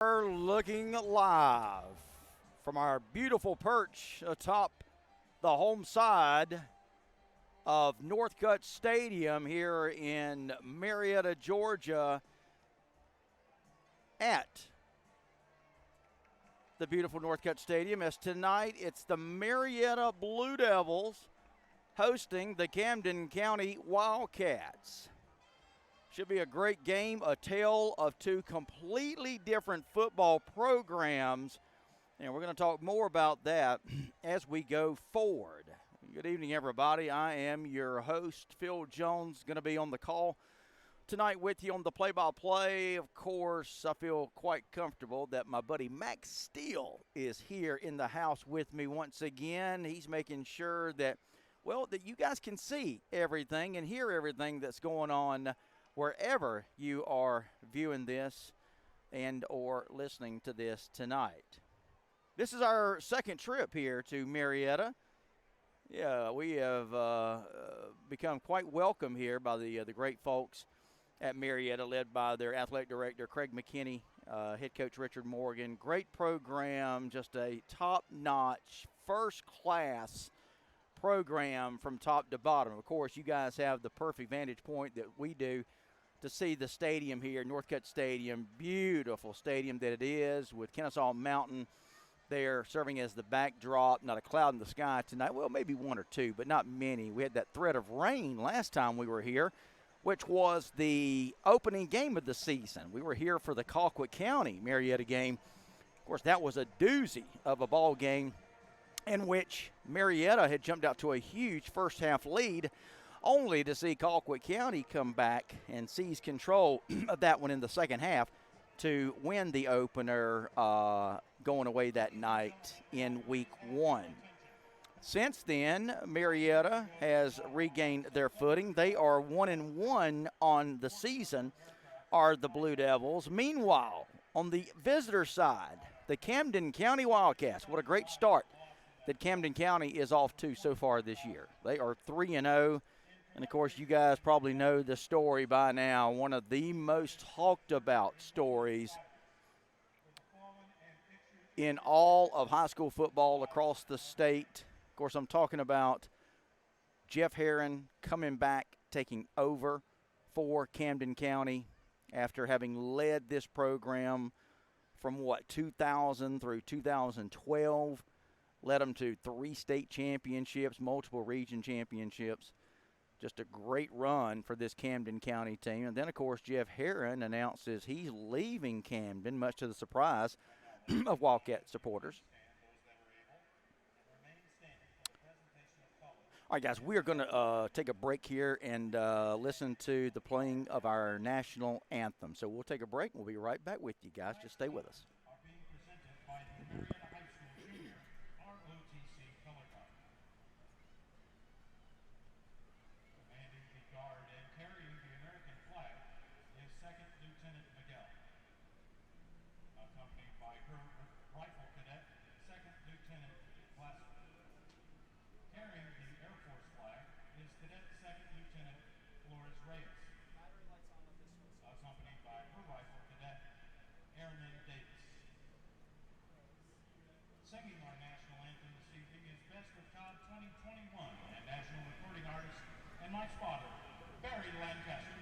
We're looking live from our beautiful perch atop the home side of Northcutt Stadium here in Marietta, Georgia, at the beautiful Northcutt Stadium, as tonight it's the Marietta Blue Devils hosting the Camden County Wildcats. Should be a great game, a tale of two completely different football programs, and we're going to talk more about that as we go forward. Good evening, everybody. I am your host, Phil Jones, going to be on the call tonight with you on the play-by-play. Of course, I feel quite comfortable that my buddy Max Steele is here in the house with me once again. He's making sure that, well, that you guys can see everything and hear everything that's going on wherever you are viewing this and or listening to this tonight. This is our second trip here to Marietta. Yeah, we have become quite welcome here by the great folks at Marietta, led by their athletic director, Craig McKinney, head coach Richard Morgan. Great program, just a top-notch, first-class program from top to bottom. Of course, you guys have the perfect vantage point that we do to see the stadium here, Northcutt Stadium, beautiful stadium that it is, with Kennesaw Mountain there serving as the backdrop. Not a cloud in the sky tonight. Well, maybe one or two, but not many. We had that threat of rain last time we were here, which was the opening game of the season. We were here for the Colquitt County Marietta game. Of course, that was a doozy of a ball game in which Marietta had jumped out to a huge first-half lead, only to see Colquitt County come back and seize control of that one in the second half to win the opener going away that night in week one. Since then, Marietta has regained their footing. They are 1-1 on the season, are the Blue Devils. Meanwhile, on the visitor side, the Camden County Wildcats, what a great start that Camden County is off to so far this year. They are 3-0. And, of course, you guys probably know the story by now, one of the most talked about stories in all of high school football across the state. Of course, I'm talking about Jeff Herron coming back, taking over for Camden County after having led this program from, 2000 through 2012, led them to 3 state championships, multiple region championships. Just a great run for this Camden County team. And then, of course, Jeff Herron announces he's leaving Camden, much to the surprise of Wildcat supporters. All right, guys, we are going to take a break here and listen to the playing of our national anthem. So we'll take a break. We'll be right back with you guys. Just stay with us. Singing our national anthem this evening is Best of Todd 2021 and national recording artist and my spotter, Barry Lancaster.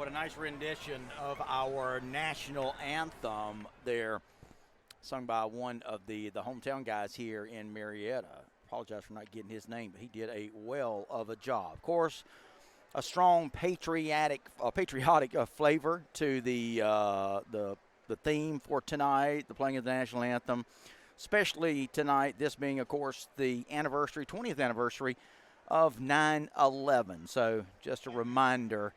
a nice rendition of our national anthem there, sung by one of the hometown guys here in Marietta. Apologize for not getting his name, but he did a well of a job. Of course, a strong patriotic flavor to the theme for tonight, the playing of the national anthem, especially tonight, this being, of course, the 20th anniversary of 9/11. So just a reminder.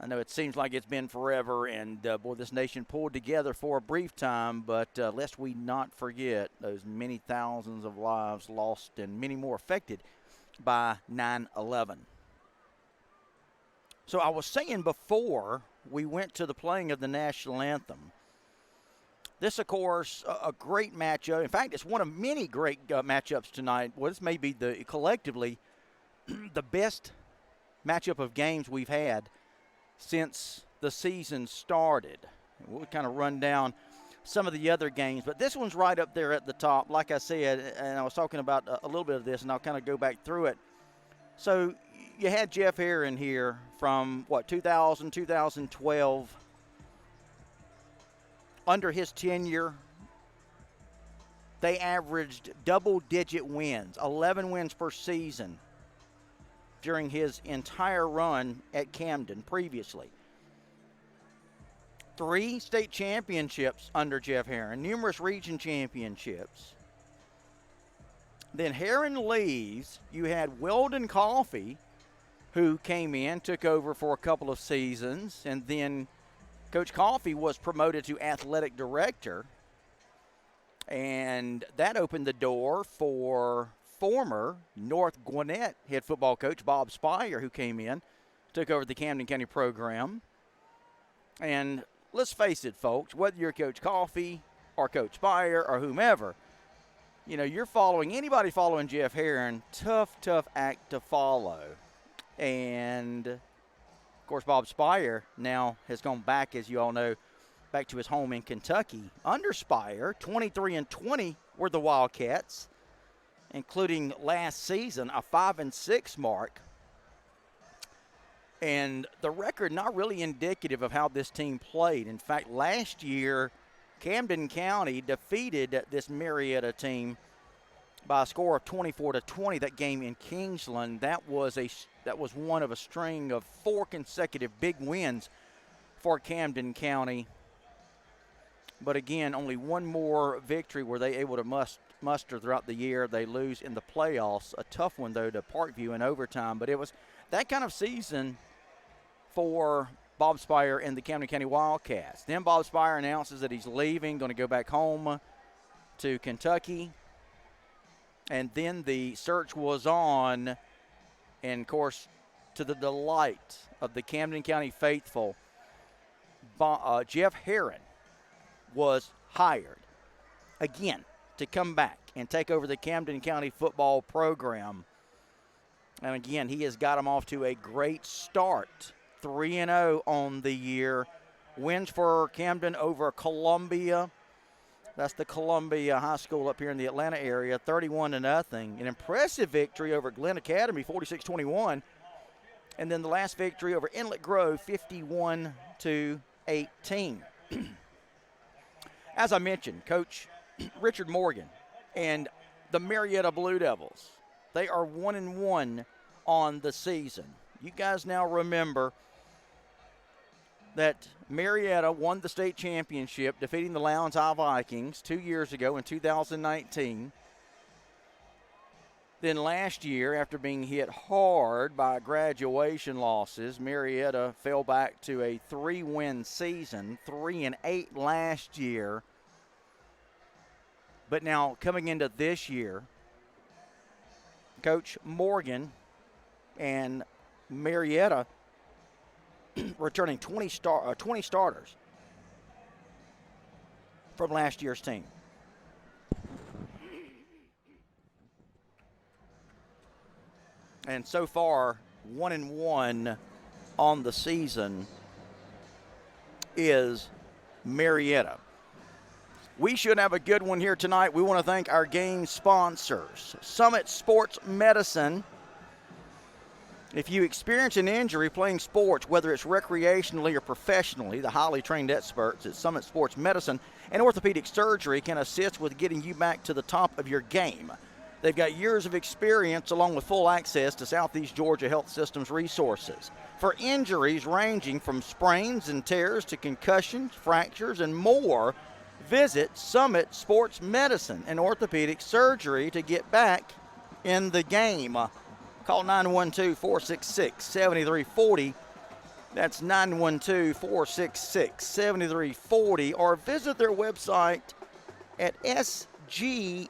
I know it seems like it's been forever, and boy, this nation pulled together for a brief time, but lest we not forget those many thousands of lives lost and many more affected by 9/11. So I was saying before we went to the playing of the national anthem, this, of course, a great matchup. In fact, it's one of many great matchups tonight. Well, this may be collectively the best matchup of games we've had since the season started. We'll kind of run down some of the other games, but this one's right up there at the top. Like I said, and I was talking about a little bit of this, and I'll kind of go back through it. So you had Jeff Herron here from, 2000, 2012. Under his tenure, they averaged double-digit wins, 11 wins per season, during his entire run at Camden previously. 3 state championships under Jeff Herron, numerous region championships. Then Herron leaves. You had Weldon Coffey, who came in, took over for a couple of seasons, and then Coach Coffey was promoted to athletic director, and that opened the door for former North Gwinnett head football coach Bob Spire, who came in, took over the Camden County program. And let's face it, folks, whether you're Coach Coffey or Coach Spire or whomever, you're anybody following Jeff Herron, tough act to follow. And, of course, Bob Spire now has gone back, as you all know, back to his home in Kentucky. Under Spire, 23-20 were the Wildcats, including last season, a 5-6 mark. And the record not really indicative of how this team played. In fact, last year, Camden County defeated this Marietta team by a score of 24-20. That game in Kingsland, that was one of a string of 4 consecutive big wins for Camden County. But again, only one more victory were they able to muster throughout the year. They lose in the playoffs. A tough one, though, to Parkview in overtime. But it was that kind of season for Bob Spire and the Camden County Wildcats. Then Bob Spire announces that he's leaving, going to go back home to Kentucky. And then the search was on, and, of course, to the delight of the Camden County faithful, Jeff Herron was hired again to come back and take over the Camden County football program. And again, he has got them off to a great start, 3-0 on the year. Wins for Camden over Columbia. That's the Columbia High School up here in the Atlanta area, 31-0. An impressive victory over Glen Academy, 46-21. And then the last victory over Inlet Grove, 51-18. As I mentioned, Coach Richard Morgan and the Marietta Blue Devils, they are 1-1 on the season. You guys now remember that Marietta won the state championship, defeating the Lowndes High Vikings 2 years ago in 2019. Then last year, after being hit hard by graduation losses, Marietta fell back to a 3-win season, 3-8 last year. But now coming into this year, Coach Morgan and Marietta returning 20 starters from last year's team. And so far, 1-1 on the season is Marietta. We should have a good one here tonight. We want to thank our game sponsors, Summit Sports Medicine If you experience an injury playing sports, whether it's recreationally or professionally, the highly trained experts at Summit Sports Medicine and Orthopedic Surgery can assist with getting you back to the top of your game. They've got years of experience along with full access to Southeast Georgia Health System's resources. For injuries ranging from sprains and tears to concussions, fractures, and more, visit Summit Sports Medicine and Orthopedic Surgery to get back in the game. Call 912-466-7340. That's 912-466-7340. Or visit their website at sghs.org.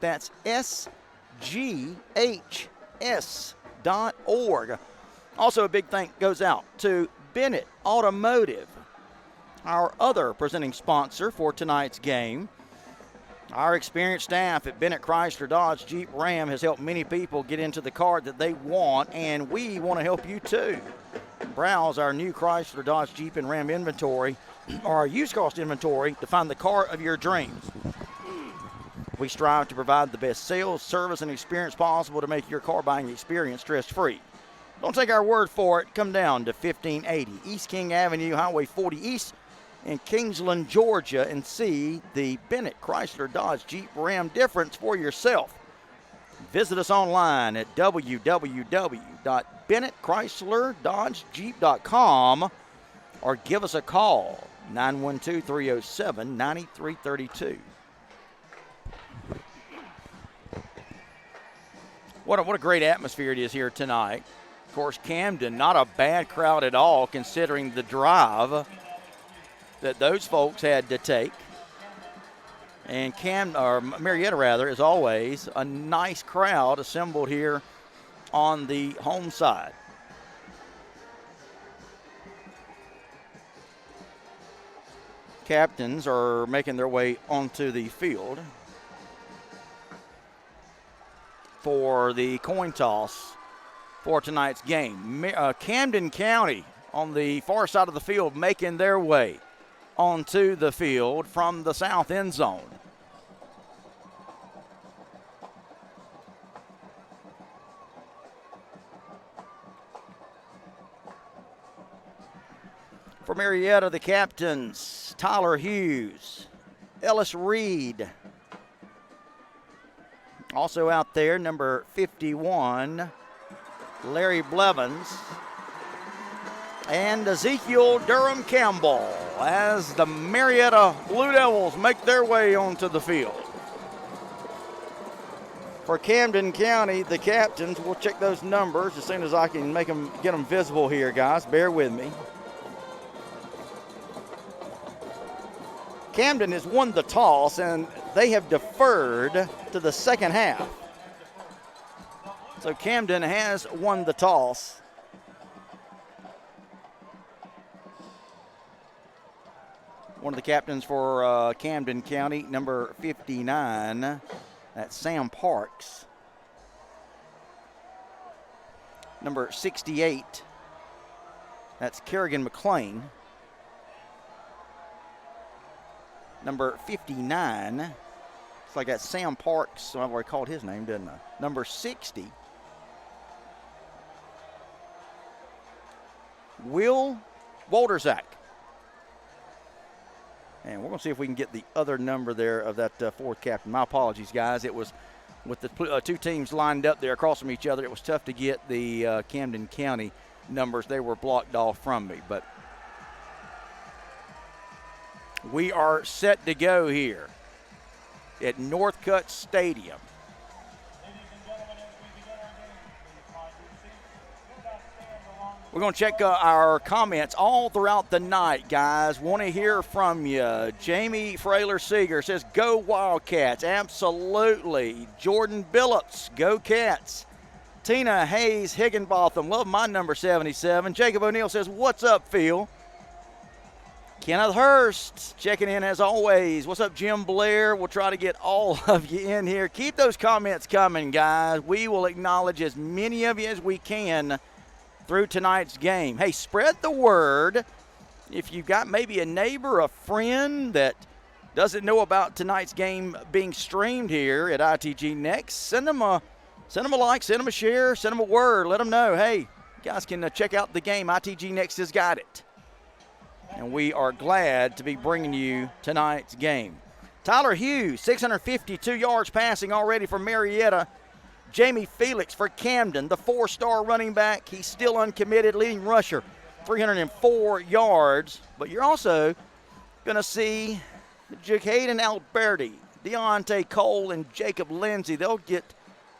That's sghs.org. Also, a big thank goes out to Bennett Automotive, our other presenting sponsor for tonight's game. Our experienced staff at Bennett Chrysler Dodge Jeep Ram has helped many people get into the car that they want, and we want to help you too. Browse our new Chrysler Dodge Jeep and Ram inventory or our used cost inventory to find the car of your dreams. We strive to provide the best sales, service, and experience possible to make your car buying experience stress-free. Don't take our word for it. Come down to 1580 East King Avenue, Highway 40 East in Kingsland, Georgia, and see the Bennett Chrysler Dodge Jeep Ram difference for yourself. Visit us online at www.bennettchryslerdodgejeep.com or give us a call, 912-307-9332. What a great atmosphere it is here tonight. Of course, Camden, not a bad crowd at all considering the drive that those folks had to take. And Marietta, as always, a nice crowd assembled here on the home side. Captains are making their way onto the field for the coin toss for tonight's game. Camden County on the far side of the field making their way onto the field from the south end zone. For Marietta, the captains, Tyler Hughes, Ellis Reed. Also out there, number 51, Larry Blevins, and Ezekiel Durham Campbell as the Marietta Blue Devils make their way onto the field. For Camden County, the captains, we'll check those numbers as soon as I can get them visible here, guys. Bear with me. Camden has won the toss, and they have deferred to the second half. So Camden has won the toss. One of the captains for Camden County, number 59, that's Sam Parks. Number 68, that's Kerrigan McLean. Number 59, it's like that's Sam Parks. So I've already called his name, didn't I? Number 60, Will Walterzak. And we're going to see if we can get the other number there of that fourth captain. My apologies, guys. It was with the two teams lined up there across from each other. It was tough to get the Camden County numbers. They were blocked off from me. But we are set to go here at Northcutt Stadium. We're going to check our comments all throughout the night, guys. Want to hear from you. Jamie Frailer-Seeger says, go Wildcats. Absolutely. Jordan Billups, go Cats. Tina Hayes Higginbotham, love my number 77. Jacob O'Neill says, what's up, Phil? Kenneth Hurst checking in as always. What's up, Jim Blair? We'll try to get all of you in here. Keep those comments coming, guys. We will acknowledge as many of you as we can through tonight's game. Hey, spread the word. If you've got maybe a neighbor, a friend that doesn't know about tonight's game being streamed here at ITG Next, send them a like, send them a share, send them a word. Let them know, hey, you guys can check out the game. ITG Next has got it. And we are glad to be bringing you tonight's game. Tyler Hughes, 652 yards passing already for Marietta. Jamie Felix for Camden, the 4-star running back. He's still uncommitted, leading rusher, 304 yards. But you're also going to see Jacaden Alberti, Deontay Cole, and Jacob Lindsey. They'll get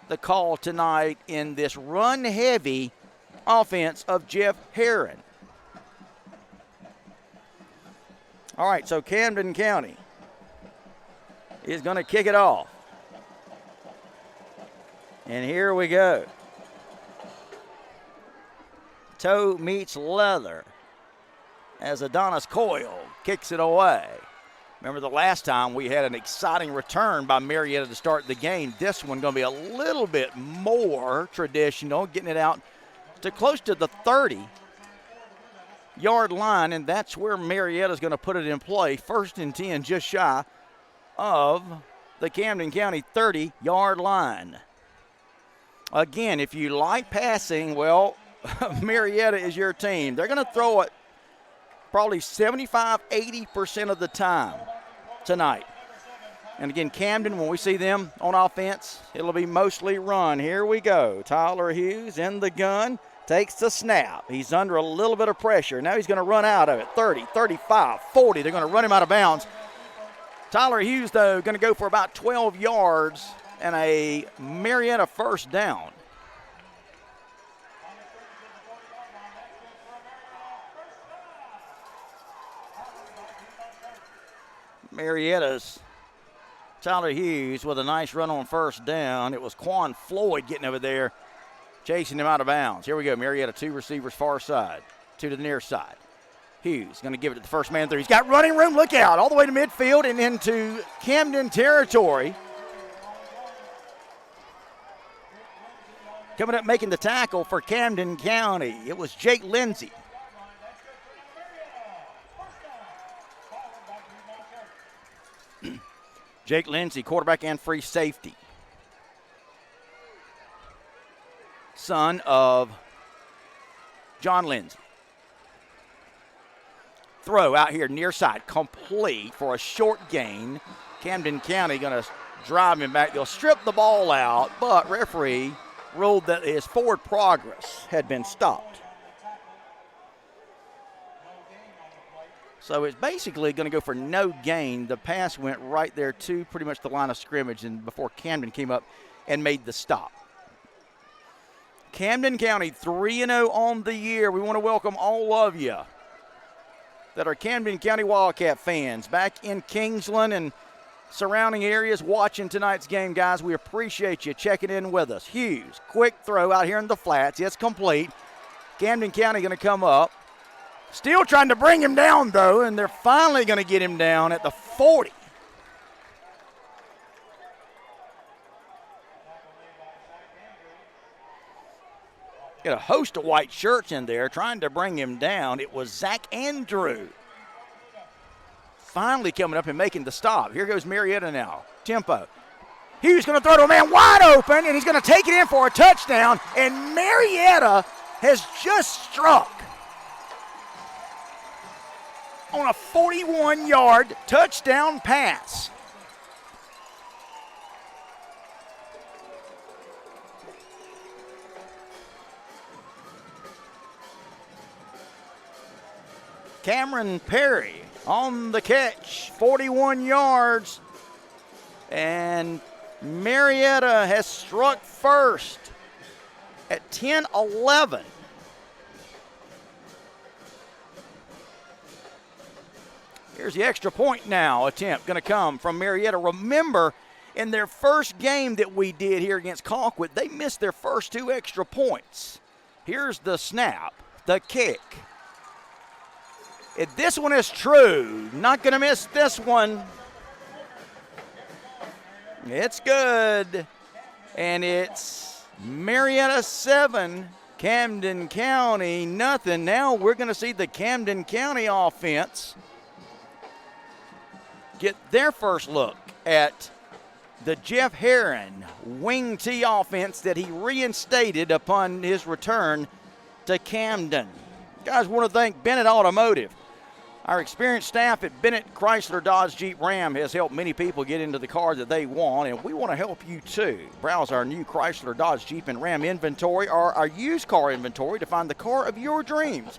the call tonight in this run-heavy offense of Jeff Herron. All right, so Camden County is going to kick it off. And here we go. Toe meets leather as Adonis Coyle kicks it away. Remember the last time we had an exciting return by Marietta to start the game. This one going to be a little bit more traditional, getting it out to close to the 30-yard line, and that's where Marietta's going to put it in play. 1st and 10, just shy of the Camden County 30-yard line. Again, if you like passing, well, Marietta is your team. They're going to throw it probably 75-80% of the time tonight. And again, Camden, when we see them on offense, it'll be mostly run. Here we go. Tyler Hughes in the gun, takes the snap. He's under a little bit of pressure. Now he's going to run out of it. 30, 35, 40. They're going to run him out of bounds. Tyler Hughes, though, going to go for about 12 yards and a Marietta 1st down. Marietta's Tyler Hughes with a nice run on 1st down. It was Quan Floyd getting over there, chasing him out of bounds. Here we go. Marietta, 2 receivers far side, 2 to the near side. Hughes going to give it to the first man through. He's got running room. Look out. All the way to midfield and into Camden territory. Coming up making the tackle for Camden County, it was Jake Lindsey. Jake Lindsey, quarterback and free safety. Son of John Lindsey. Throw out here near side, complete for a short gain. Camden County going to drive him back. They'll strip the ball out, but referee ruled that his forward progress had been stopped. So it's basically going to go for no gain. The pass went right there to pretty much the line of scrimmage and before Camden came up and made the stop. Camden County 3-0 on the year. We want to welcome all of you that are Camden County Wildcat fans back in Kingsland and surrounding areas watching tonight's game, guys. We appreciate you checking in with us. Hughes, quick throw out here in the flats. It's complete. Camden County going to come up. Still trying to bring him down, though, and they're finally going to get him down at the 40. Got a host of white shirts in there trying to bring him down. It was Zach Andrew. Finally coming up and making the stop. Here goes Marietta now. Tempo. Hughes going to throw to a man wide open, and he's going to take it in for a touchdown, and Marietta has just struck on a 41-yard touchdown pass. Cameron Perry on the catch, 41 yards. And Marietta has struck first at 10-11. Here's the extra point now attempt going to come from Marietta. Remember, in their first game that we did here against Colquitt, they missed their first 2 extra points. Here's the snap, the kick. If this one is true, not going to miss this one. It's good. And it's Marietta 7, Camden County nothing. Now we're going to see the Camden County offense get their first look at the Jeff Herron wing T offense that he reinstated upon his return to Camden. Guys, want to thank Bennett Automotive. Our experienced staff at Bennett Chrysler Dodge Jeep Ram has helped many people get into the car that they want, and we want to help you too. Browse our new Chrysler Dodge Jeep and Ram inventory or our used car inventory to find the car of your dreams.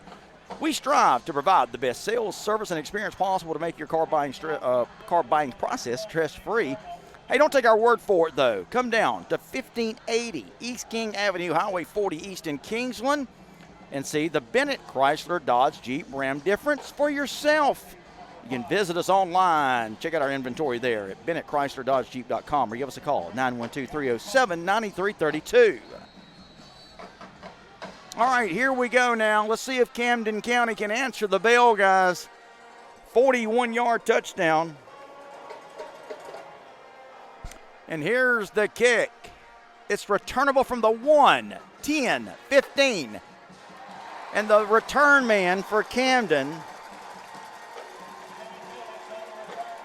We strive to provide the best sales, service, and experience possible to make your car buying process stress-free. Hey, don't take our word for it, though. Come down to 1580 East King Avenue, Highway 40 East in Kingsland, and see the Bennett Chrysler Dodge Jeep Ram difference for yourself. You can visit us online. Check out our inventory there at BennettChryslerDodgeJeep.com or give us a call, 912-307-9332. All right, here we go now. Let's see if Camden County can answer the bell, guys. 41-yard touchdown. And here's the kick. It's returnable from the 1, 10, 15. And the return man for Camden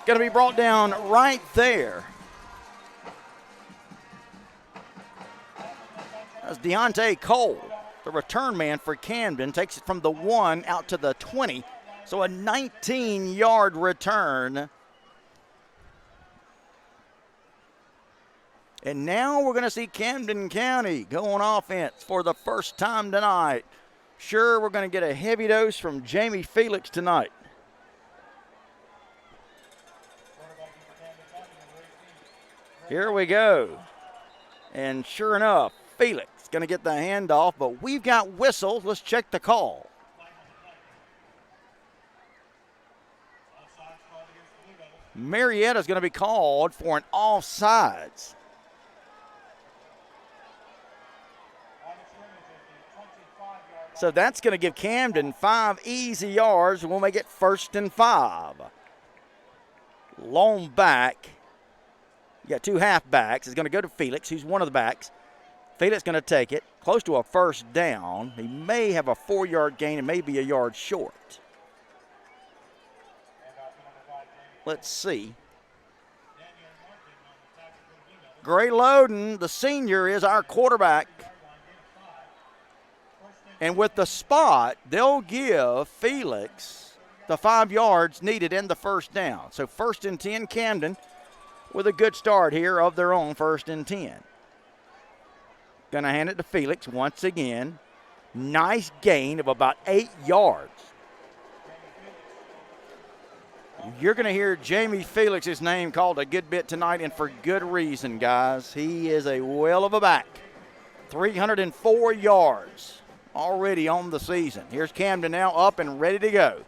going to be brought down right there. That's Deontay Cole, the return man for Camden, takes it from the 1 out to the 20. So a 19-yard return. And now we're going to see Camden County go on offense for the first time tonight. Sure, we're going to get a heavy dose from Jamie Felix tonight. Here we go. And sure enough, Felix going to get the handoff, but we've got whistles. Let's check the call. Marietta is going to be called for an offsides. So that's going to give Camden 5 easy yards, and we'll make it 1st and 5. Lone back. You got 2 halfbacks. It's going to go to Felix, who's one of the backs. Felix going to take it close to a 1st down. He may have a 4-yard gain and maybe a yard short. Let's see. Gray Loden, the senior, is our quarterback. And with the spot, they'll give Felix the 5 yards needed in the 1st down. So 1st and 10, Camden with a good start here of their own 1st and 10. Going to hand it to Felix once again. Nice gain of about 8 yards. You're going to hear Jamie Felix's name called a good bit tonight, and for good reason, guys. He is a whale of a back. 304 yards. Already on the season. Here's Camden now up and ready to go.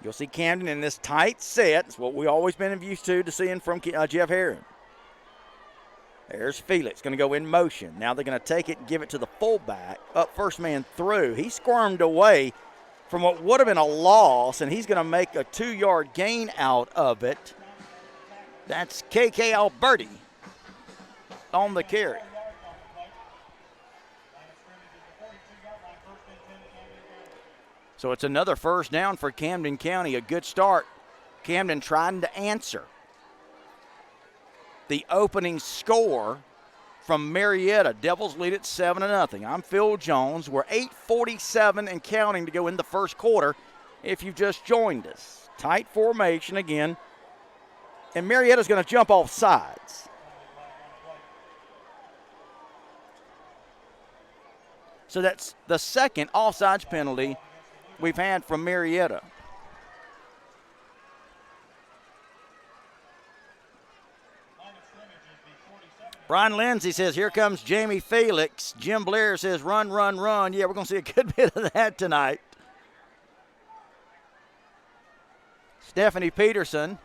You'll see Camden in this tight set. It's what we've always been used to seeing from Jeff Herron. There's Felix going to go in motion. Now they're going to take it and give it to the fullback. Up first man through. He squirmed away from what would have been a loss, and he's going to make a 2-yard gain out of it. That's KK Alberti on the carry. So it's another 1st down for Camden County. A good start. Camden trying to answer the opening score from Marietta. Devils lead at 7-0. I'm Phil Jones. We're 8:47 and counting to go in the 1st quarter if you've just joined us. Tight formation again. And Marietta's going to jump off sides. So that's the 2nd offsides penalty we've had from Marietta. Brian Lindsay says, here comes Jamie Felix. Jim Blair says, run, run, run. Yeah, we're going to see a good bit of that tonight. Stephanie Peterson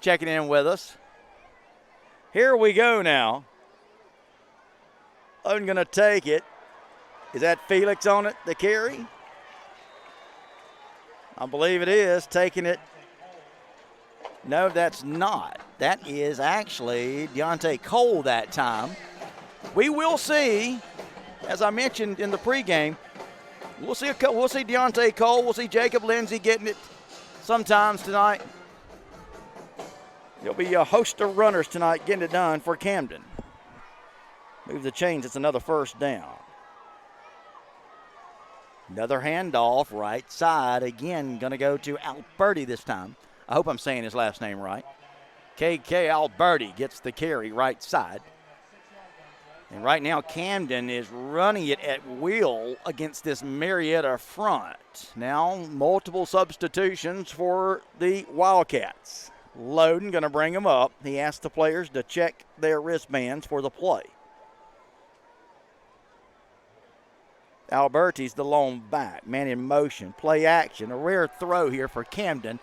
checking in with us. Here we go now. I'm going to take it. Is that Felix on it, the carry? I believe it is. Taking it. No, that's not. That is actually Deontay Cole that time. We will see, as I mentioned in the pregame, we'll see Deontay Cole. We'll see Jacob Lindsay getting it sometimes tonight. There'll be a host of runners tonight getting it done for Camden. Move the chains, it's another first down. Another handoff, right side. Again, going to go to Alberti this time. I hope I'm saying his last name right. KK Alberti gets the carry right side. And right now, Camden is running it at will against this Marietta front. Now, multiple substitutions for the Wildcats. Loden going to bring them up. He asked the players to check their wristbands for the play. Alberti's the lone back. Man in motion. Play action. A rare throw here for Camden.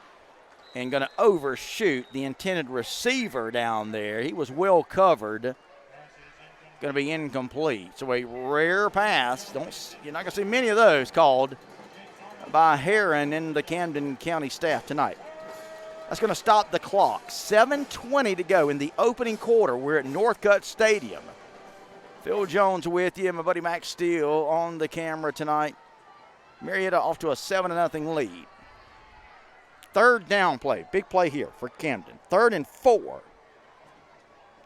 And going to overshoot the intended receiver down there. He was well covered. Going to be incomplete. So a rare pass. You're not going to see many of those called by Heron and the Camden County staff tonight. That's going to stop the clock. 7:20 to go in the opening quarter. We're at Northcutt Stadium. Phil Jones with you, my buddy Max Steele on the camera tonight. Marietta off to a 7-0 lead. Third down play, big play here for Camden. 3rd and 4.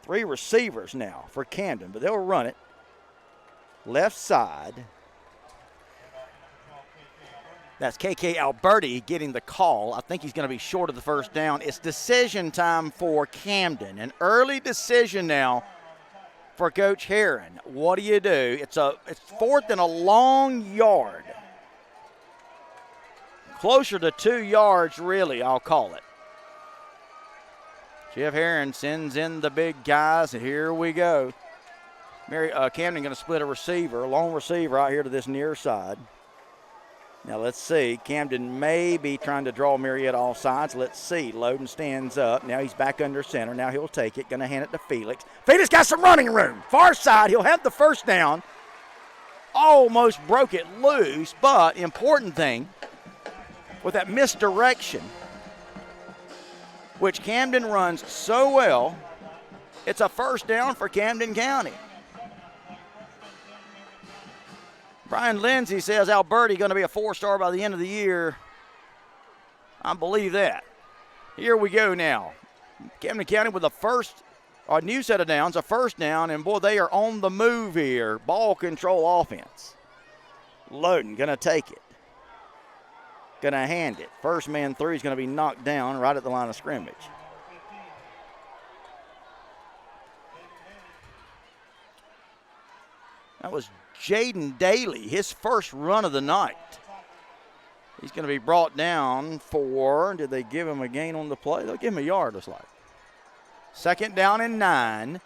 3 receivers now for Camden, but they'll run it. Left side. That's KK Alberti getting the call. I think he's going to be short of the first down. It's decision time for Camden. An early decision now for Coach Heron. What do you do? It's 4th and a long yard. Closer to 2 yards, really, I'll call it. Jeff Heron sends in the big guys, and here we go. Camden going to split a receiver, a long receiver out here to this near side. Now let's see. Camden may be trying to draw Marietta off sides. Let's see. Loden stands up. Now he's back under center. Now he'll take it. Going to hand it to Felix. Felix got some running room. Far side. He'll have the first down. Almost broke it loose, but important thing, with that misdirection, which Camden runs so well, it's a first down for Camden County. Brian Lindsay says Alberti going to be a 4-star by the end of the year. I believe that. Here we go now. Camden County with a new set of downs, a first down, and boy, they are on the move here. Ball control offense. Loden going to take it. Going to hand it. First man through is going to be knocked down right at the line of scrimmage. That was Jaden Daly, his first run of the night. He's going to be brought down for, did they give him a gain on the play? They'll give him a yard, looks like. 2nd down and 9.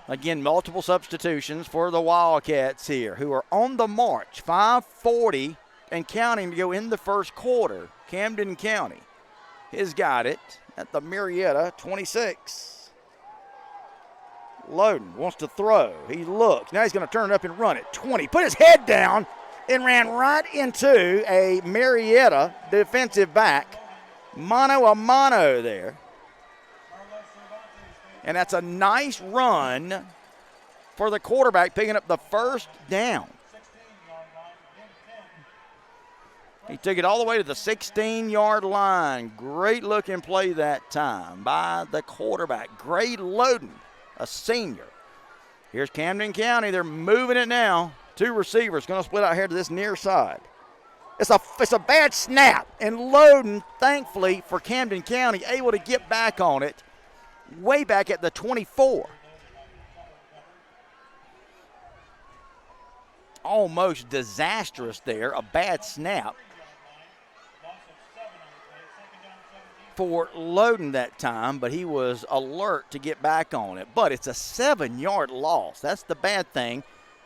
Again, multiple substitutions for the Wildcats here, who are on the march. 5:40 and counting to go in the first quarter. Camden County has got it at the Marietta 26. Loden wants to throw. He looks. Now he's going to turn it up and run it. 20. Put his head down and ran right into a Marietta defensive back. Mano a mano there. And that's a nice run for the quarterback, picking up the first down. He took it all the way to the 16-yard line. Great looking play that time by the quarterback, Gray Loden, a senior. Here's Camden County. They're moving it now. 2 receivers going to split out here to this near side. It's a bad snap, and Loden, thankfully for Camden County, able to get back on it way back at the 24. Almost disastrous there, a bad snap for Loden that time, but he was alert to get back on it. But it's a 7-yard loss. That's the bad thing.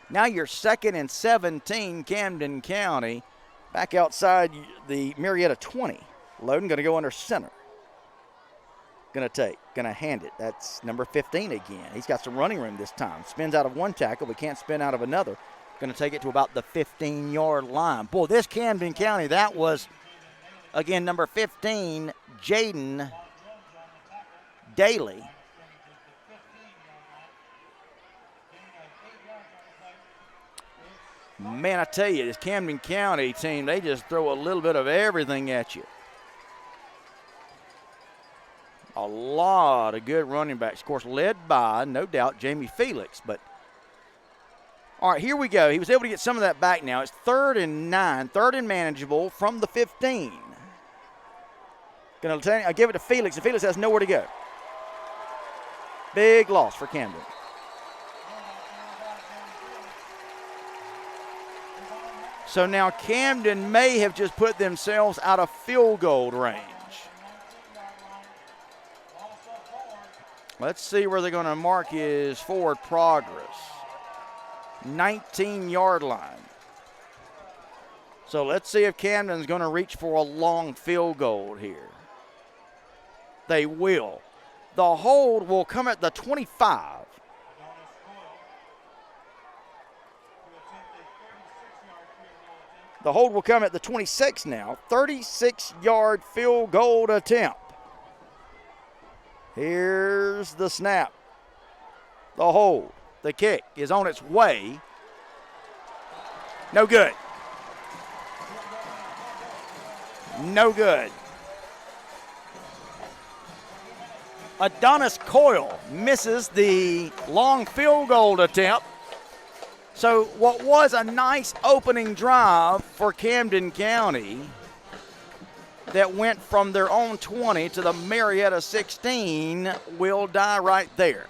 Now you're 2nd and 17, Camden County, back outside the Marietta 20. Loden going to go under center. Going to hand it. That's number 15 again. He's got some running room this time. Spins out of one tackle, but can't spin out of another. Going to take it to about the 15-yard line. Boy, this Camden County, that was, again, number 15, Jaden Daly. Man, I tell you, this Camden County team, they just throw a little bit of everything at you. A lot of good running backs, of course, led by, no doubt, Jamie Felix. But, all right, here we go. He was able to get some of that back now. It's 3rd and 9, 3rd and manageable from the 15. I give it to Felix, and Felix has nowhere to go. Big loss for Camden. So now Camden may have just put themselves out of field goal range. Let's see where they're going to mark his forward progress. 19-yard line. So let's see if Camden's going to reach for a long field goal here. They will. The hold will come at the 25. The hold will come at the 26 now. 36-yard field goal attempt. Here's the snap. The hold. The kick is on its way. No good. No good. Adonis Coyle misses the long field goal attempt. So what was a nice opening drive for Camden County that went from their own 20 to the Marietta 16 will die right there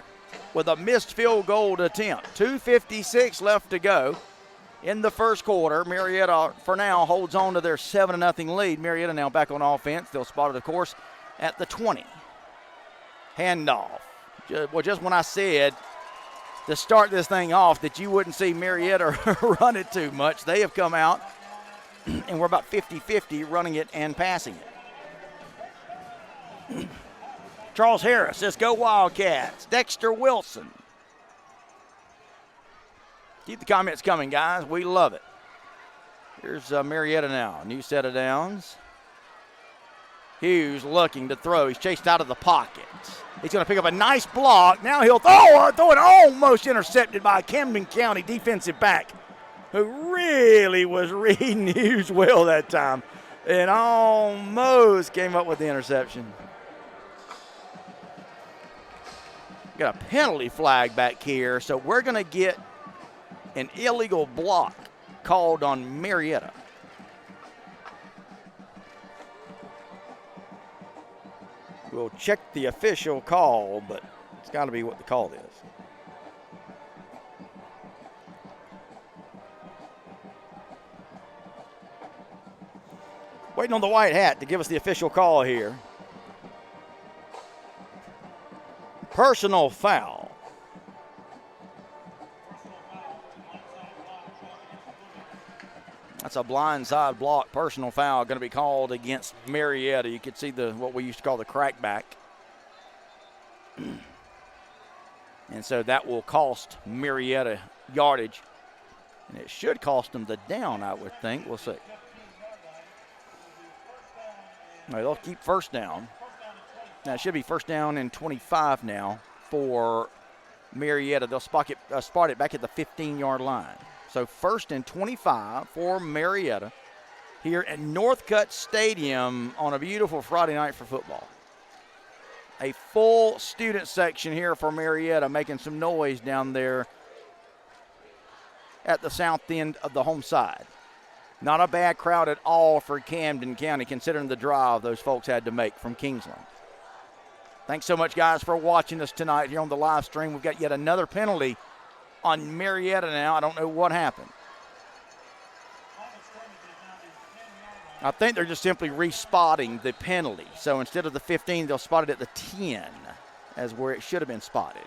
with a missed field goal attempt. 2:56 left to go in the first quarter. Marietta, for now, holds on to their 7-0 lead. Marietta now back on offense. They'll spot it, of course, at the 20. Handoff. Well, just when I said to start this thing off that you wouldn't see Marietta run it too much, they have come out and we're about 50-50 running it and passing it. Charles Harris says, go Wildcats. Dexter Wilson. Keep the comments coming, guys. We love it. Here's Marietta now. New set of downs. Hughes looking to throw. He's chased out of the pocket. He's going to pick up a nice block. Now he'll throw it almost intercepted by a Camden County defensive back who really was reading Hughes well that time and almost came up with the interception. Got a penalty flag back here, so we're going to get an illegal block called on Marietta. We'll check the official call, but it's got to be what the call is. Waiting on the white hat to give us the official call here. Personal foul. That's a blindside block, personal foul, going to be called against Marietta. You could see what we used to call the crackback. And so that will cost Marietta yardage. And it should cost them the down, I would think. We'll see. All right, they'll keep first down. Now, it should be first down and 25 now for Marietta. They'll spot it back at the 15-yard line. So first and 25 for Marietta here at Northcutt Stadium on a beautiful Friday night for football. A full student section here for Marietta making some noise down there at the south end of the home side. Not a bad crowd at all for Camden County considering the drive those folks had to make from Kingsland. Thanks so much, guys, for watching us tonight here on the live stream. We've got yet another penalty on Marietta now. I don't know what happened. I think they're just simply respotting the penalty. So instead of the 15, they'll spot it at the 10 as where it should have been spotted.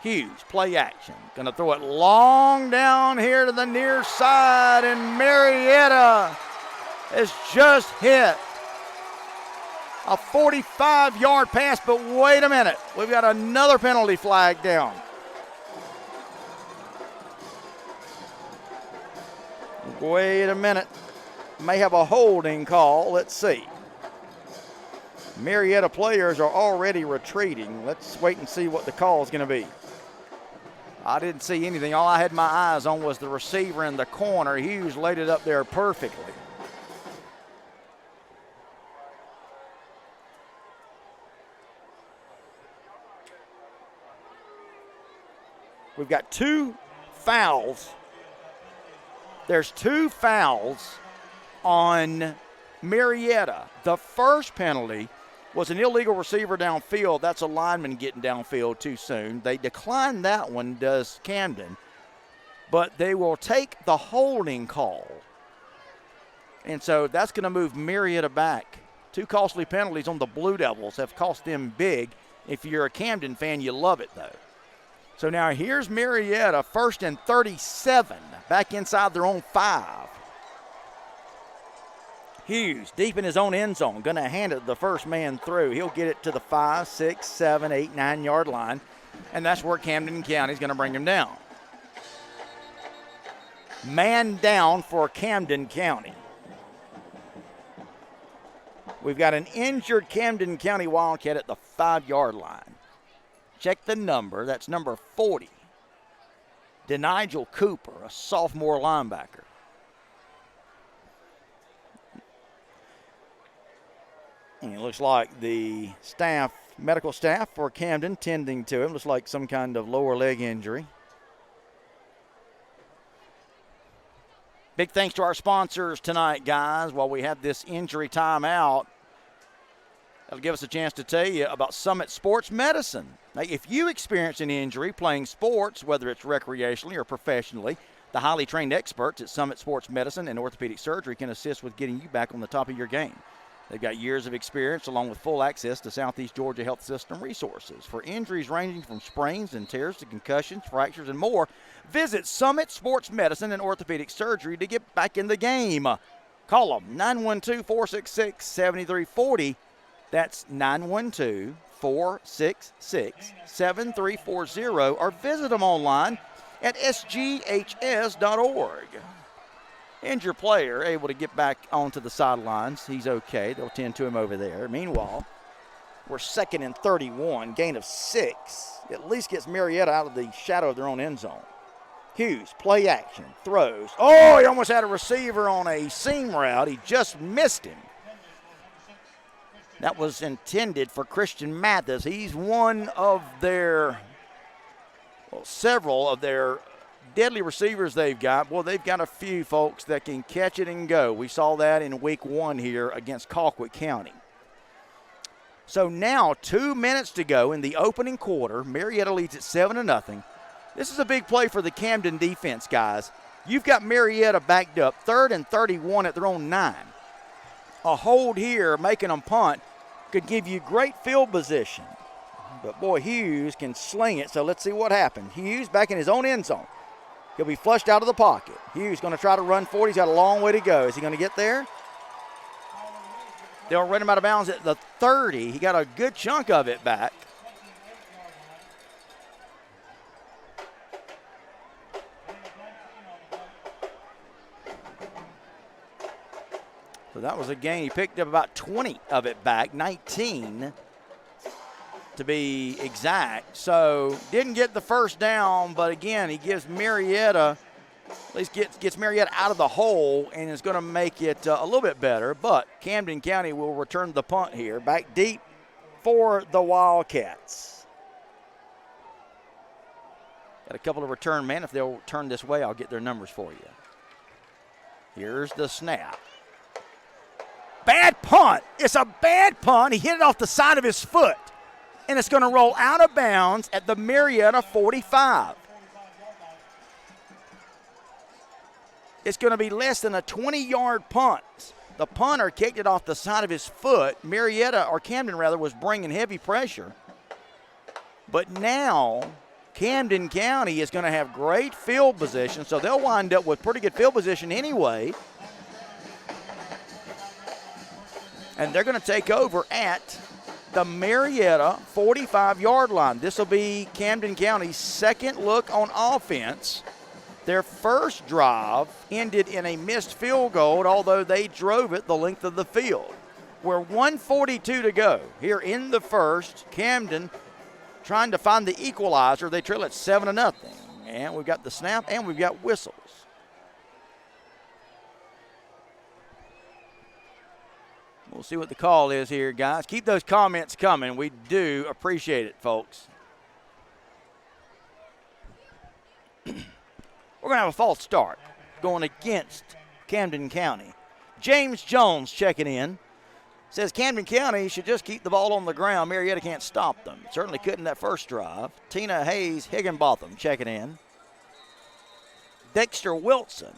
Hughes, play action. Going to throw it long down here to the near side, and Marietta has just hit a 45-yard pass, but wait a minute. We've got another penalty flag down. Wait a minute. May have a holding call. Let's see. Marietta players are already retreating. Let's wait and see what the call is going to be. I didn't see anything. All I had my eyes on was the receiver in the corner. Hughes laid it up there perfectly. We've got 2 fouls. There's 2 fouls on Marietta. The first penalty was an illegal receiver downfield. That's a lineman getting downfield too soon. They declined that one, does Camden. But they will take the holding call. And so that's going to move Marietta back. 2 costly penalties on the Blue Devils have cost them big. If you're a Camden fan, you love it, though. So now here's Marietta, 1st and 37, back inside their own 5. Hughes, deep in his own end zone, going to hand it to the first man through. He'll get it to the 5, 6, 7, 8, 9-yard line, and that's where Camden County is going to bring him down. Man down for Camden County. We've got an injured Camden County Wildcat at the 5-yard line. Check the number. That's number 40. DeNigel Cooper, a sophomore linebacker. And it looks like the medical staff for Camden tending to him. Looks like some kind of lower leg injury. Big thanks to our sponsors tonight, guys. While we have this injury timeout, that'll give us a chance to tell you about Summit Sports Medicine. Now, if you experience an injury playing sports, whether it's recreationally or professionally, the highly trained experts at Summit Sports Medicine and Orthopedic Surgery can assist with getting you back on the top of your game. They've got years of experience along with full access to Southeast Georgia Health System resources. For injuries ranging from sprains and tears to concussions, fractures, and more, visit Summit Sports Medicine and Orthopedic Surgery to get back in the game. Call them 912-466-7340. That's 912-466-7340, or visit them online at sghs.org. Injured player able to get back onto the sidelines. He's okay. They'll tend to him over there. Meanwhile, we're 2nd and 31, gain of 6. At least gets Marietta out of the shadow of their own end zone. Hughes, play action, throws. Oh, he almost had a receiver on a seam route. He just missed him. That was intended for Christian Mathis. He's one of their, several of their deadly receivers they've got. Well, they've got a few folks that can catch it and go. We saw that in week 1 here against Colquitt County. So now 2 minutes to go in the opening quarter. Marietta leads at 7-0. This is a big play for the Camden defense, guys. You've got Marietta backed up, 3rd and 31 at their own 9. A hold here, making them punt, could give you great field position. But, boy, Hughes can sling it, so let's see what happens. Hughes back in his own end zone. He'll be flushed out of the pocket. Hughes going to try to run 40. He's got a long way to go. Is he going to get there? They'll run him out of bounds at the 30. He got a good chunk of it back. So that was a gain. He picked up about 20 of it back, 19 to be exact. So didn't get the first down, but again, he gives Marietta, at least gets Marietta out of the hole and is going to make it a little bit better. But Camden County will return the punt here, back deep for the Wildcats. Got a couple of return men. If they'll turn this way, I'll get their numbers for you. Here's the snap. Bad punt. It's a bad punt. He hit it off the side of his foot. And it's going to roll out of bounds at the Marietta 45. It's going to be less than a 20-yard punt. The punter kicked it off the side of his foot. Marietta, or Camden rather, was bringing heavy pressure. But now Camden County is going to have great field position, so they'll wind up with pretty good field position anyway. And they're going to take over at the Marietta 45-yard line. This will be Camden County's second look on offense. Their first drive ended in a missed field goal, although they drove it the length of the field. We're 1:42 to go here in the first. Camden trying to find the equalizer. They trail at 7-0. And we've got the snap and we've got whistles. We'll see what the call is here, guys. Keep those comments coming. We do appreciate it, folks. We're going to have a false start going against Camden County. James Jones checking in. Says Camden County should just keep the ball on the ground. Marietta can't stop them. Certainly couldn't that first drive. Tina Hayes Higginbotham checking in. Dexter Wilson.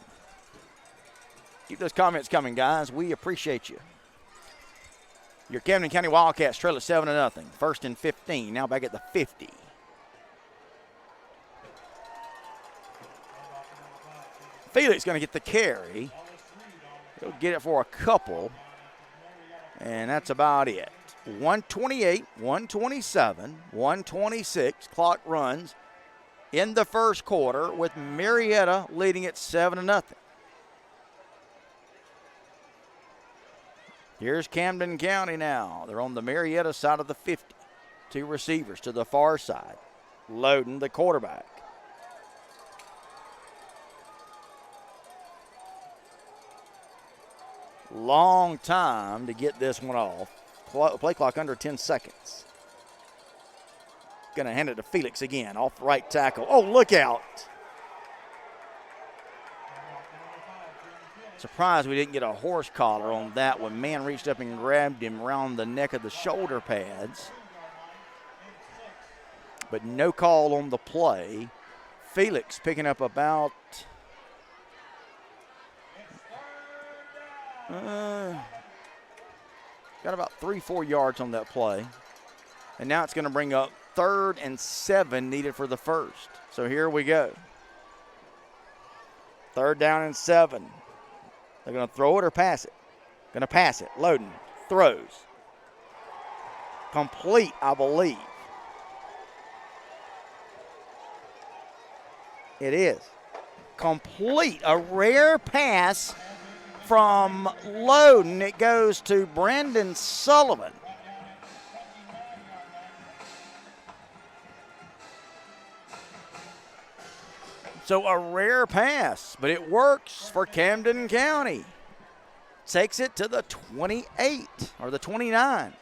Keep those comments coming, guys. We appreciate you. Your Camden County Wildcats trail at 7-0. First and 15. Now back at the 50. Felix going to get the carry. He'll get it for a couple. And that's about it. 128, 127, 126. Clock runs in the first quarter with Marietta leading at 7-0. Here's Camden County now. They're on the Marietta side of the 50. Two receivers to the far side. Loading the quarterback. Long time to get this one off. Play clock under 10 seconds. Going to hand it to Felix again, off the right tackle. Oh, look out. Surprised we didn't get a horse collar on that one. Man reached up and grabbed him around the neck of the shoulder pads. But no call on the play. Felix picking up about... got about 3-4 yards on that play. And now it's going to bring up 3rd and 7 needed for the first. So here we go. 3rd down and 7. They're going to throw it or pass it. Going to pass it. Loading. Throws. Complete, I believe. It is. Complete. A rare pass from Loden. It goes to Brandon Sullivan. So a rare pass, but it works for Camden County. Takes it to the 28 or the 29.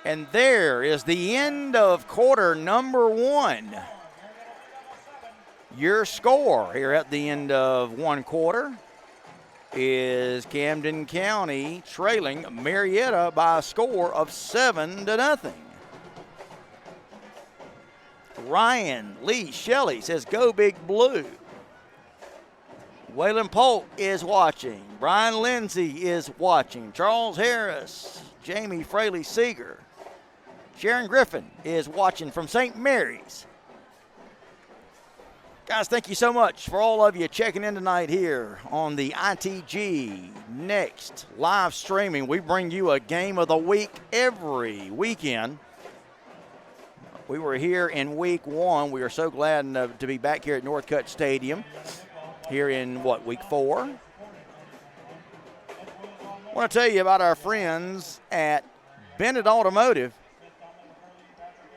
And there is the end of quarter number 1. Your score here at the end of one quarter is Camden County trailing Marietta by a score of 7-0. Ryan Lee Shelley says, "Go Big Blue." Waylon Polk is watching. Brian Lindsay is watching. Charles Harris, Jamie Fraley Seeger. Sharon Griffin is watching from St. Mary's. Guys, thank you so much for all of you checking in tonight here on the ITG Next live streaming. We bring you a game of the week every weekend. We were here in week 1. We are so glad to be back here at Northcutt Stadium here in, week 4. I want to tell you about our friends at Bennett Automotive.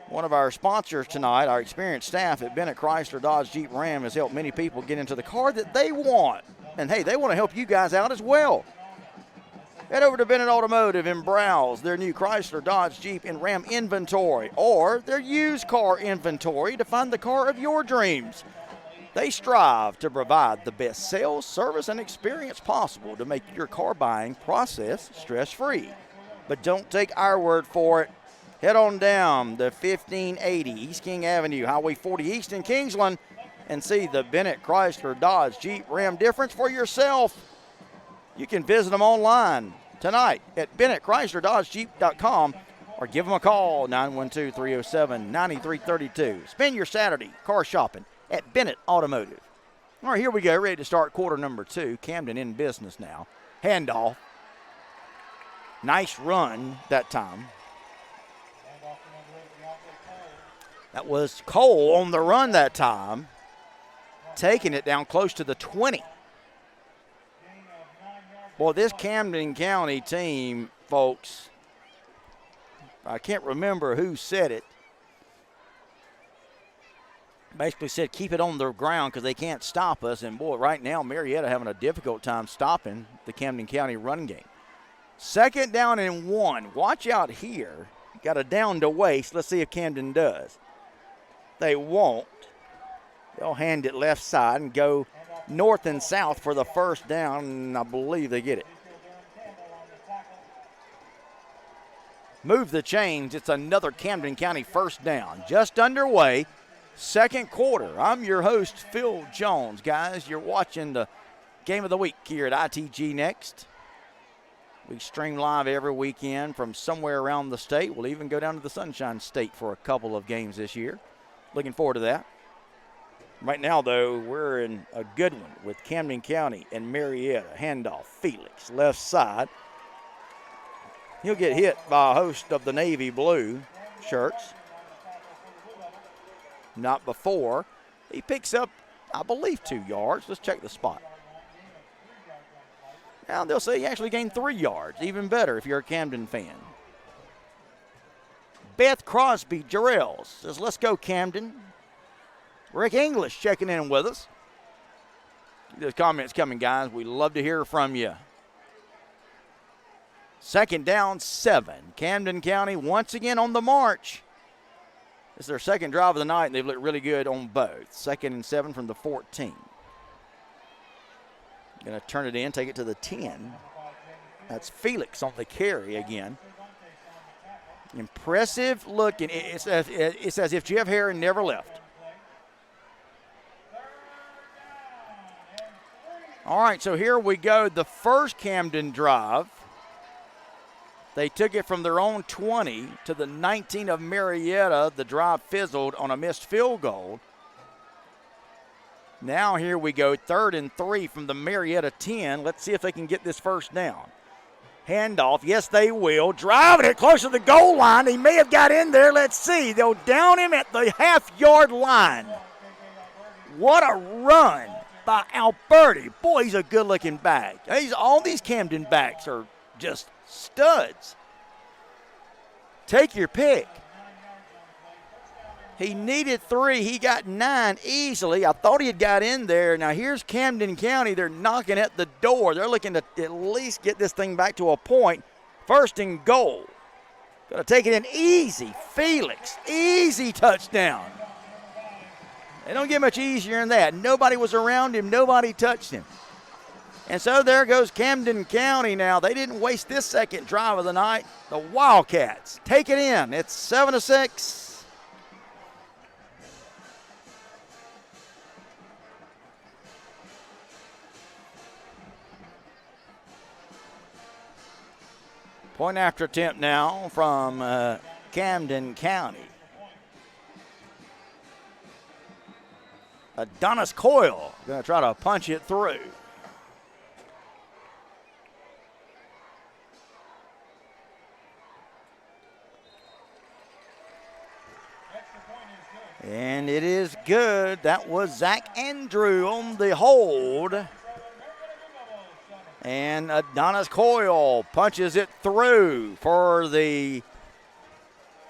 One of our sponsors tonight, our experienced staff at Bennett Chrysler Dodge Jeep Ram, has helped many people get into the car that they want. And, hey, they want to help you guys out as well. Head over to Bennett Automotive and browse their new Chrysler, Dodge, Jeep, and Ram inventory or their used car inventory to find the car of your dreams. They strive to provide the best sales, service, and experience possible to make your car buying process stress-free. But don't take our word for it. Head on down to 1580 East King Avenue, Highway 40 East in Kingsland, and see the Bennett Chrysler Dodge Jeep Ram difference for yourself. You can visit them online tonight at BennettChryslerDodgeJeep.com or give them a call, 912-307-9332. Spend your Saturday car shopping at Bennett Automotive. All right, here we go, ready to start quarter number 2. Camden in business now. Handoff. Nice run that time. That was Cole on the run that time, taking it down close to the 20. Boy, this Camden County team, folks, I can't remember who said it. Basically said keep it on the ground because they can't stop us. And, boy, right now Marietta having a difficult time stopping the Camden County run game. 2nd down and 1. Watch out here. Got a down to waste. Let's see if Camden does. They won't. They'll hand it left side and go north and south for the first down, and I believe they get it. Move the chains. It's another Camden County first down. Just underway, second quarter. I'm your host, Phil Jones. Guys, you're watching the Game of the Week here at ITG Next. We stream live every weekend from somewhere around the state. We'll even go down to the Sunshine State for a couple of games this year. Looking forward to that. Right now, though, we're in a good one with Camden County and Marietta. Handoff, Felix, left side. He'll get hit by a host of the navy blue shirts. Not before. He picks up, I believe, 2 yards. Let's check the spot. Now they'll say he actually gained 3 yards. Even better if you're a Camden fan. Beth Crosby Jarrell says, let's go Camden. Rick English checking in with us. There's comments coming, guys. We love to hear from you. Second down, 7. Camden County once again on the march. This is their second drive of the night, and they've looked really good on both. 2nd and 7 from the 14. Going to turn it in, take it to the 10. That's Felix on the carry again. Impressive looking. It's as if Jeff Herron never left. All right, so here we go. The first Camden drive. They took it from their own 20 to the 19 of Marietta. The drive fizzled on a missed field goal. Now here we go, 3rd and 3 from the Marietta 10. Let's see if they can get this first down. Handoff, yes they will. Driving it close to the goal line. He may have got in there. Let's see. They'll down him at the half-yard line. What a run by Alberti. Boy, he's a good-looking back. All these Camden backs are just studs. Take your pick. He needed 3. He got 9 easily. I thought he had got in there. Now here's Camden County. They're knocking at the door. They're looking to at least get this thing back to a point. 1st and goal. Going to take it in easy. Felix, easy touchdown. They don't get much easier than that. Nobody was around him. Nobody touched him. And so there goes Camden County now. They didn't waste this second drive of the night. The Wildcats take it in. It's 7-6. Point after attempt now from Camden County. Adonis Coyle going to try to punch it through. And it is good. That was Zach Andrew on the hold. And Adonis Coyle punches it through for the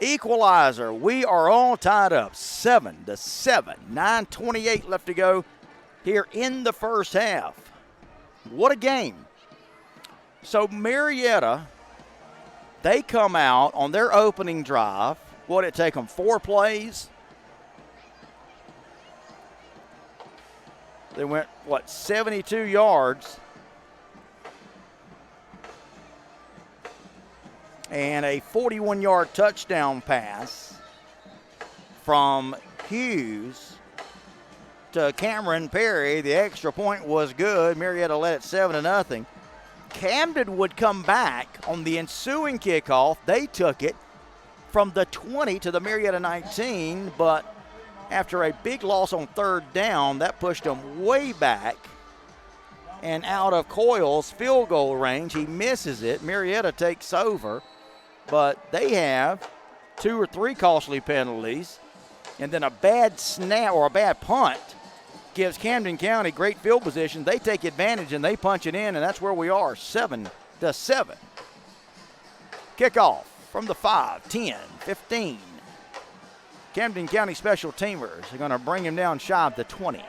equalizer. We are all tied up, 7-7. 9:28 left to go here in the first half. What a game. So Marietta, they come out on their opening drive. What did it take them, 4 plays? They went, 72 yards. And a 41-yard touchdown pass from Hughes to Cameron Perry. The extra point was good. Marietta led it 7-0. Camden would come back on the ensuing kickoff. They took it from the 20 to the Marietta 19, but after a big loss on 3rd down, that pushed them way back and out of Coyle's field goal range. He misses it. Marietta takes over. But they have 2 or 3 costly penalties, and then a bad snap or a bad punt gives Camden County great field position. They take advantage and they punch it in, and that's where we are, 7-7. Kickoff from the 5, 10, 15. Camden County special teamers are going to bring him down shy of the 20.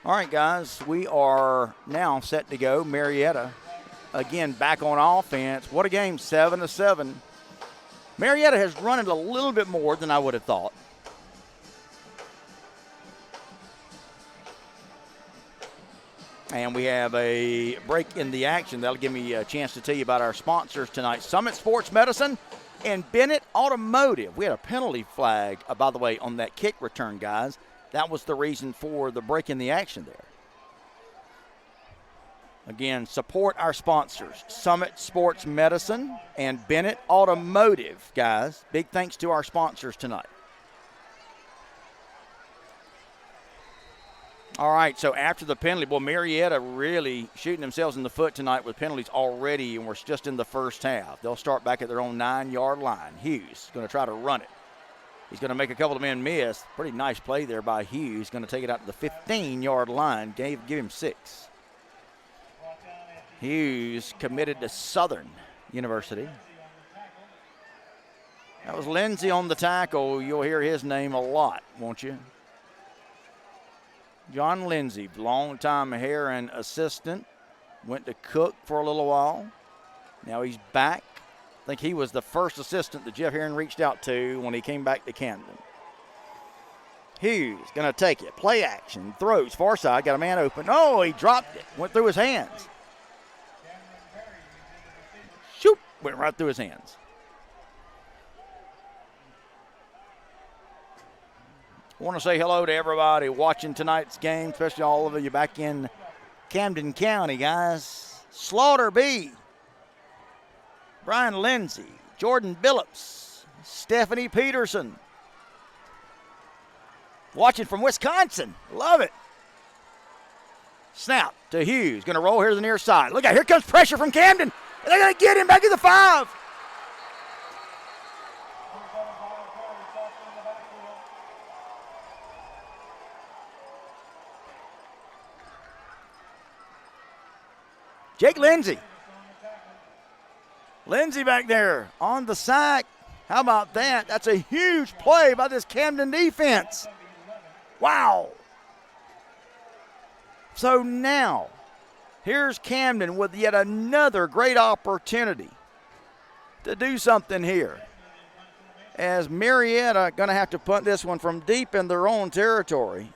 All right, guys, we are now set to go. Marietta, again, back on offense. What a game, 7-7. Marietta has run it a little bit more than I would have thought. And we have a break in the action. That'll give me a chance to tell you about our sponsors tonight. Summit Sports Medicine and Bennett Automotive. We had a penalty flag, by the way, on that kick return, guys. That was the reason for the break in the action there. Again, support our sponsors, Summit Sports Medicine and Bennett Automotive, guys. Big thanks to our sponsors tonight. All right, so after the penalty, well, Marietta really shooting themselves in the foot tonight with penalties already, and we're just in the first half. They'll start back at their own 9-yard line. Hughes going to try to run it. He's going to make a couple of men miss. Pretty nice play there by Hughes. Going to take it out to the 15-yard line. Give him 6. Hughes committed to Southern University. That was Lindsey on the tackle. You'll hear his name a lot, won't you? John Lindsey, longtime Heron assistant. Went to Cook for a little while. Now he's back. I think he was the first assistant that Jeff Heron reached out to when he came back to Camden. Hughes going to take it. Play action. Throws. Far side. Got a man open. Oh, he dropped it. Went through his hands. Shoot. Went right through his hands. I want to say hello to everybody watching tonight's game, especially all of you back in Camden County, guys. Slaughter B. Brian Lindsay, Jordan Billups, Stephanie Peterson. Watching from Wisconsin. Love it. Snap to Hughes. Going to roll here to the near side. Look out, here comes pressure from Camden. They're going to get him back to the 5. Jake Lindsay. Lindsay back there on the sack. How about that? That's a huge play by this Camden defense. Wow. So now, here's Camden with yet another great opportunity to do something here. As Marietta going to have to punt this one from deep in their own territory.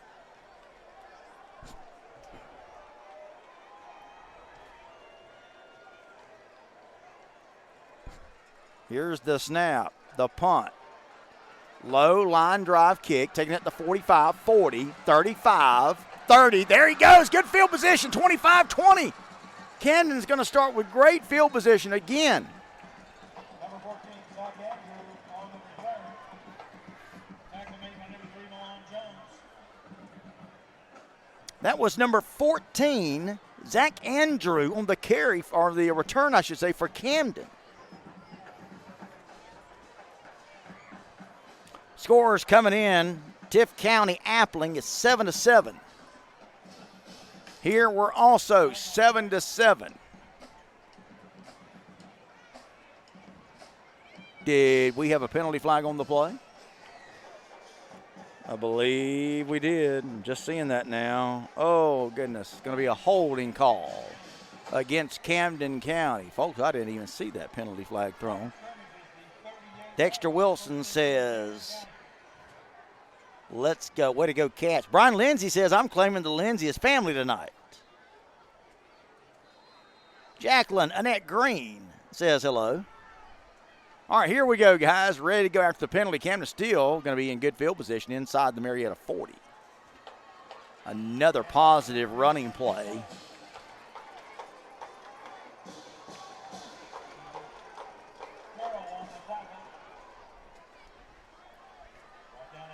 Here's the snap, the punt. Low line drive kick, taking it to 45, 40, 35, 30. There he goes. Good field position, 25-20. Camden's going to start with great field position again. Number 14, Zach Andrew on the return. Tackle made by number 3, Milan Jones. That was number 14, Zach Andrew on the carry, or the return, I should say, for Camden. Scores coming in. Tift County Appling is 7-7. Here we're also 7-7. Did we have a penalty flag on the play? I believe we did. I'm just seeing that now. Oh, goodness. It's going to be a holding call against Camden County. Folks, I didn't even see that penalty flag thrown. Dexter Wilson says, let's go. Way to go, Cats. Brian Lindsay says, I'm claiming the Lindsay is family tonight. Jacqueline Annette Green says hello. All right, here we go, guys. Ready to go after the penalty. Camden still going to be in good field position inside the Marietta 40. Another positive running play.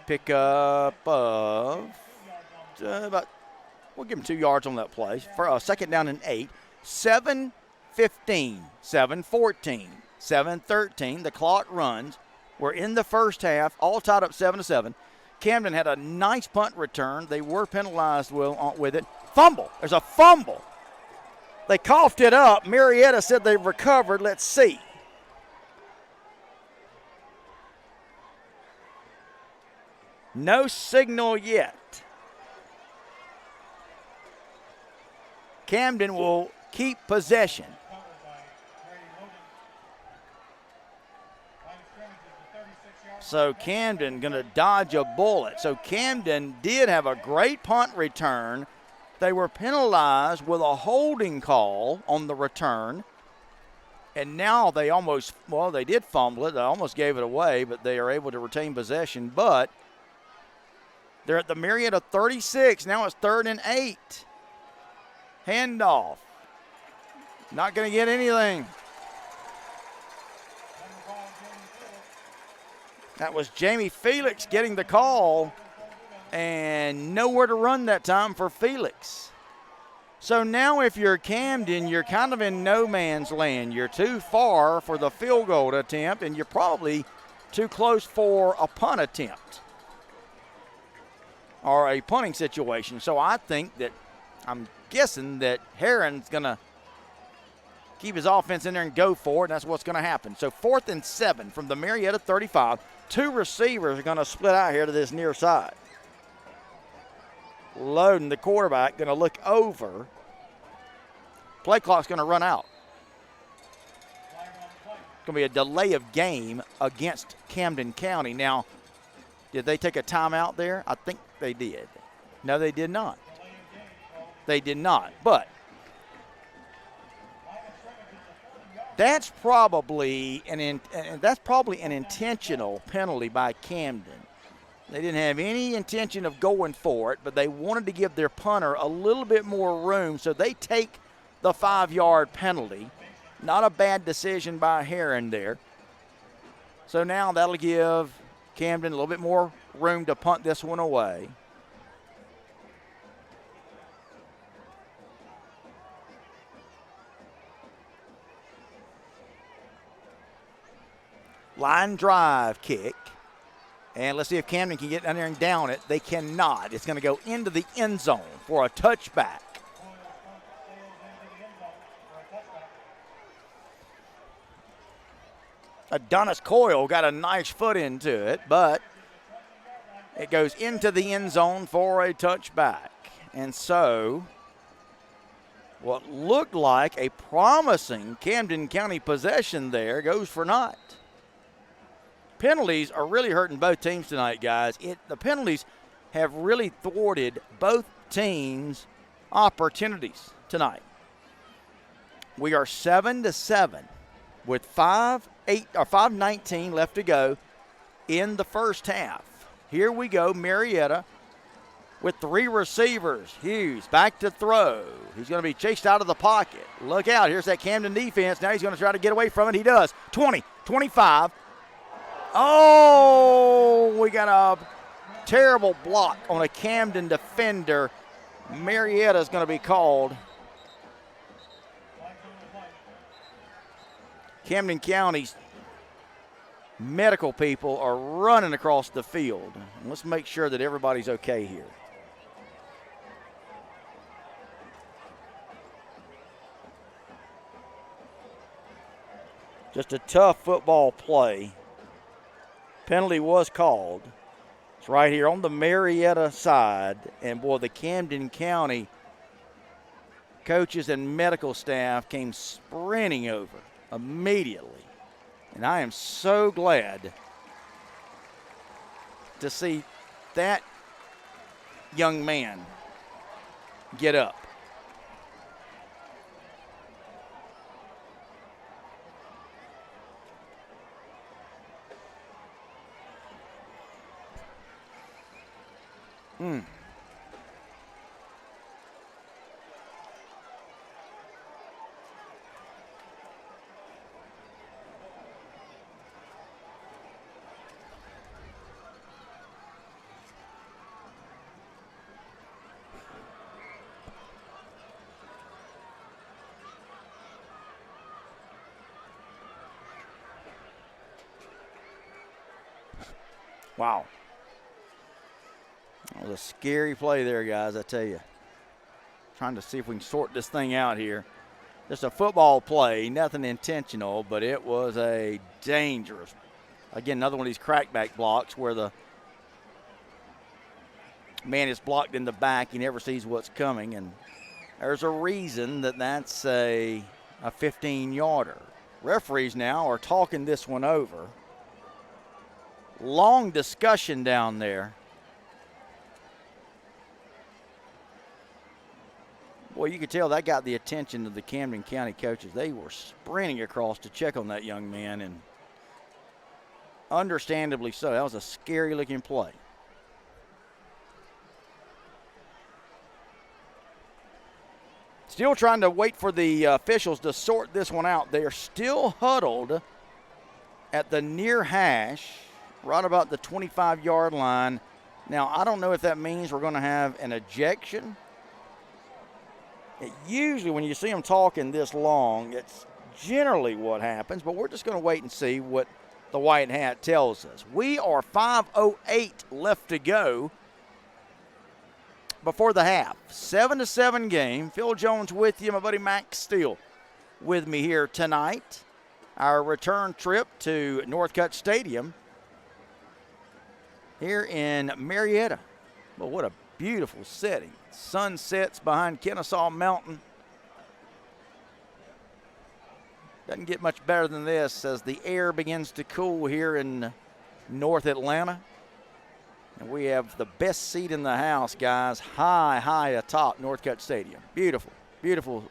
Pick up of about, we'll give him 2 yards on that play. For a second down and 8. 7-15, 7-14, 7-13. The clock runs. We're in the first half, all tied up 7-7. Camden had a nice punt return. They were penalized with it. Fumble. There's a fumble. They coughed it up. Marietta said they recovered. Let's see. No signal yet. Camden will keep possession. So Camden going to dodge a bullet. So Camden did have a great punt return. They were penalized with a holding call on the return. And now they they did fumble it. They almost gave it away, but they are able to retain possession. But they're at the Marietta 36. Now it's 3rd and 8. Handoff. Not going to get anything. That was Jamie Felix getting the call, and nowhere to run that time for Felix. So now if you're Camden, you're kind of in no man's land. You're too far for the field goal attempt, and you're probably too close for a punt attempt or a punting situation. So I think that, I'm guessing that Herron's going to keep his offense in there and go for it, and that's what's going to happen. So 4th and 7 from the Marietta 35. 2 receivers are going to split out here to this near side. Loading, the quarterback, going to look over. Play clock's going to run out. It's going to be a delay of game against Camden County. Now, did they take a timeout there? I think they did. No, they did not. They did not. But that's probably an intentional penalty by Camden. They didn't have any intention of going for it, but they wanted to give their punter a little bit more room, so they take the 5-yard penalty. Not a bad decision by Herron there. So now that'll give Camden a little bit more room to punt this one away. Line drive kick. And let's see if Camden can get down there and down it. They cannot. It's going to go into the end zone for a touchback. Adonis Coyle got a nice foot into it, but it goes into the end zone for a touchback. And so what looked like a promising Camden County possession there goes for naught. Penalties are really hurting both teams tonight, guys. The penalties have really thwarted both teams' opportunities tonight. We are 7-7 with 5:19 left to go in the first half. Here we go, Marietta with 3 receivers. Hughes back to throw. He's going to be chased out of the pocket. Look out, here's that Camden defense. Now he's going to try to get away from it. He does. 20, 25. Oh, we got a terrible block on a Camden defender. Marietta is going to be called. Camden County's medical people are running across the field. Let's make sure that everybody's okay here. Just a tough football play. Penalty was called. It's right here on the Marietta side. And, boy, the Camden County coaches and medical staff came sprinting over immediately. And I am so glad to see that young man get up. Wow. That was a scary play there, guys, I tell you. Trying to see if we can sort this thing out here. Just a football play, nothing intentional, but it was a dangerous. Again, another one of these crackback blocks where the man is blocked in the back. He never sees what's coming, and There's a reason that that's a 15-yarder. Referees now are talking this one over. Long discussion down there. Boy, you could tell that got the attention of the Camden County coaches. They were sprinting across to check on that young man, and understandably so. That was a scary-looking play. Still trying to wait for the officials to sort this one out. They are still huddled at the near hash, right about the 25-yard line. Now, I don't know if that means we're going to have an ejection. Usually when you see them talking this long, it's generally what happens, but we're just going to wait and see what the white hat tells us. We are 5:08 left to go before the half. 7-7 game. Phil Jones with you. My buddy Max Steele with me here tonight. Our return trip to Northcutt Stadium here in Marietta. Well, what a beautiful setting. Sun sets behind Kennesaw Mountain. Doesn't get much better than this as the air begins to cool here in North Atlanta. And we have the best seat in the house, guys, high atop Northcutt Stadium. Beautiful, beautiful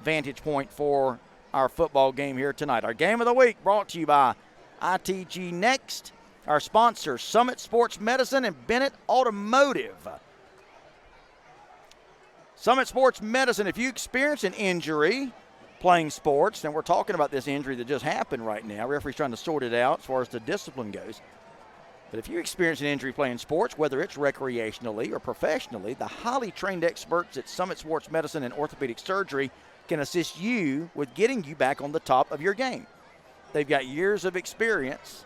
vantage point for our football game here tonight. Our game of the week brought to you by ITG Next, our sponsors, Summit Sports Medicine and Bennett Automotive. Summit Sports Medicine, if you experience an injury playing sports, and we're talking about this injury that just happened right now, referee's trying to sort it out as far as the discipline goes. But if you experience an injury playing sports, whether it's recreationally or professionally, the highly trained experts at Summit Sports Medicine and Orthopedic Surgery can assist you with getting you back on the top of your game. They've got years of experience.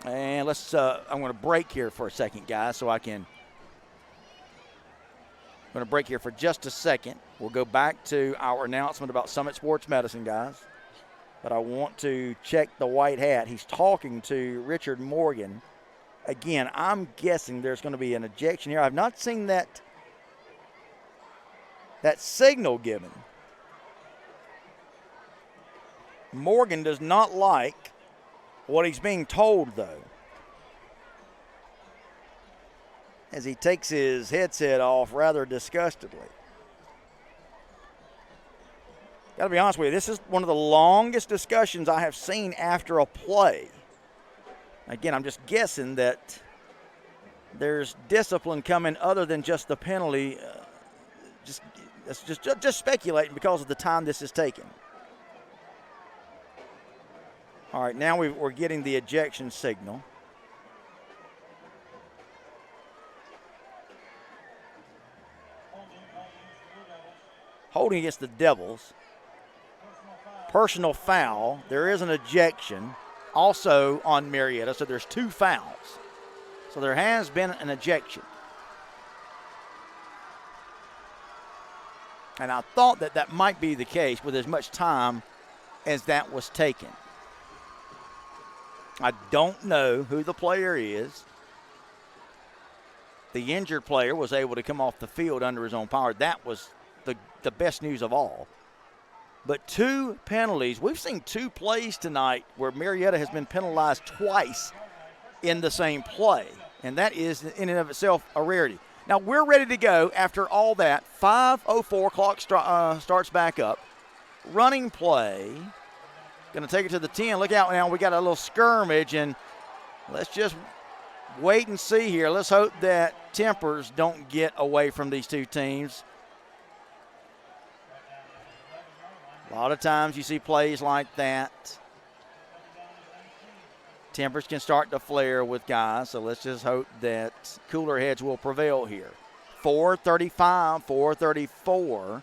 And I'm going to break here for a second, guys, so I'm going to break here for just a second. We'll go back to our announcement about Summit Sports Medicine, guys. But I want to check the white hat. He's talking to Richard Morgan. Again, I'm guessing there's going to be an ejection here. I've not seen that signal given. Morgan does not like what he's being told, though, as he takes his headset off rather disgustedly. Got to be honest with you, this is one of the longest discussions I have seen after a play. Again, I'm just guessing that there's discipline coming other than just the penalty. Just speculating because of the time this is taking. All right, now we're getting the ejection signal. Holding against the Devils. Personal foul. There is an ejection also on Marietta, so there's 2 fouls. So there has been an ejection. And I thought that might be the case with as much time as that was taken. I don't know who the player is. The injured player was able to come off the field under his own power. That was the best news of all. But 2 penalties. We've seen 2 plays tonight where Marietta has been penalized twice in the same play. And that is, in and of itself, a rarity. Now, we're ready to go after all that. 5:04, clock starts back up. Running play. Going to take it to the 10. Look out now. We got a little skirmish, and let's just wait and see here. Let's hope that tempers don't get away from these 2 teams. A lot of times you see plays like that. Tempers can start to flare with guys, so let's just hope that cooler heads will prevail here. 4:35, 4:34,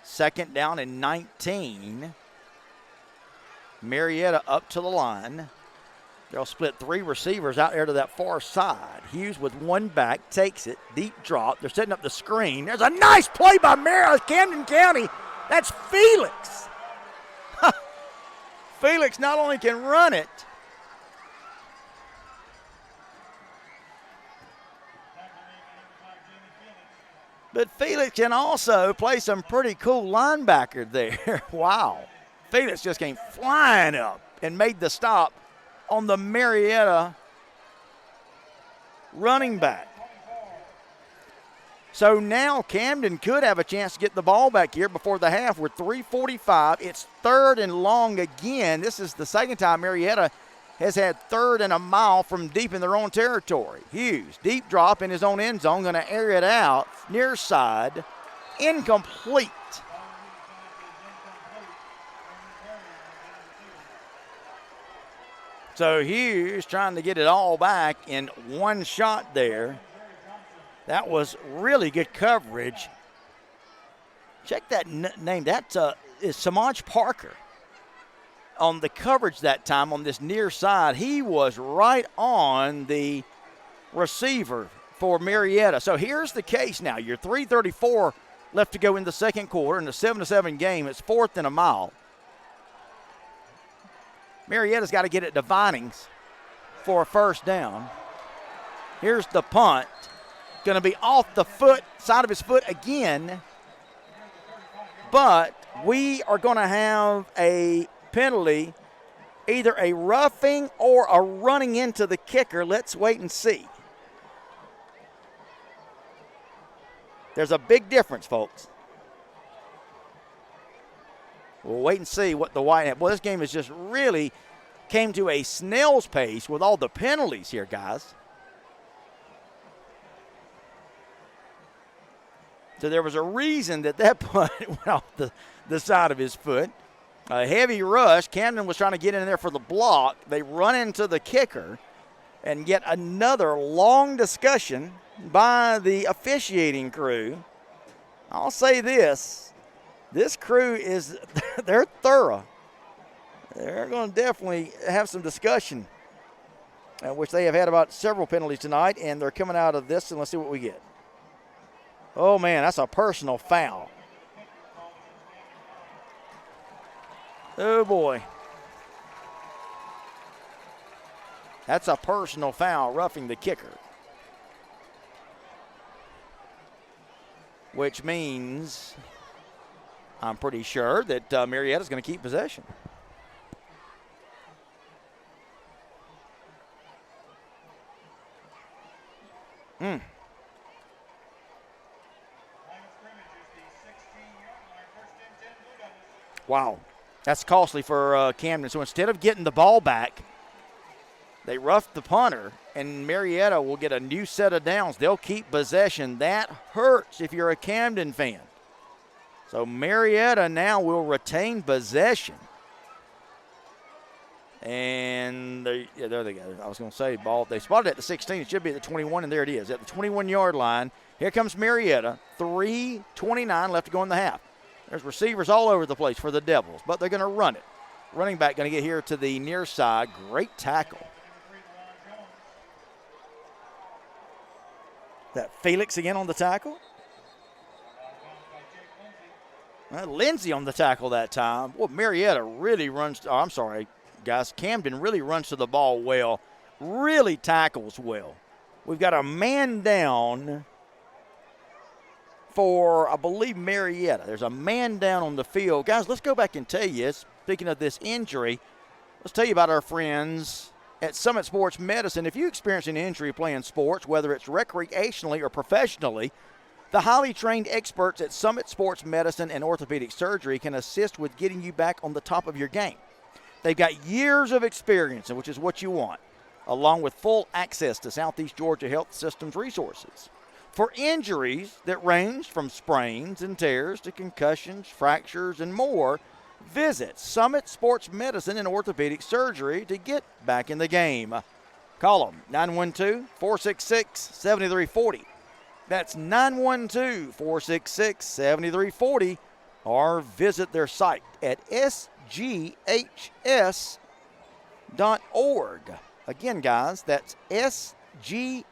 second down and 19. Marietta up to the line. They'll split 3 receivers out there to that far side. Hughes with 1 back, takes it, deep drop. They're setting up the screen. There's a nice play by Camden County. That's Felix. Felix not only can run it, But Felix can also play some pretty cool linebacker there. Wow. Felix just came flying up and made the stop on the Marietta running back. So now Camden could have a chance to get the ball back here before the half with 3:45. It's 3rd and long again. This is the second time Marietta has had 3rd and a mile from deep in their own territory. Hughes, deep drop in his own end zone, going to air it out, near side, incomplete. So Hughes trying to get it all back in one shot there. That was really good coverage. Check that name. That is Samaj Parker. On the coverage that time on this near side, he was right on the receiver for Marietta. So here's the case now. You're 3:34 left to go in the second quarter. In a 7-7 game, it's 4th and a mile. Marietta's got to get it to Vinings for a first down. Here's the punt. Going to be off the side of his foot again. But we are going to have a penalty, either a roughing or a running into the kicker. Let's wait and see. There's a big difference, folks. We'll wait and see what the White. Well, this game has just really came to a snail's pace with all the penalties here, guys. So there was a reason that punt went off the side of his foot. A heavy rush. Camden was trying to get in there for the block. They run into the kicker, and yet another long discussion by the officiating crew. I'll say this. This crew they're thorough. They're going to definitely have some discussion, which they have had about several penalties tonight, and they're coming out of this, and let's see what we get. Oh, man, that's a personal foul. Oh, boy. That's a personal foul, roughing the kicker. Which means I'm pretty sure that Marietta's going to keep possession. Wow, that's costly for Camden. So instead of getting the ball back, they roughed the punter, and Marietta will get a new set of downs. They'll keep possession. That hurts if you're a Camden fan. So Marietta now will retain possession. And there they go. I was going to say ball. They spotted it at the 16. It should be at the 21, and there it is. At the 21-yard line, here comes Marietta. 3:29 left to go in the half. There's receivers all over the place for the Devils, but they're going to run it. Running back going to get here to the near side. Great tackle. That Felix again on the tackle. Lindsey on the tackle that time. Well, Marietta really runs. Oh, I'm sorry, guys. Camden really runs to the ball well. Really tackles well. We've got a man down for, I believe, Marietta. There's a man down on the field. Guys, let's go back and tell you, speaking of this injury, let's tell you about our friends at Summit Sports Medicine. If you experience an injury playing sports, whether it's recreationally or professionally, the highly trained experts at Summit Sports Medicine and Orthopedic Surgery can assist with getting you back on the top of your game. They've got years of experience, which is what you want, along with full access to Southeast Georgia Health System's resources. For injuries that range from sprains and tears to concussions, fractures, and more, visit Summit Sports Medicine and Orthopedic Surgery to get back in the game. Call them 912-466-7340. That's 912-466-7340, or visit their site at sghs.org. Again, guys, that's sghs.org.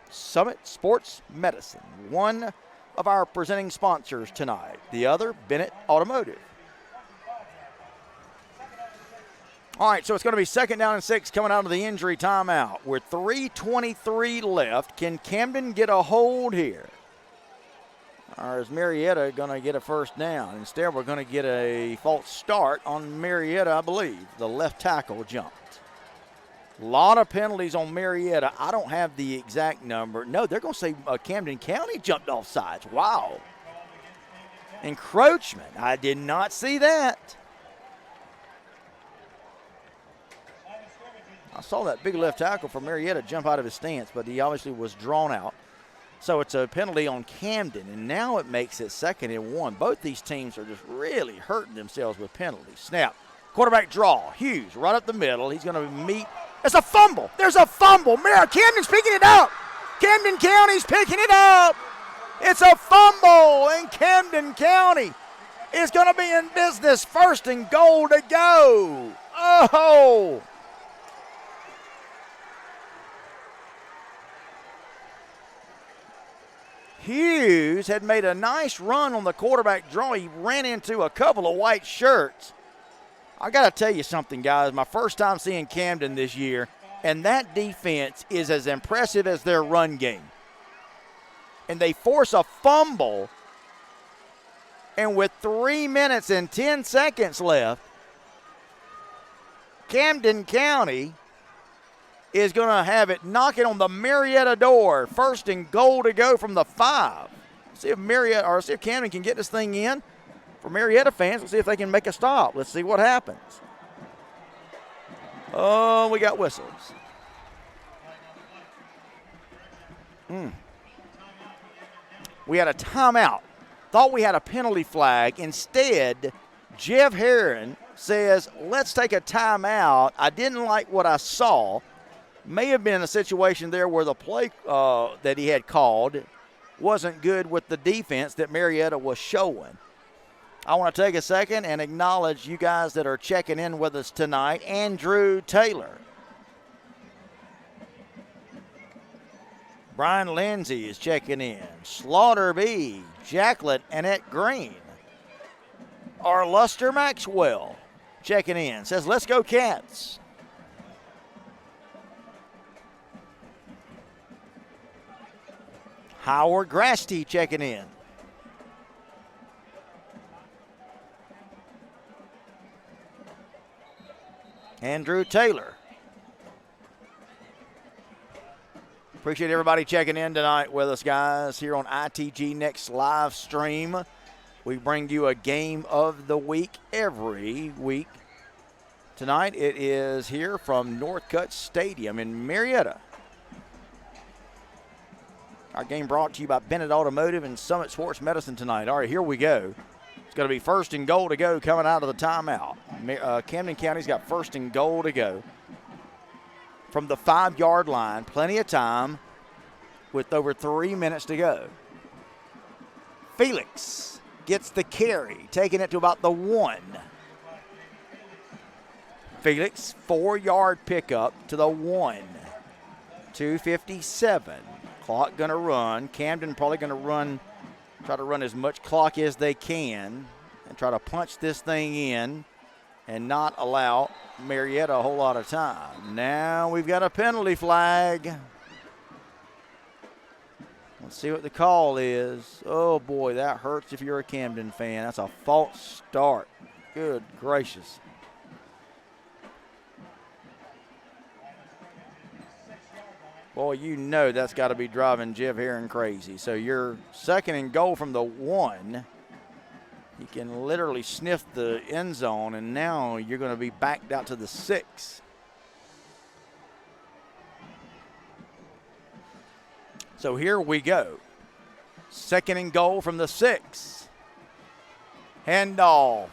Summit Sports Medicine, one of our presenting sponsors tonight. The other, Bennett Automotive. All right, so it's going to be 2nd down and 6 coming out of the injury timeout. With 3:23 left, can Camden get a hold here? Or is Marietta going to get a first down? Instead, we're going to get a false start on Marietta, I believe. The left tackle jumped. A lot of penalties on Marietta. I don't have the exact number. No, they're going to say Camden County jumped off sides. Wow. Encroachment. I did not see that. I saw that big left tackle for Marietta jump out of his stance, but he obviously was drawn out. So it's a penalty on Camden, and now it makes it 2nd and 1. Both these teams are just really hurting themselves with penalties. Snap. Quarterback draw. Hughes right up the middle. He's going to meet. It's a fumble. There's a fumble. Camden's picking it up. Camden County's picking it up. It's a fumble, and Camden County is going to be in business. 1st and goal to go. Oh! Hughes had made a nice run on the quarterback draw. He ran into a couple of white shirts. I got to tell you something, guys. My first time seeing Camden this year, and that defense is as impressive as their run game. And they force a fumble, and with 3 minutes and 10 seconds left, Camden County is going to have it knocking on the Marietta door. 1st and goal to go from the 5. See if Camden can get this thing in. For Marietta fans, let's see if they can make a stop. Let's see what happens. Oh, we got whistles. We had a timeout. Thought we had a penalty flag. Instead, Jeff Herron says, let's take a timeout. I didn't like what I saw. May have been a situation there where the play that he had called wasn't good with the defense that Marietta was showing. I want to take a second and acknowledge you guys that are checking in with us tonight. Andrew Taylor. Brian Lindsay is checking in. Slaughter B. Jacqueline Annette Green. Our Luster Maxwell checking in. Says, let's go Cats. Howard Grasty checking in. Andrew Taylor. Appreciate everybody checking in tonight with us, guys, here on ITG Next live stream. We bring you a game of the week every week. Tonight it is here from Northcutt Stadium in Marietta. Our game brought to you by Bennett Automotive and Summit Sports Medicine tonight. All right, here we go. It's going to be 1st and goal to go coming out of the timeout. Camden County's got 1st and goal to go from the 5-yard line. Plenty of time with over 3 minutes to go. Felix gets the carry, taking it to about the 1. Felix, 4-yard pickup to the 1. 2:57. Clock going to run. Camden probably going to try to run as much clock as they can and try to punch this thing in and not allow Marietta a whole lot of time. Now we've got a penalty flag. Let's see what the call is. Oh, boy, that hurts if you're a Camden fan. That's a false start. Good gracious. Boy, you know that's got to be driving Jeff Herron crazy. So you're 2nd and goal from the 1. You can literally sniff the end zone, and now you're going to be backed out to the 6. So here we go. 2nd and goal from the 6. Handoff.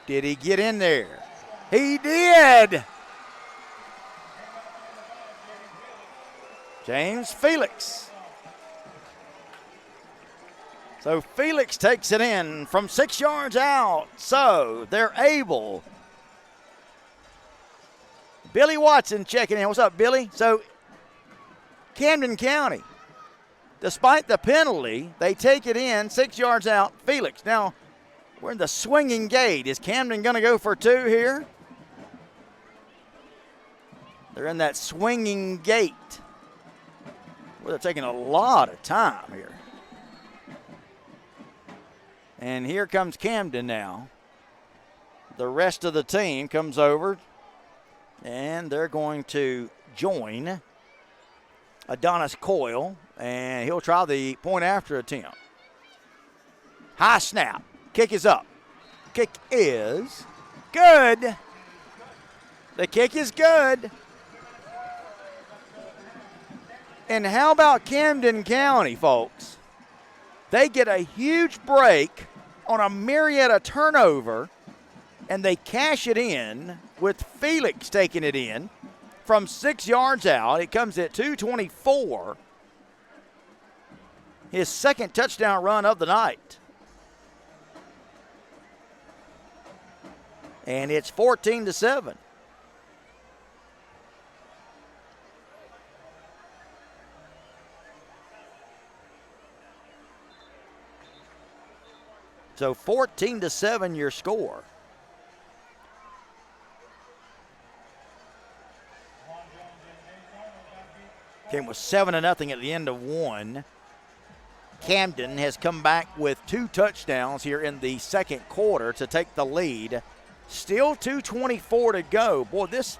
Did he get in there? He did. James Felix. So Felix takes it in from 6 yards out. So they're able. Billy Watson checking in. What's up, Billy? So Camden County, despite the penalty, they take it in 6 yards out. Felix. Now we're in the swinging gate. Is Camden going to go for 2 here? They're in that swinging gate. Well, they're taking a lot of time here. And here comes Camden now. The rest of the team comes over, and they're going to join Adonis Coyle, and he'll try the point after attempt. High snap. Kick is up. Kick is good. The kick is good. And how about Camden County, folks? They get a huge break on a Marietta turnover, and they cash it in with Felix taking it in from 6 yards out. It comes at 2:24. His second touchdown run of the night. And it's 14-7. So 14-7 your score. Game was 7-0 at the end of one. Camden has come back with 2 touchdowns here in the second quarter to take the lead. Still 2:24 to go. Boy, this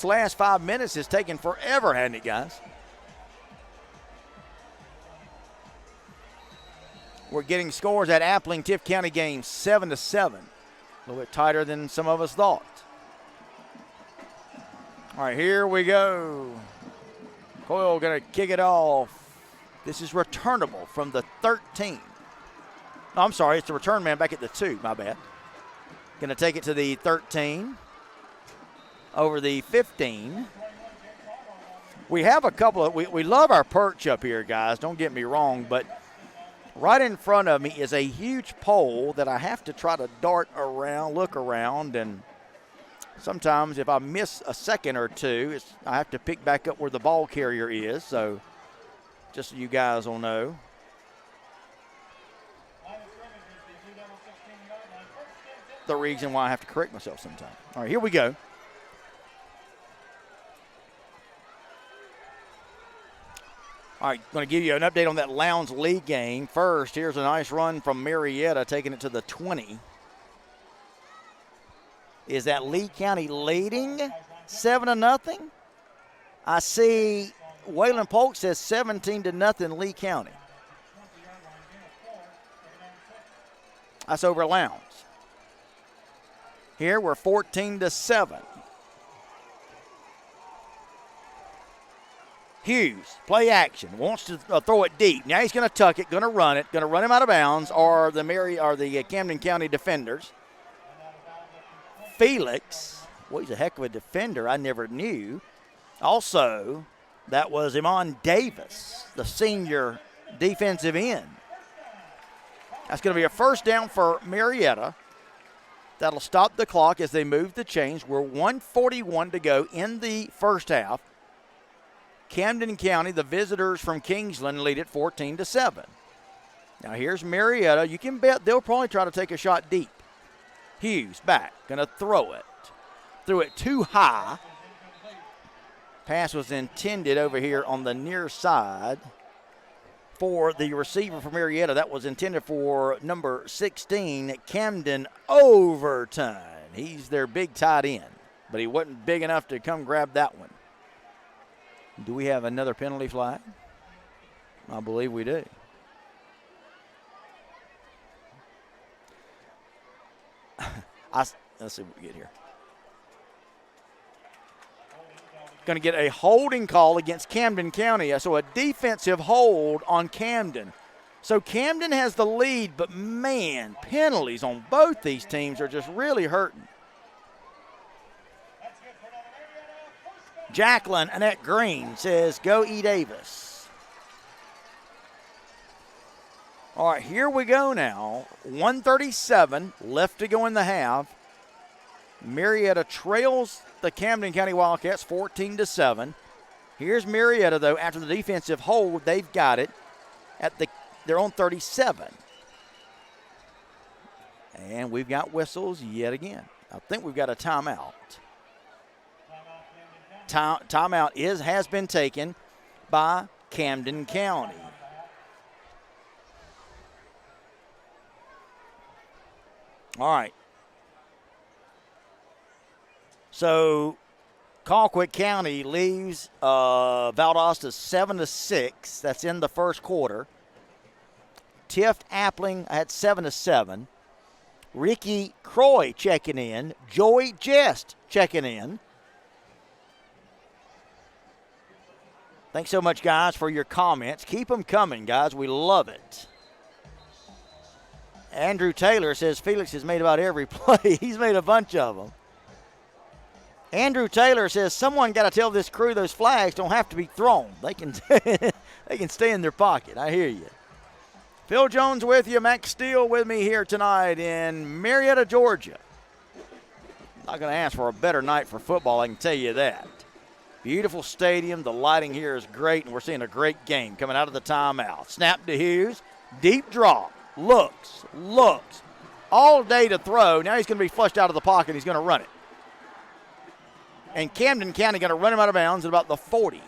last 5 minutes has taken forever, hasn't it, guys? We're getting scores at Appling-Tift County game 7-7. A little bit tighter than some of us thought. All right, here we go. Coyle going to kick it off. This is returnable from the 13. No, I'm sorry, it's the return man back at the 2, my bad. Going to take it to the 13, over the 15. We have a couple of, we love our perch up here, guys, don't get me wrong, but right in front of me is a huge pole that I have to try to dart around, look around, and sometimes if I miss a second or two, I have to pick back up where the ball carrier is, so just so you guys will know. The reason why I have to correct myself sometimes. All right, here we go. All right, going to give you an update on that Lowndes League game. First, here's a nice run from Marietta, taking it to the 20. Is that Lee County leading 7-0? I see Waylon Polk says 17-0 Lee County. That's over Lowndes. Here we're 14-7. Hughes, play action, wants to throw it deep. Now he's going to tuck it, going to run him out of bounds, or the Camden County defenders. Felix, well, he's a heck of a defender. I never knew. Also, that was Iman Davis, the senior defensive end. That's going to be a first down for Marietta. That'll stop the clock as they move the chains. We're 1:41 to go in the first half. Camden County, the visitors from Kingsland, lead it 14-7. Now here's Marietta. You can bet they'll probably try to take a shot deep. Hughes back, going to throw it. Threw it too high. Pass was intended over here on the near side for the receiver for Marietta. That was intended for number 16, Camden Overton. He's their big tight end, but he wasn't big enough to come grab that one. Do we have another penalty flag? I believe we do. Let's see what we get here. Going to get a holding call against Camden County. So a defensive hold on Camden. So Camden has the lead, but man, penalties on both these teams are just really hurting. Jacqueline Annette Green says, go E. Davis. All right, here we go now. 1:37 left to go in the half. Marietta trails the Camden County Wildcats 14-7. Here's Marietta, though, after the defensive hold. They've got it at their own 37. And we've got whistles yet again. I think we've got a timeout. timeout has been taken by Camden County. All right. So Colquitt County leaves Valdosta 7-6. That's in the first quarter. Tift Appling at 7-7. Ricky Croy checking in. Joey Jest checking in. Thanks so much, guys, for your comments. Keep them coming, guys. We love it. Andrew Taylor says Felix has made about every play. He's made a bunch of them. Andrew Taylor says someone got to tell this crew those flags don't have to be thrown. They can they can stay in their pocket. I hear you. Phil Jones with you. Max Steele with me here tonight in Marietta, Georgia. Not going to ask for a better night for football, I can tell you that. Beautiful stadium. The lighting here is great, and we're seeing a great game coming out of the timeout. Snap to Hughes. Deep drop. Looks. All day to throw. Now he's going to be flushed out of the pocket. He's going to run it. And Camden County going to run him out of bounds at about the 40.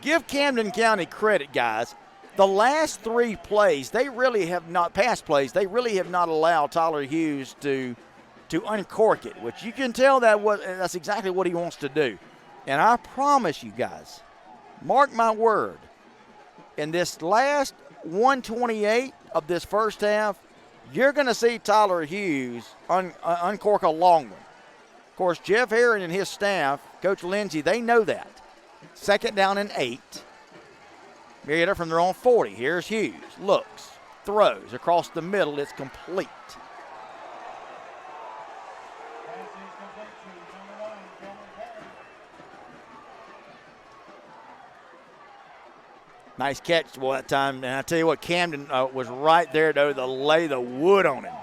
Give Camden County credit, guys. The last three plays, they really have not, pass plays, they really have not allowed Tyler Hughes to uncork it, which you can tell that's exactly what he wants to do. And I promise you guys, mark my word, in this last 128 of this first half, you're going to see Tyler Hughes uncork a long one. Of course, Jeff Herron and his staff, Coach Lindsey, they know that. 2nd down and 8. Marietta from their own 40. Here's Hughes. Looks. Throws. Across the middle. It's complete. Nice catch that time. And I tell you what, Camden was right there to lay the wood on him.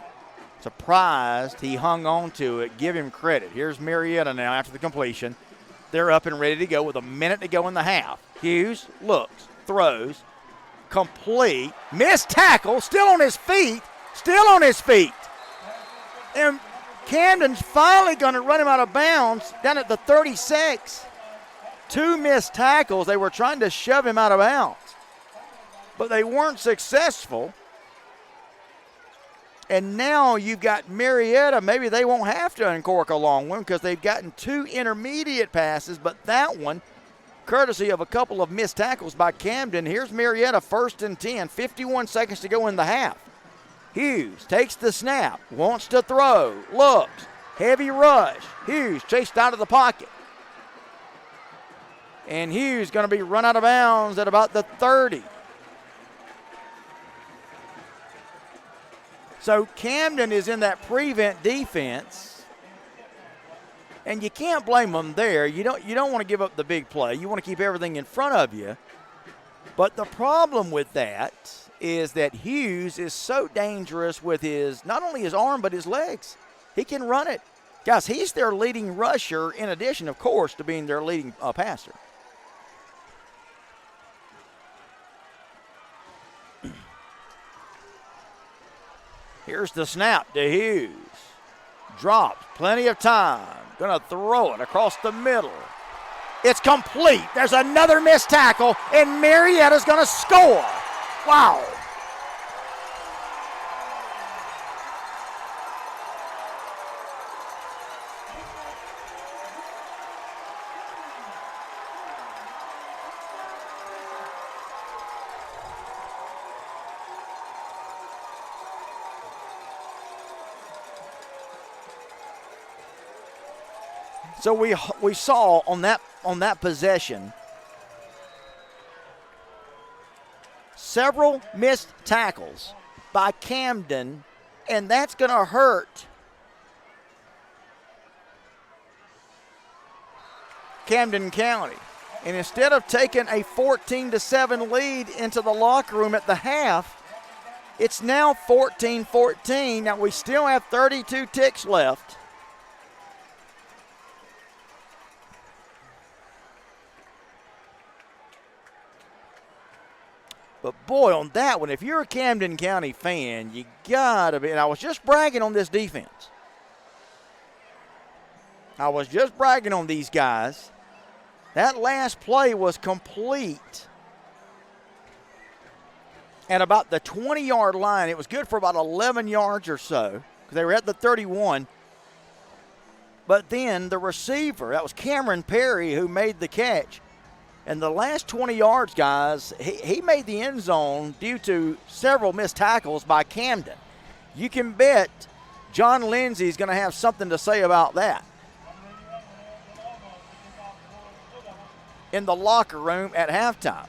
Surprised he hung on to it. Give him credit. Here's Marietta now after the completion. They're up and ready to go with a minute to go in the half. Hughes looks, throws, complete, missed tackle, still on his feet. And Camden's finally going to run him out of bounds down at the 36. 2 missed tackles. They were trying to shove him out of bounds, but they weren't successful. And now you've got Marietta. Maybe they won't have to uncork a long one because they've gotten 2 intermediate passes, but that one, courtesy of a couple of missed tackles by Camden. Here's Marietta, 1st and 10, 51 seconds to go in the half. Hughes takes the snap, wants to throw, looks, heavy rush. Hughes chased out of the pocket. And Hughes going to be run out of bounds at about the 30. So Camden is in that prevent defense, and you can't blame them there. You don't want to give up the big play. You want to keep everything in front of you. But the problem with that is that Hughes is so dangerous with not only his arm but his legs. He can run it. Guys, he's their leading rusher in addition, of course, to being their leading passer. Here's the snap to Hughes. Drops, plenty of time. Going to throw it across the middle. It's complete. There's another missed tackle, and Marietta's going to score. Wow. So we saw on that possession several missed tackles by Camden, and that's going to hurt Camden County. And instead of taking a 14-7 lead into the locker room at the half, it's now 14-14. Now we still have 32 ticks left. But, boy, on that one, if you're a Camden County fan, you got to be – and I was just bragging on this defense. I was just bragging on these guys. That last play was complete at about the 20-yard line. It was good for about 11 yards or so because they were at the 31. But then the receiver, that was Cameron Perry, who made the catch. And the last 20 yards, guys, he made the end zone due to several missed tackles by Camden. You can bet John Lindsay's going to have something to say about that in the locker room at halftime.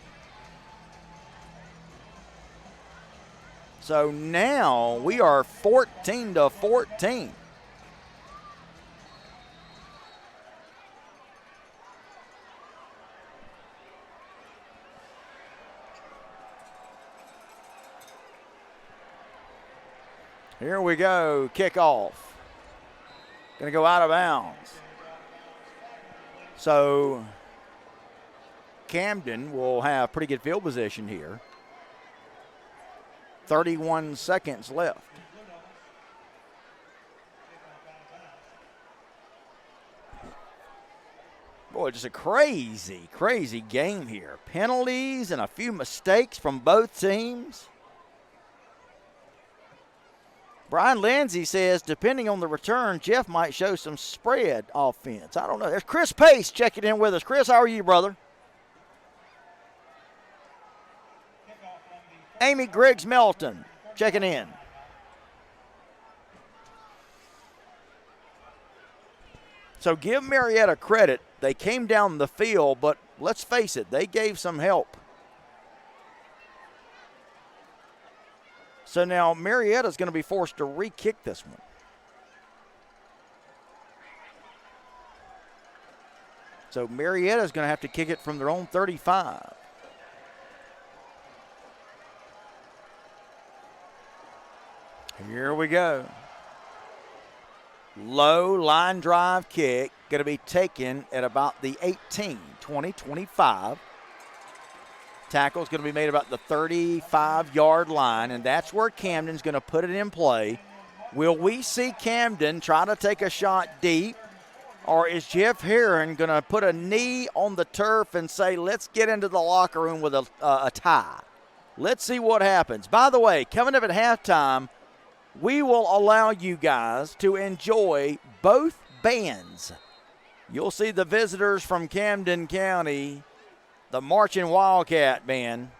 So now we are 14-14. Here we go, kickoff. Going to go out of bounds. So Camden will have pretty good field position here. 31 seconds left. Boy, just a crazy, crazy game here. Penalties and a few mistakes from both teams. Brian Lindsay says, depending on the return, Jeff might show some spread offense. I don't know. There's Chris Pace checking in with us. Chris, how are you, brother? Amy Griggs Melton checking in. So give Marietta credit. They came down the field, but let's face it, they gave some help. So now Marietta's going to be forced to re-kick this one. So Marietta's going to have to kick it from their own 35. Here we go. Low line drive kick, going to be taken at about the 18, 20, 25. Tackle is going to be made about the 35-yard line, and that's where Camden's going to put it in play. Will we see Camden try to take a shot deep, or is Jeff Heron going to put a knee on the turf and say, let's get into the locker room with a tie? Let's see what happens. By the way, coming up at halftime, we will allow you guys to enjoy both bands. You'll see the visitors from Camden County, the Marching Wildcat band,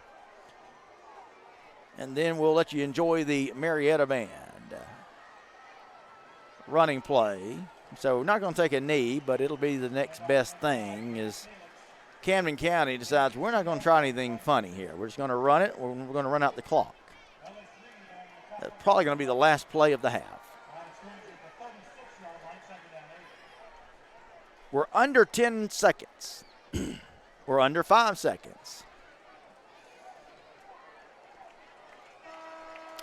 and then we'll let you enjoy the Marietta band. Running play. So not going to take a knee, but it'll be the next best thing as Camden County decides we're not going to try anything funny here. We're just going to run it. We're going to run out the clock. That's probably going to be the last play of the half. We're under 10 seconds. We're under 5 seconds.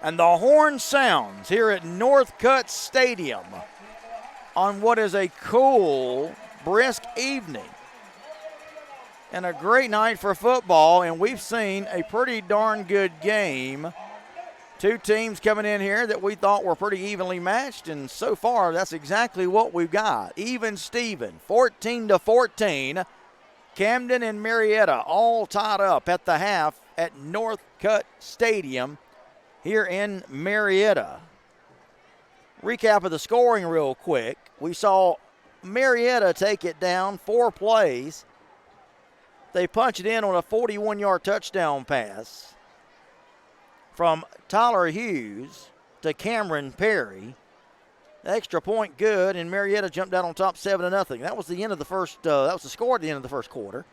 And the horn sounds here at Northcutt Stadium on what is a cool, brisk evening. And a great night for football, and we've seen a pretty darn good game. Two teams coming in here that we thought were pretty evenly matched, and so far that's exactly what we've got. Even Steven, 14-14. Camden and Marietta all tied up at the half at Northcutt Stadium here in Marietta. Recap of the scoring real quick. We saw Marietta take it down 4 plays. They punch it in on a 41-yard touchdown pass from Tyler Hughes to Cameron Perry. The extra point good, and Marietta jumped out on top 7-0. That was the end of the first. That was the score at the end of the first quarter.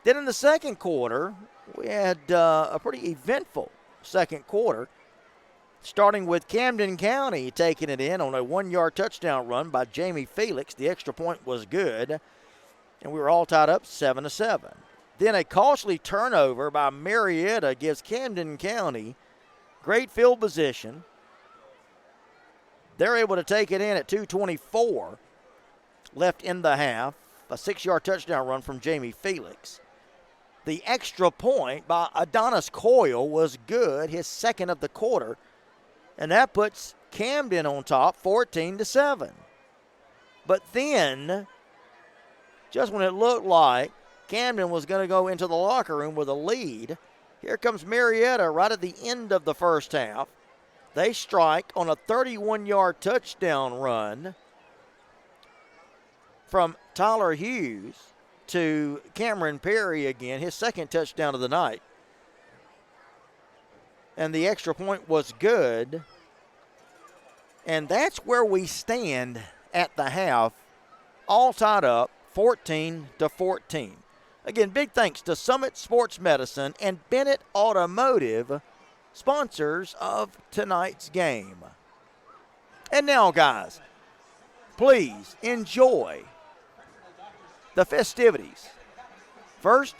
Then in the second quarter, we had a pretty eventful second quarter, starting with Camden County taking it in on a 1-yard touchdown run by Jamie Felix. The extra point was good, and we were all tied up 7-7. Then a costly turnover by Marietta gives Camden County great field position. They're able to take it in at 2:24 left in the half. A 6-yard touchdown run from Jamie Felix. The extra point by Adonis Coyle was good, his second of the quarter, and that puts Camden on top 14-7. But then, just when it looked like Camden was going to go into the locker room with a lead, here comes Marietta right at the end of the first half. They strike on a 31-yard touchdown run from Tyler Hughes to Cameron Perry again, his second touchdown of the night. And the extra point was good. And that's where we stand at the half, all tied up 14-14. Again, big thanks to Summit Sports Medicine and Bennett Automotive, sponsors of tonight's game. And now, guys, please enjoy the festivities. First,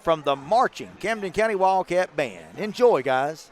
from the marching Camden County Wildcat Band. Enjoy, guys.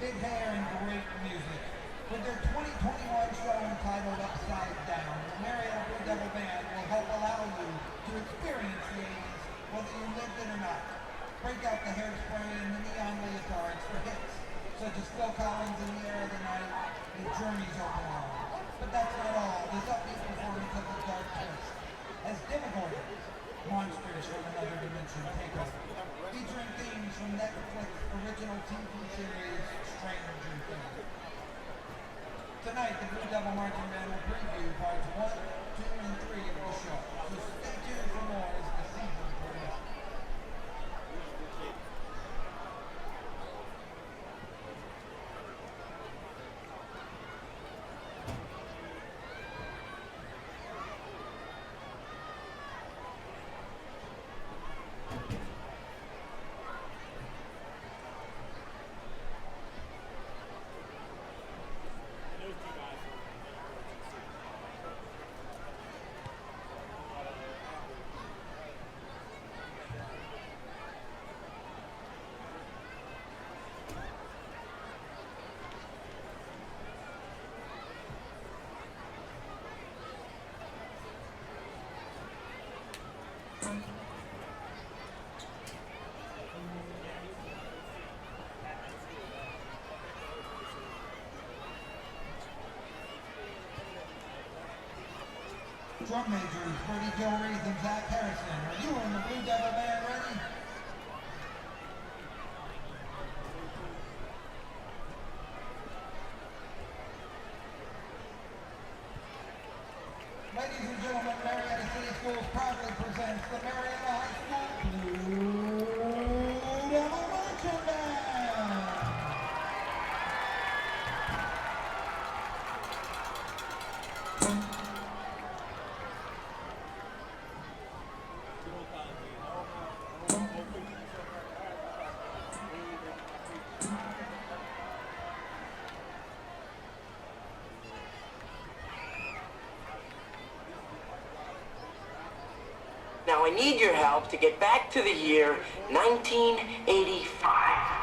big hair, and great music. With their 2021 show entitled Upside Down, the Marietta Blue Devil Band will help allow you to experience the 80s, whether you lived it or not. Break out the hairspray and the neon leotards for hits, such as Phil Collins' In the Air of the Night and Journey's Open Arms. But that's not all. This upbeat performance has a dark twist, as Demogorgons, monsters from another dimension, take over, featuring themes from Netflix original TV series Stranger Things. Tonight, the Blue Devil Marching Band will preview parts 1, 2, and 3 of the show, so stay tuned for more as the season progresses. Drum majors, Bertie Joe Reed and Zach Harrison. Are you and the Blue Devil Band ready? Ladies and gentlemen, Marietta City Schools proudly presents the Marietta High School Blue Devil Marching Band. Now I need your help to get back to the year 1985.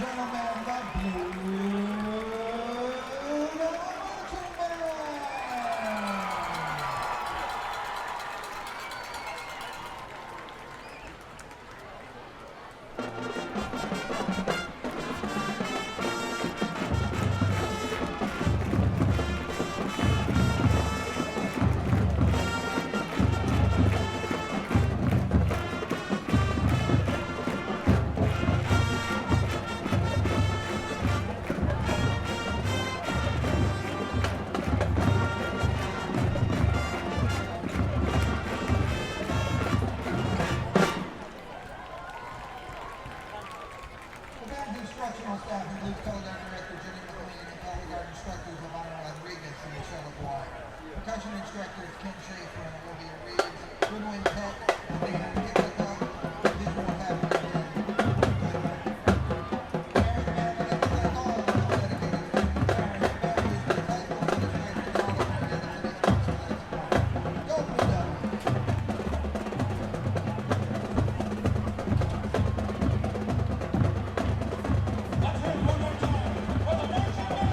gentlemen, the Blue Marching Band. The band's instructional staff includes color guard director Jenny McLean and color guard instructors Ivana Rodriguez and Michelle LeBlanc. Percussion instructors Ken Schaefer and Olivia Reeves, Goodwin Peck, and Dan Ithaca, visual habit and Aaron Band, and like all of us dedicated to Aaron Band, is the title administrator and all of Marietta for this month's support. Go Blue Devils! Let's hear it one more time for the marching band.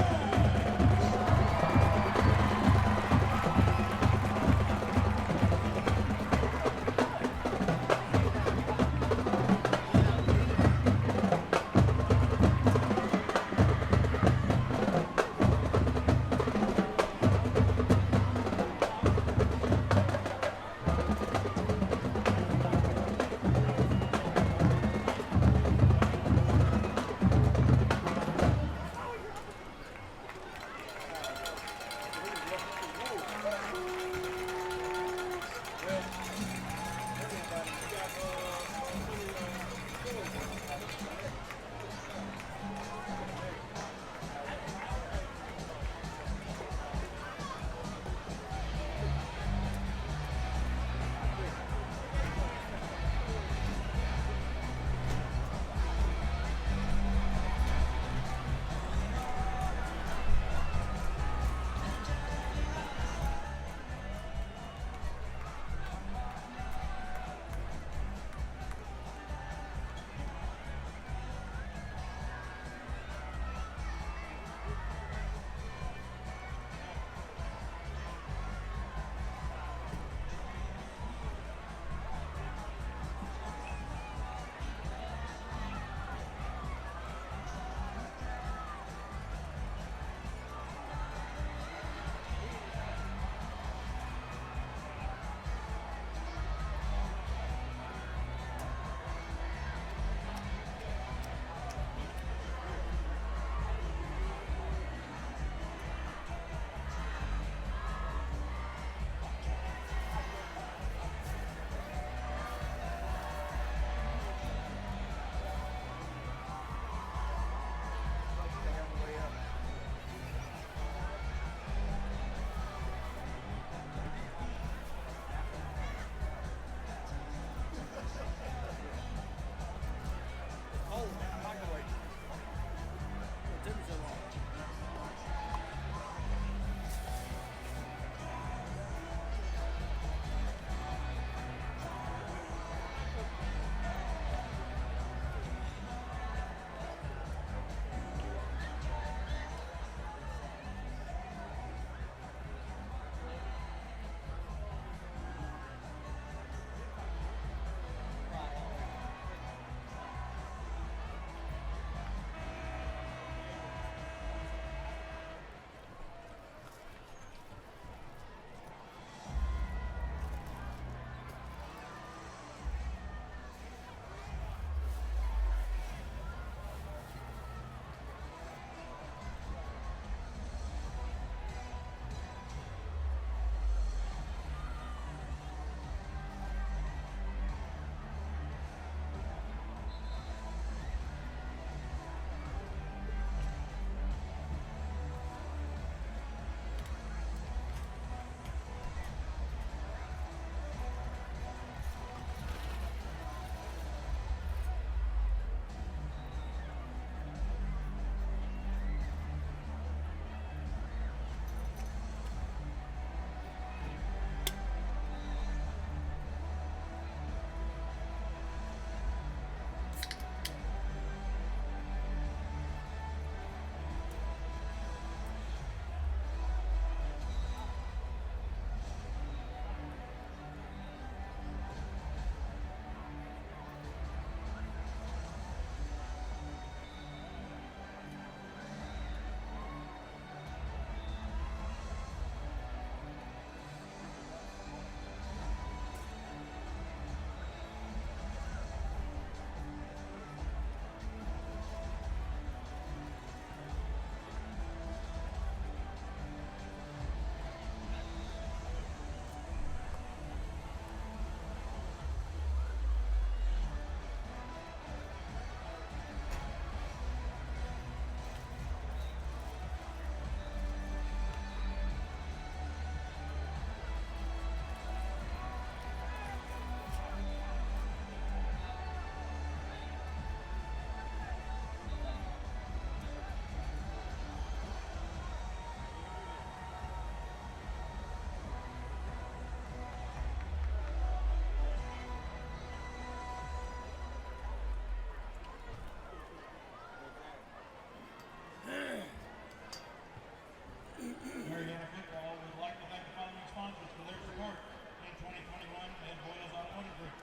Marietta football would like to thank the following sponsors for their support in 2021 and Boyles Automotive Group,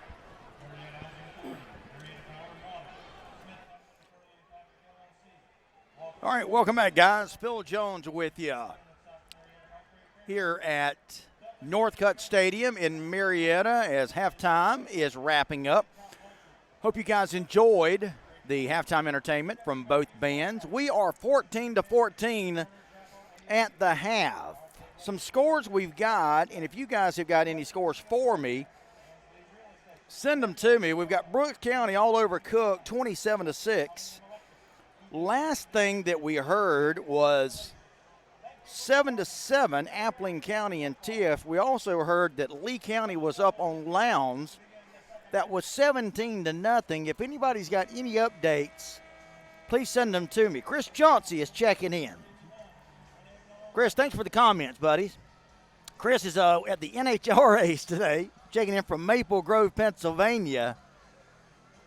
Marietta Housing Authority, Marietta Power and Water, Smith Curling Patrick LLC. All right, welcome back, guys. Phil Jones with you here at Northcutt Stadium in Marietta as halftime is wrapping up. Hope you guys enjoyed the halftime entertainment from both bands. We are 14-14 at the half. Some scores we've got, and if you guys have got any scores for me, send them to me. We've got Brooks County all over Cook, 27-6. Last thing that we heard was 7-7, Appling County and Tiff. We also heard that Lee County was up on Lowndes. That was 17-0. If anybody's got any updates, please send them to me. Chris Chauncey is checking in. Chris, thanks for the comments, buddies. Chris is at the NHRAs today, checking in from Maple Grove, Pennsylvania.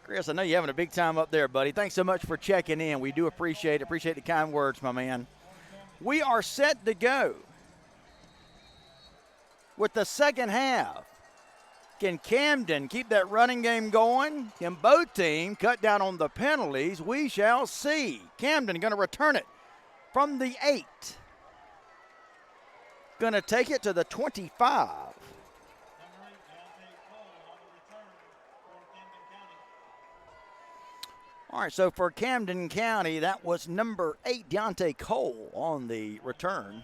Chris, I know you're having a big time up there, buddy. Thanks so much for checking in. We do appreciate the kind words, my man. We are set to go with the second half. Can Camden keep that running game going? Can both teams cut down on the penalties? We shall see. Camden going to return it from the 8. Going to take it to the 25. All right, so for Camden County, that was number 8, Deontay Cole, on the return.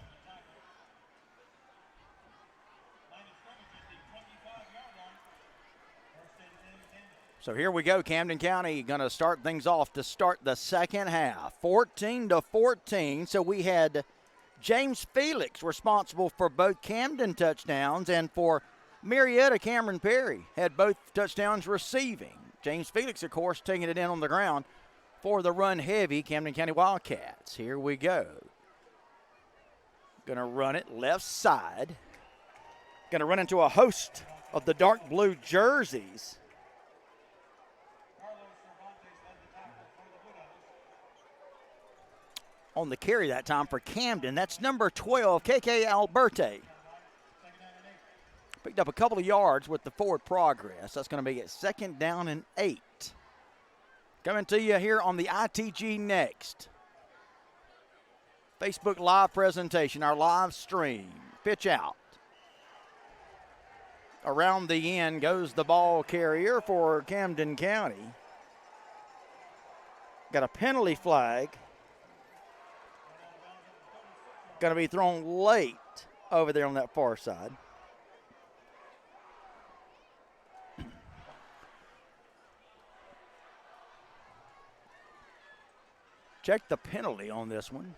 So here we go. Camden County going to start things off to start the second half. 14-14. So we had James Felix responsible for both Camden touchdowns, and for Marietta, Cameron Perry had both touchdowns receiving. James Felix, of course, taking it in on the ground for the run-heavy Camden County Wildcats. Here we go. Going to run it left side. Going to run into a host of the dark blue jerseys. On the carry that time for Camden, that's number 12, KK Alberti. Picked up a couple of yards with the forward progress. That's going to be at 2nd down and 8. Coming to you here on the ITG Next Facebook Live presentation, our live stream. Pitch out. Around the end goes the ball carrier for Camden County. Got a penalty flag. Going to be thrown late over there on that far side. Check the penalty on this one.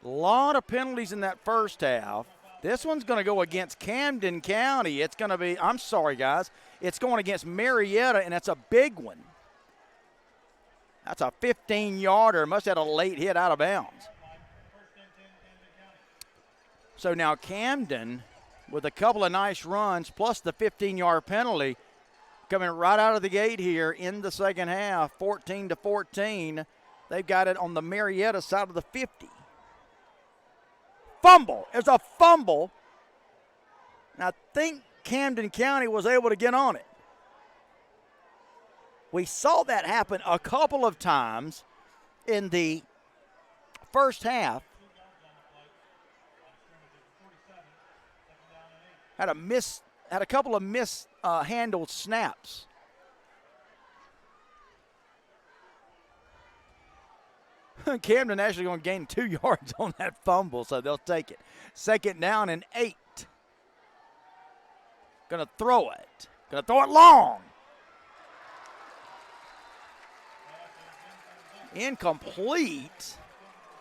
A lot of penalties in that first half. This one's going to go against Camden County. It's going to be, I'm sorry, guys, it's going against Marietta, and it's a big one. That's a 15-yarder. Must have had a late hit out of bounds. So now Camden, with a couple of nice runs, plus the 15-yard penalty, coming right out of the gate here in the second half, 14-14. They've got it on the Marietta side of the 50. Fumble. It's a fumble. And I think Camden County was able to get on it. We saw that happen a couple of times in the first half. Had a couple of mishandled snaps. Camden actually going to gain 2 yards on that fumble, so they'll take it. 2nd down and 8. Going to throw it. Going to throw it long. Incomplete.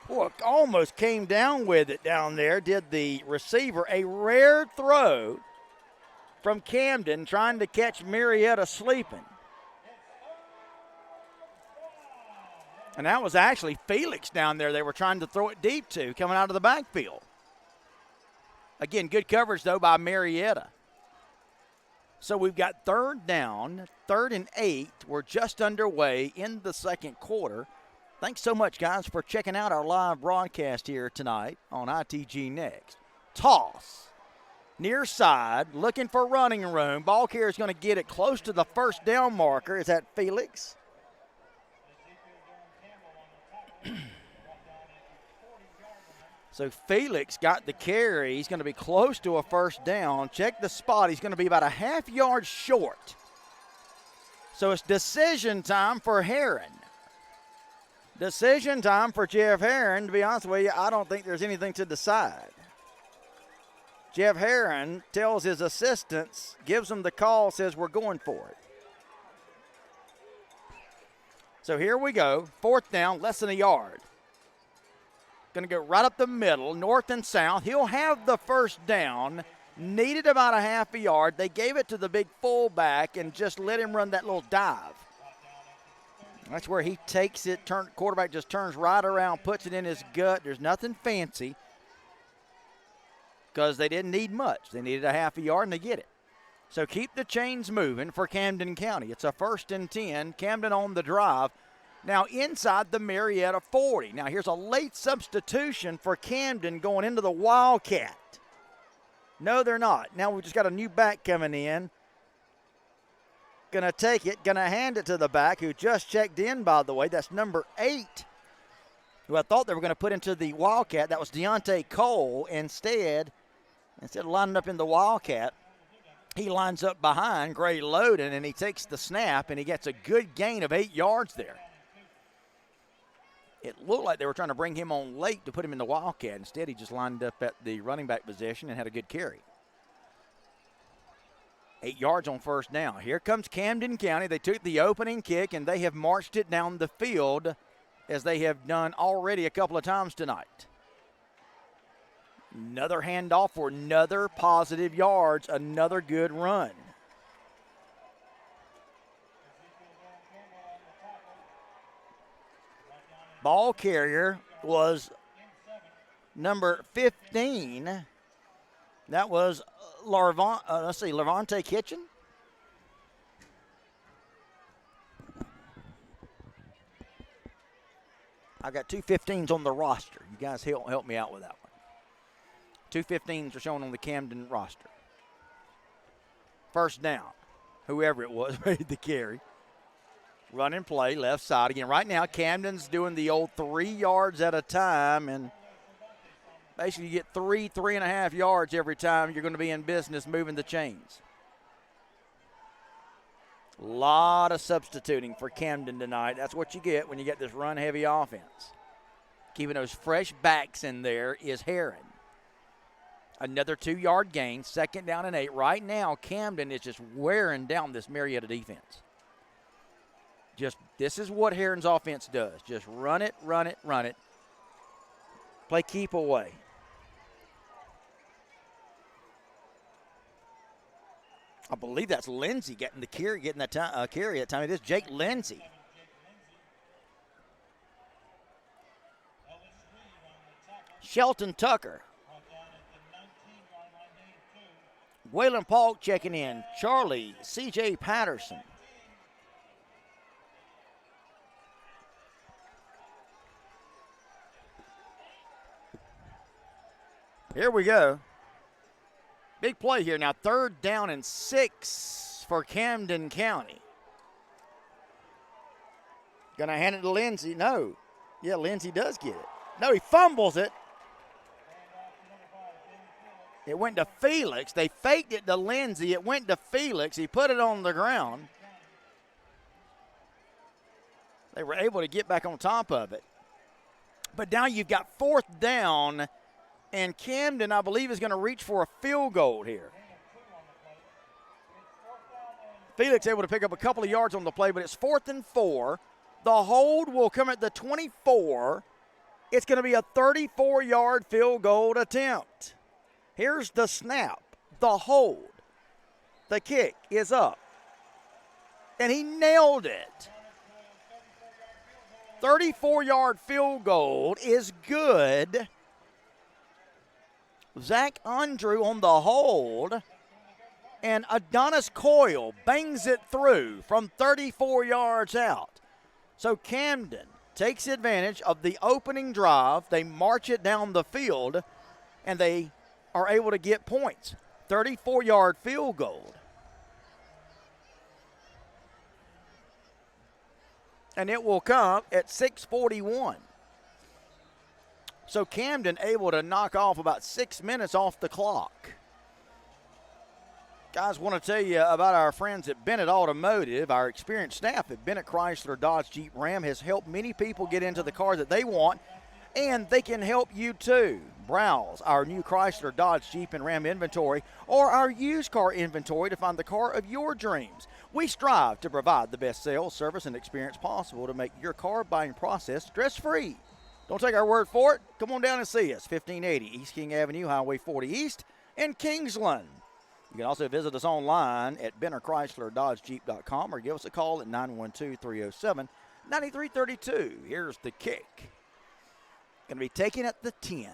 Boy, almost came down with it down there, did the receiver. A rare throw from Camden trying to catch Marietta sleeping. And that was actually Felix down there they were trying to throw it deep to, coming out of the backfield. Again, good coverage, though, by Marietta. So we've got 3rd down, 3rd and 8. We're just underway in the second quarter. Thanks so much, guys, for checking out our live broadcast here tonight on ITG Next. Toss. Near side, looking for running room. Ball carrier is going to get it close to the first down marker. Is that Felix? So Felix got the carry. He's going to be close to a first down. Check the spot. He's going to be about a half yard short. So it's decision time for Heron. Decision time for Jeff Heron. To be honest with you, I don't think there's anything to decide. Jeff Heron tells his assistants, gives them the call, says we're going for it. So here we go. Fourth down, less than a yard. Going to go right up the middle, north and south. He'll have the first down. Needed about a half a yard. They gave it to the big fullback and just let him run that little dive. That's where he takes it. Quarterback just turns right around, puts it in his gut. There's nothing fancy because they didn't need much. They needed a half a yard, and they get it. So keep the chains moving for Camden County. It's a 1st and 10. Camden on the drive. Now inside the Marietta 40. Now here's a late substitution for Camden going into the Wildcat. No, they're not. Now we've just got a new back coming in. Going to take it, going to hand it to the back who just checked in, by the way. That's number 8, who I thought they were going to put into the Wildcat. That was Deontay Cole. Instead of lining up in the Wildcat, he lines up behind Gray Loden, and he takes the snap, and he gets a good gain of 8 yards there. It looked like they were trying to bring him on late to put him in the Wildcat. Instead, he just lined up at the running back position and had a good carry. 8 yards on first down. Here comes Camden County. They took the opening kick, and they have marched it down the field as they have done already a couple of times tonight. Another handoff for another positive yards, another good run. Ball carrier was number 15. That was Levante Kitchen. I've got 2 15s on the roster. You guys help me out with that one. 2 15s are shown on the Camden roster. First down. Whoever it was made the carry. Run and play, left side. Again, right now, Camden's doing the old 3 yards at a time, and basically you get 3.5 yards every time you're going to be in business moving the chains. A lot of substituting for Camden tonight. That's what you get when you get this run-heavy offense. Keeping those fresh backs in there is Heron. Another 2-yard gain, 2nd down and 8. Right now, Camden is just wearing down this Marietta defense. This is what Heron's offense does. Just run it, run it, run it. Play keep away. I believe that's Lindsey getting the carry, carry at time. It is Jake Lindsey. Shelton Tucker. Waylon Polk checking in. Charlie, C.J. Patterson. Here we go. Big play here. Now 3rd down and 6 for Camden County. Going to hand it to Lindsey. No. Yeah, Lindsey does get it. No, he fumbles it. It went to Felix. They faked it to Lindsey. It went to Felix. He put it on the ground. They were able to get back on top of it. But now you've got 4th down. And Camden, I believe, is going to reach for a field goal here. Felix able to pick up a couple of yards on the play, but it's 4th and 4. The hold will come at the 24. It's going to be a 34-yard field goal attempt. Here's the snap, the hold. The kick is up. And he nailed it. 34-yard field goal is good. Zach Andrew on the hold, and Adonis Coyle bangs it through from 34 yards out. So Camden takes advantage of the opening drive. They march it down the field, and they are able to get points. 34-yard field goal. And it will come at 6:41. So Camden able to knock off about 6 minutes off the clock. Guys, want to tell you about our friends at Bennett Automotive. Our experienced staff at Bennett Chrysler Dodge Jeep Ram has helped many people get into the car that they want, and they can help you too. Browse our new Chrysler Dodge Jeep and Ram inventory or our used car inventory to find the car of your dreams. We strive to provide the best sales, service, and experience possible to make your car buying process stress-free. Don't take our word for it. Come on down and see us, 1580 East King Avenue, Highway 40 East in Kingsland. You can also visit us online at BennerChryslerDodgeJeep.com or give us a call at 912-307-9332. Here's the kick. Going to be taken at the 10.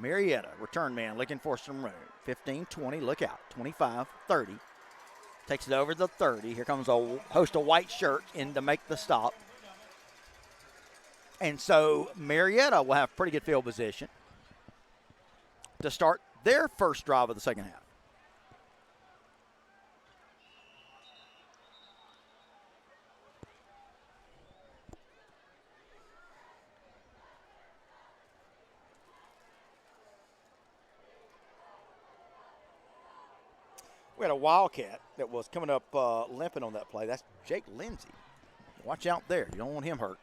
Marietta, return man, looking for some room. 15-20, look out. 25-30. Takes it over the 30. Here comes a host of white shirts in to make the stop. And so Marietta will have pretty good field position to start their first drive of the second half. We had a Wildcat that was coming up limping on that play. That's Jake Lindsey. Watch out there. You don't want him hurt.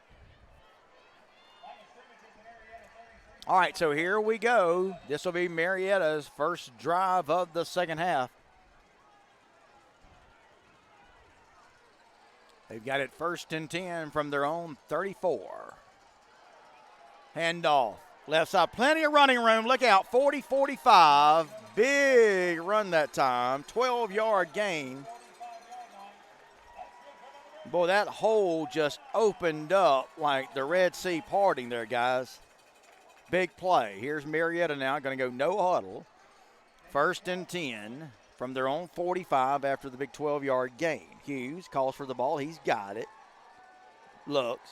All right, so here we go. This will be Marietta's first drive of the second half. They've got it 1st and 10 from their own 34. Handoff. Left side, plenty of running room. Look out, 40-45. Big run that time, 12-yard gain. Boy, that hole just opened up like the Red Sea parting there, guys. Big play. Here's Marietta now, going to go no huddle. 1st and 10 from their own 45 after the big 12-yard gain. Hughes calls for the ball. He's got it. Looks,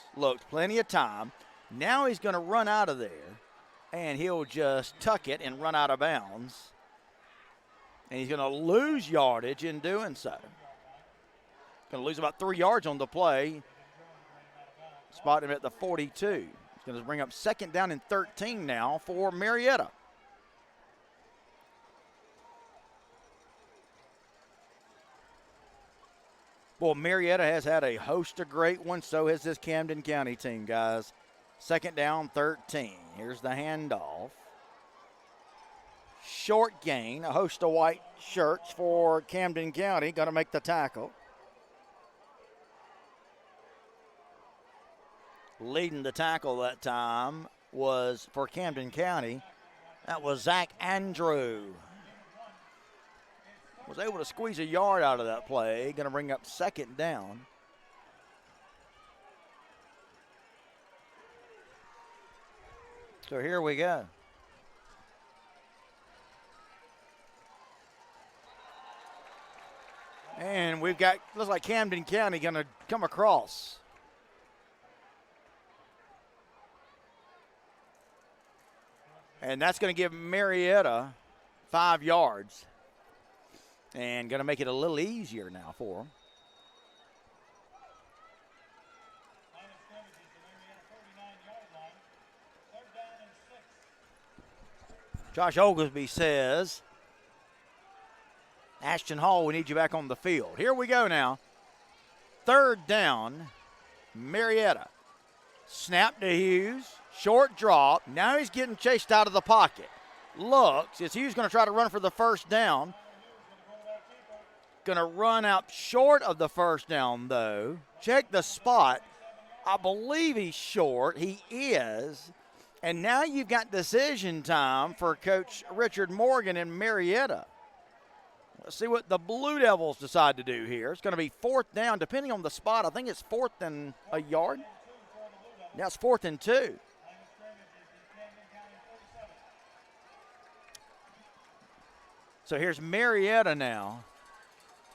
plenty of time. Now he's going to run out of there, and he'll just tuck it and run out of bounds. And he's going to lose yardage in doing so. Going to lose about 3 yards on the play. Spot him at the 42. He's going to bring up 2nd down and 13 now for Marietta. Well, Marietta has had a host of great ones. So has this Camden County team, guys. 2nd down, 13. Here's the handoff. Short gain, a host of white shirts for Camden County. Going to make the tackle. Leading the tackle that time was for Camden County. That was Zach Andrew. Was able to squeeze a yard out of that play. Going to bring up 2nd down. So here we go. And we've got, looks like Camden County going to come across. And that's going to give Marietta 5 yards. And going to make it a little easier now for them. Josh Oglesby says, Ashton Hall, we need you back on the field. Here we go now. 3rd down, Marietta. Snap to Hughes. Short drop. Now he's getting chased out of the pocket. Looks. Is Hughes going to try to run for the 1st down? Going to run out short of the 1st down, though. Check the spot. I believe he's short. He is. And now you've got decision time for Coach Richard Morgan in Marietta. Let's see what the Blue Devils decide to do here. It's going to be 4th down, depending on the spot. I think it's 4th and a yard. Now it's 4th and 2. So here's Marietta now.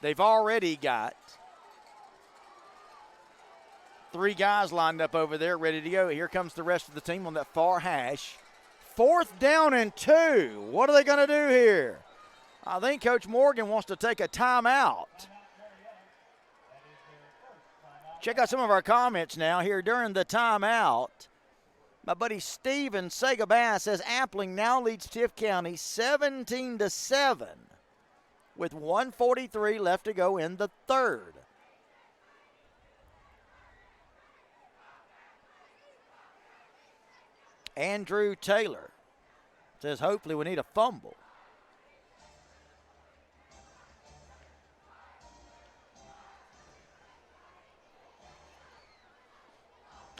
They've already got 3 guys lined up over there ready to go. Here comes the rest of the team on that far hash. 4th down and 2. What are they going to do here? I think Coach Morgan wants to take a timeout. Check out some of our comments now here during the timeout. My buddy Steven Segabass says Appling now leads Tift County 17-7 with 1:43 left to go in the third. Andrew Taylor says hopefully we need a fumble.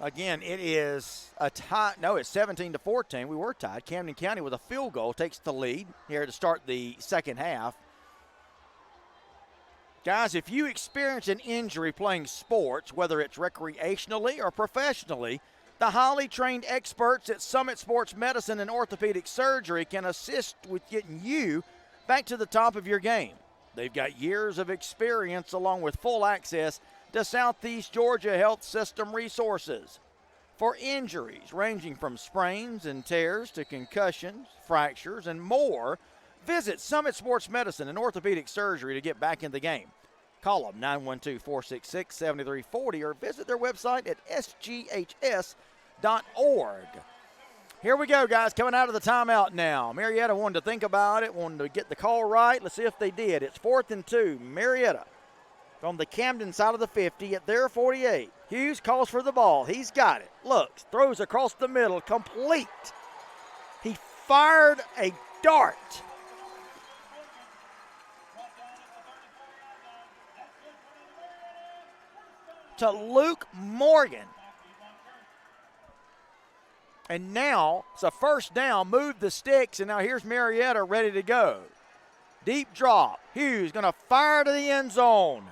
Again, it is a tie. No, it's 17-14. We were tied. Camden County with a field goal takes the lead here to start the second half. Guys, if you experience an injury playing sports, whether it's recreationally or professionally, the highly trained experts at Summit Sports Medicine and Orthopedic Surgery can assist with getting you back to the top of your game. They've got years of experience along with full access to Southeast Georgia Health System resources. For injuries ranging from sprains and tears to concussions, fractures, and more, visit Summit Sports Medicine and Orthopedic Surgery to get back in the game. Call them 912-466-7340 or visit their website at sghs.org. Here we go, guys, coming out of the timeout now. Marietta wanted to think about it, wanted to get the call right. Let's see if they did. It's 4th and 2. Marietta from the Camden side of the 50 at their 48. Hughes calls for the ball. He's got it. Looks, throws across the middle, complete. He fired a dart. To Luke Morgan. And now it's a first down, move the sticks, and now here's Marietta ready to go. Deep drop. Hughes going to fire to the end zone.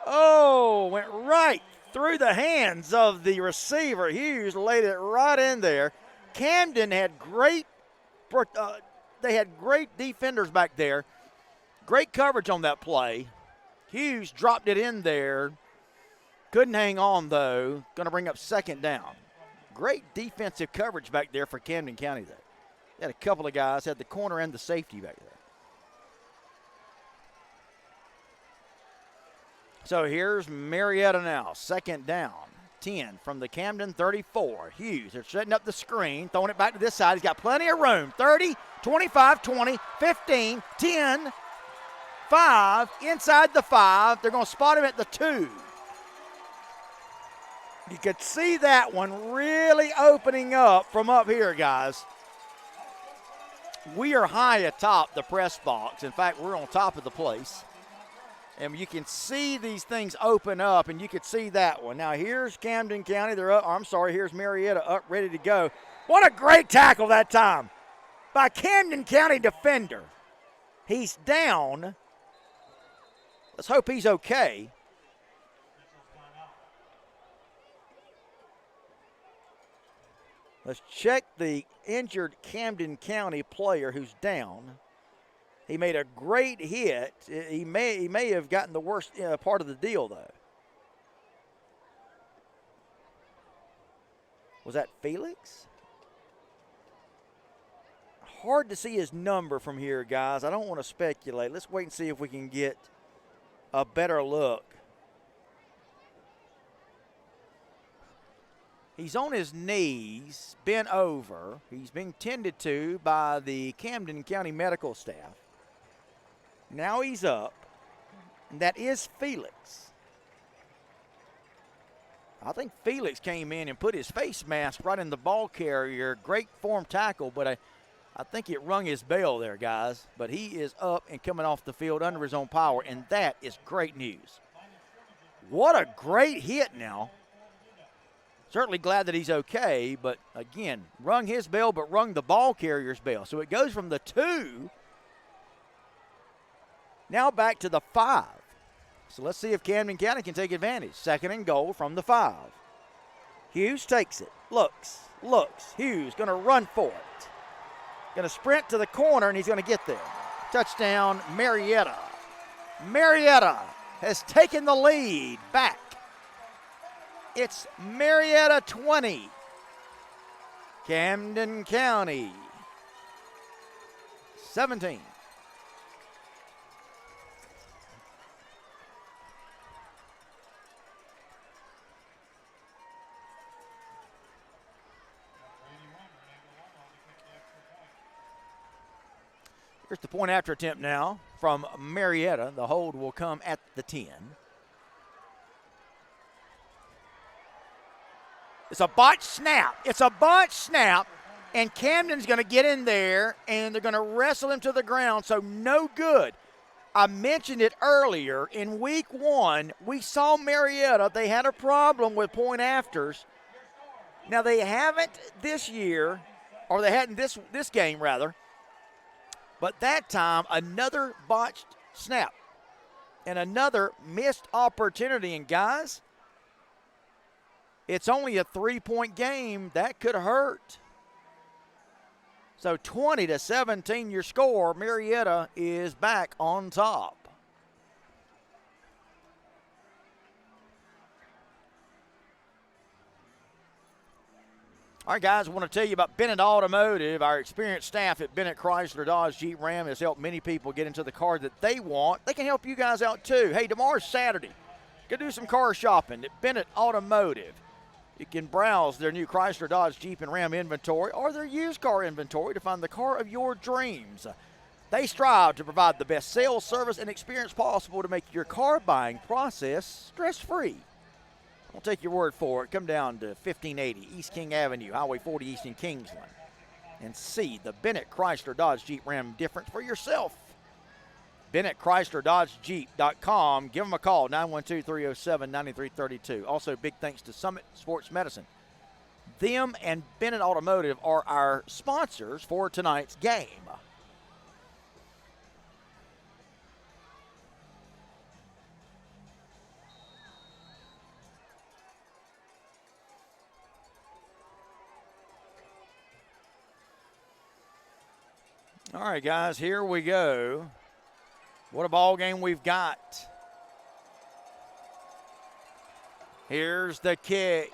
Oh, went right through the hands of the receiver. Hughes laid it right in there. Camden had great defenders back there. Great coverage on that play. Hughes dropped it in there. Couldn't hang on, though. Going to bring up second down. Great defensive coverage back there for Camden County, though. They had a couple of guys, had the corner and the safety back there. So here's Marietta now, second down, 10 from the Camden 34. Hughes, they're setting up the screen, throwing it back to this side. He's got plenty of room. 30, 25, 20, 15, 10, 5, inside the 5. They're going to spot him at the 2. You could see that one really opening up from up here, guys. We are high atop the press box. In fact, we're on top of the place. And you can see these things open up, and you could see that one. Now, here's Camden County. They're up. I'm sorry, here's Marietta up, ready to go. What a great tackle that time by Camden County defender. He's down. Let's hope he's okay. Let's check the injured Camden County player who's down. He made a great hit. He may have gotten the worst part of the deal, though. Was that Felix? Hard to see his number from here, guys. I don't want to speculate. Let's wait and see if we can get a better look. He's on his knees, bent over. He's being tended to by the Camden County medical staff. Now he's up, and that is Felix. I think Felix came in and put his face mask right in the ball carrier. Great form tackle, but I think it rung his bell there, guys. But he is up and coming off the field under his own power, and that is great news. What a great hit now. Certainly glad that he's okay, but again, rung his bell, but rung the ball carrier's bell. So it goes from the 2 now back to the 5. So let's see if Camden County can take advantage. Second and goal from the 5. Hughes takes it, looks. Hughes going to run for it. Going to sprint to the corner, and he's going to get there. Touchdown, Marietta. Marietta has taken the lead back. It's Marietta 20, Camden County 17. Here's the point after attempt now from Marietta. The hold will come at the 10. It's a botched snap. It's a botched snap, and Camden's going to get in there, and they're going to wrestle him to the ground, so no good. I mentioned it earlier. In week 1, we saw Marietta. They had a problem with point afters. Now, they haven't this year, or they hadn't this game, rather. But that time, another botched snap and another missed opportunity. And, guys, it's only a 3-point game. That could hurt. So 20-17 your score. Marietta is back on top. All right, guys, I want to tell you about Bennett Automotive. Our experienced staff at Bennett Chrysler Dodge Jeep Ram has helped many people get into the car that they want. They can help you guys out, too. Hey, tomorrow's Saturday. Go do some car shopping at Bennett Automotive. You can browse their new Chrysler Dodge Jeep and Ram inventory or their used car inventory to find the car of your dreams. They strive to provide the best sales, service, and experience possible to make your car buying process stress-free. I'll take your word for it. Come down to 1580 East King Avenue, Highway 40 East in Kingsland, and see the Bennett Chrysler Dodge Jeep Ram difference for yourself. BennettChryslerDodgeJeep.com. Give them a call, 912-307-9332. Also, big thanks to Summit Sports Medicine. Them and Bennett Automotive are our sponsors for tonight's game. All right, guys, here we go. What a ball game we've got. Here's the kick.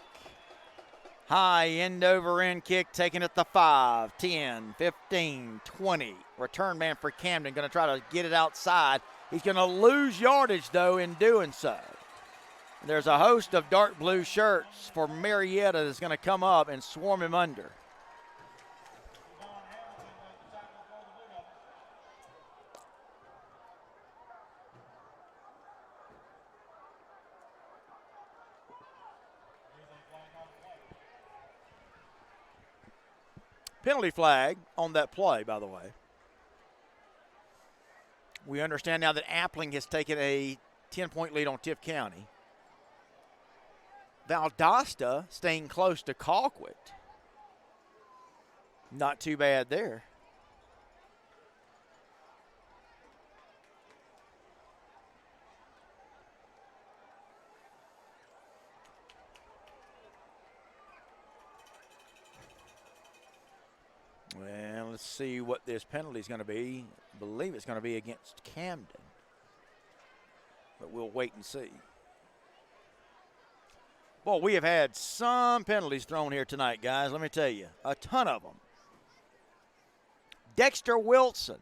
High end over end kick, taking it the 5, 10, 15, 20. Return man for Camden, going to try to get it outside. He's going to lose yardage, though, in doing so. There's a host of dark blue shirts for Marietta that's going to come up and swarm him under. Penalty flag on that play, by the way. We understand now that Appling has taken a 10-point lead on Tift County. Valdosta staying close to Colquitt. Not too bad there. Well, let's see what this penalty is going to be. I believe it's going to be against Camden. But we'll wait and see. Well, we have had some penalties thrown here tonight, guys. Let me tell you, a ton of them. Dexter Wilson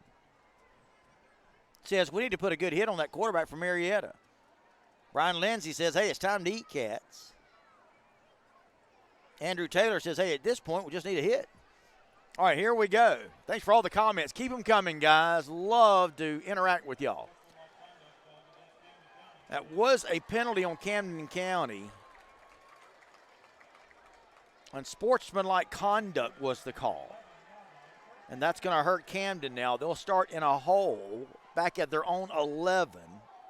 says we need to put a good hit on that quarterback from Marietta. Brian Lindsay says, hey, it's time to eat, Cats. Andrew Taylor says, hey, at this point, we just need a hit. All right, here we go. Thanks for all the comments. Keep them coming, guys. Love to interact with y'all. That was a penalty on Camden County. Unsportsmanlike conduct was the call. And that's going to hurt Camden now. They'll start in a hole back at their own 11,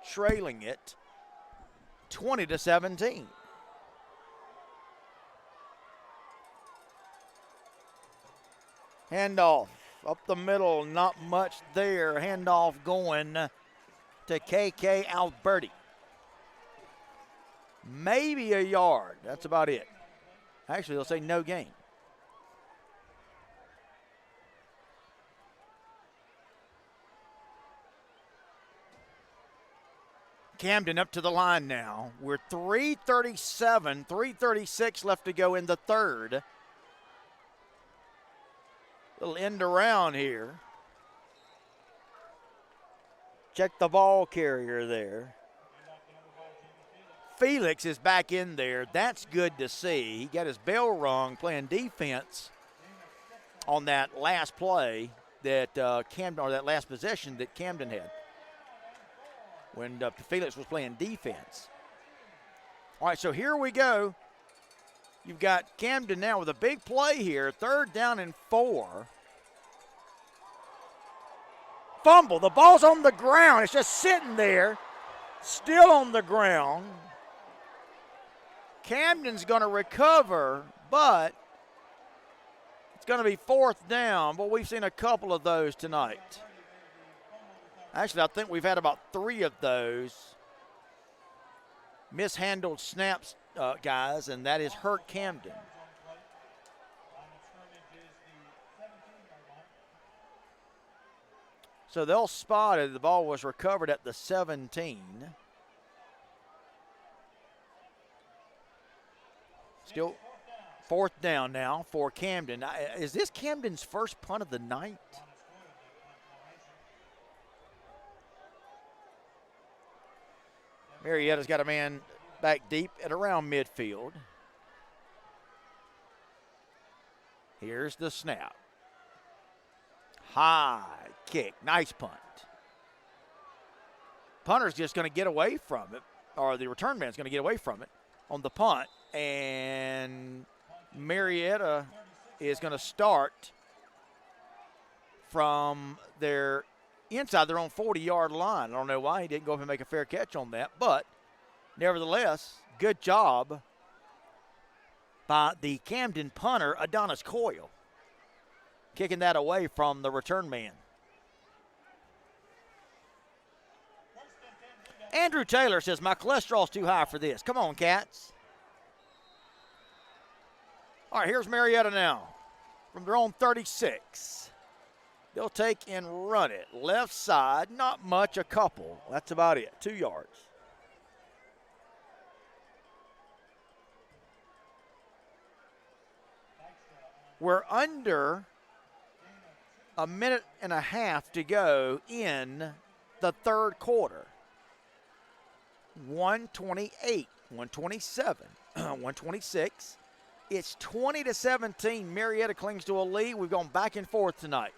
trailing it 20-17. Handoff up the middle, not much there. Handoff going to KK Alberti. Maybe a yard. That's about it. Actually, they'll say no gain. Camden up to the line now. We're 3:37, 3:36 left to go in the third. Little end around here. Check the ball carrier there. Felix is back in there. That's good to see. He got his bell rung playing defense on that last play that Camden, or that last possession that Camden had when Felix was playing defense. All right, so here we go. You've got Camden now with a big play here, 3rd down and 4. Fumble. The ball's on the ground. It's just sitting there, still on the ground. Camden's going to recover, but it's going to be 4th down. But we've seen a couple of those tonight. Actually, I think we've had about 3 of those mishandled snaps, guys, and that has hurt Camden. So they'll spot it. The ball was recovered at the 17. Still 4th down now for Camden. Is this Camden's first punt of the night? Marietta's got a man back deep at around midfield. Here's the snap. High kick. Nice punt. Punter's just going to get away from it, or the return man's going to get away from it on the punt. And Marietta is going to start from their inside their own 40-yard line. I don't know why he didn't go up and make a fair catch on that, but nevertheless, good job by the Camden punter, Adonis Coyle, kicking that away from the return man. Andrew Taylor says, my cholesterol's too high for this. Come on, Cats. All right, here's Marietta now from their own 36. They'll take and run it. Left side, not much, a couple. That's about it, 2 yards. We're under a minute and a half to go in the third quarter. 128, 127, 126. It's 20-17. Marietta clings to a lead. We've gone back and forth tonight.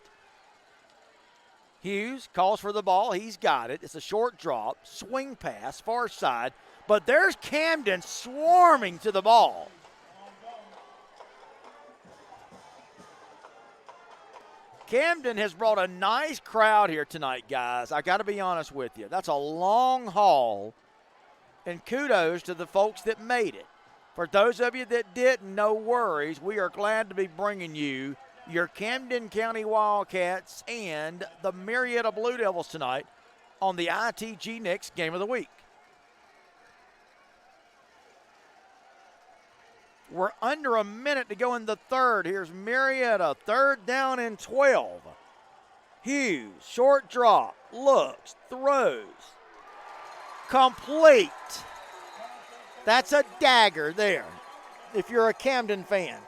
Hughes calls for the ball. He's got it. It's a short drop, swing pass, far side. But there's Camden swarming to the ball. Camden has brought a nice crowd here tonight, guys. I got to be honest with you. That's a long haul, and kudos to the folks that made it. For those of you that didn't, no worries. We are glad to be bringing you your Camden County Wildcats and the Marietta Blue Devils tonight on the ITG Next Game of the Week. We're under a minute to go in the third. Here's Marietta, 3rd down and 12. Hughes, short drop, looks, throws. Complete. That's a dagger there, if you're a Camden fan.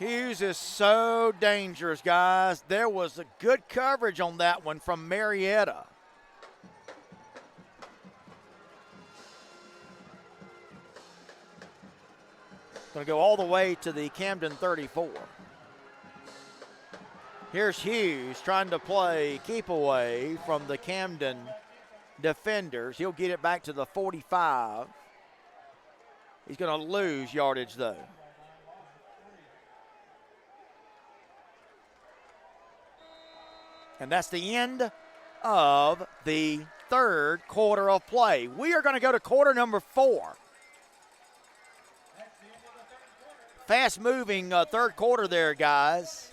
Hughes is so dangerous, guys. There was a good coverage on that one from Marietta. Going to go all the way to the Camden 34. Here's Hughes trying to play keep away from the Camden defenders. He'll get it back to the 45. He's going to lose yardage, though. And that's the end of the third quarter of play. We are going to go to quarter number 4. Fast-moving third quarter there, guys.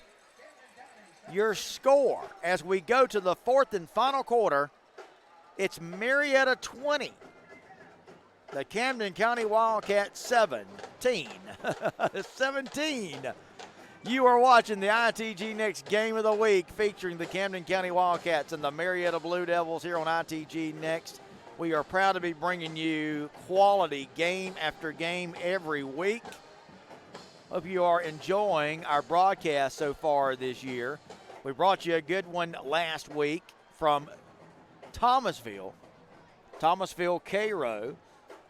Your score as we go to the fourth and final quarter, it's Marietta 20. The Camden County Wildcats 17. 17. You are watching the ITG Next Game of the Week featuring the Camden County Wildcats and the Marietta Blue Devils here on ITG Next. We are proud to be bringing you quality game after game every week. Hope you are enjoying our broadcast so far this year. We brought you a good one last week from Thomasville, Cairo.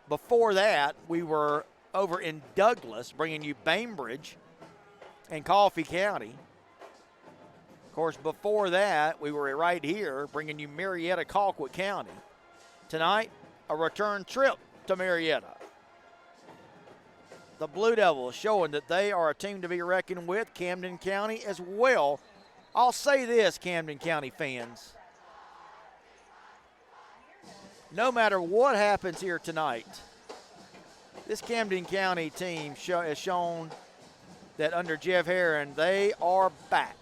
Before that, we were over in Douglas bringing you Bainbridge and Coffee County. Of course, before that, we were right here bringing you Marietta, Colquitt County. Tonight, a return trip to Marietta. The Blue Devils showing that they are a team to be reckoned with. Camden County as well. I'll say this, Camden County fans. No matter what happens here tonight, this Camden County team has shown that under Jeff Herron, they are back.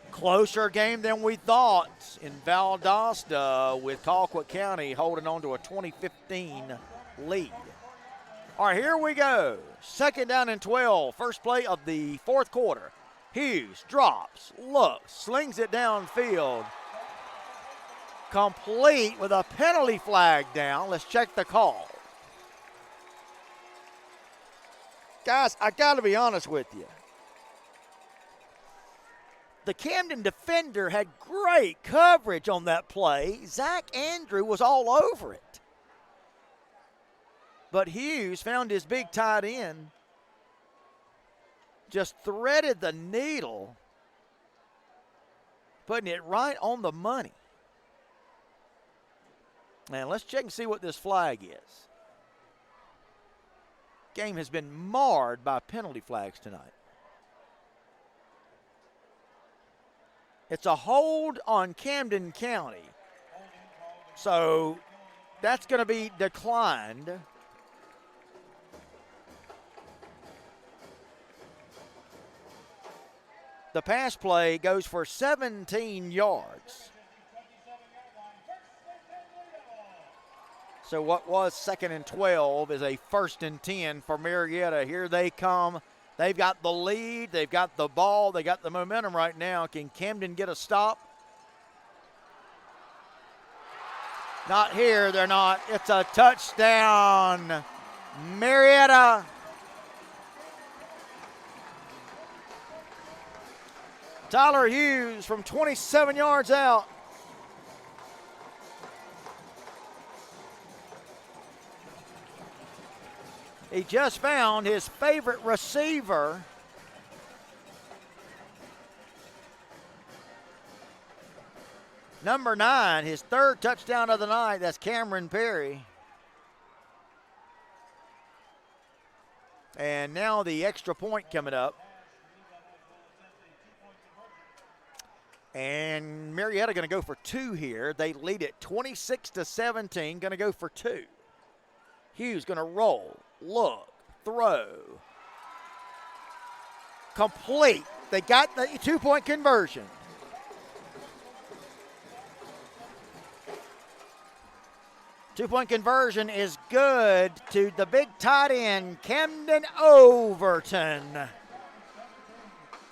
Closer game than we thought in Valdosta with Colquitt County holding on to a 2015 lead. All right, here we go. 2nd down and 12. First play of the fourth quarter. Hughes drops, looks, slings it downfield. Complete with a penalty flag down. Let's check the call. Guys, I got to be honest with you. The Camden defender had great coverage on that play. Zach Andrew was all over it. But Hughes found his big tight end. Just threaded the needle, putting it right on the money. Now, let's check and see what this flag is. Game has been marred by penalty flags tonight. It's a hold on Camden County. So that's going to be declined. The pass play goes for 17 yards. So what was 2nd and 12 is a 1st and 10 for Marietta. Here they come. They've got the lead. They've got the ball. They got the momentum right now. Can Camden get a stop? Not here. They're not. It's a touchdown. Marietta. Tyler Hughes from 27 yards out. He just found his favorite receiver. Number 9, his 3rd touchdown of the night. That's Cameron Perry. And now the extra point coming up. And Marietta going to go for 2 here. They lead it 26-17. Going to go for 2. Hughes going to roll. Look, throw. Complete. They got the 2-point conversion. Two-point conversion is good to the big tight end, Camden Overton.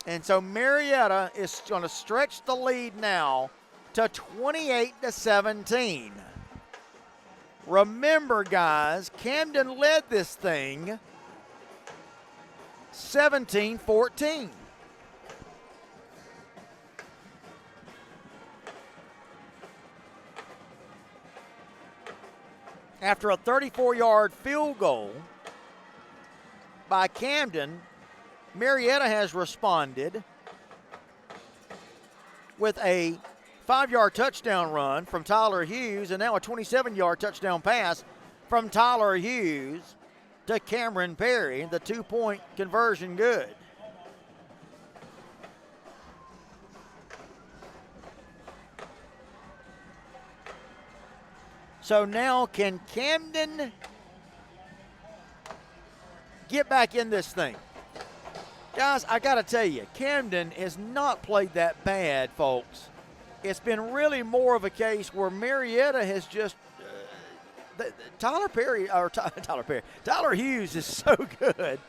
And so Marietta is going to stretch the lead now to 28-17. Remember, guys, Camden led this thing 17-14. After a 34-yard field goal by Camden, Marietta has responded with a 5-yard touchdown run from Tyler Hughes, and now a 27-yard touchdown pass from Tyler Hughes to Cameron Perry. The 2-point conversion good. So now can Camden get back in this thing? Guys, I got to tell you, Camden has not played that bad, folks. It's been really more of a case where Marietta has just Tyler Hughes is so good.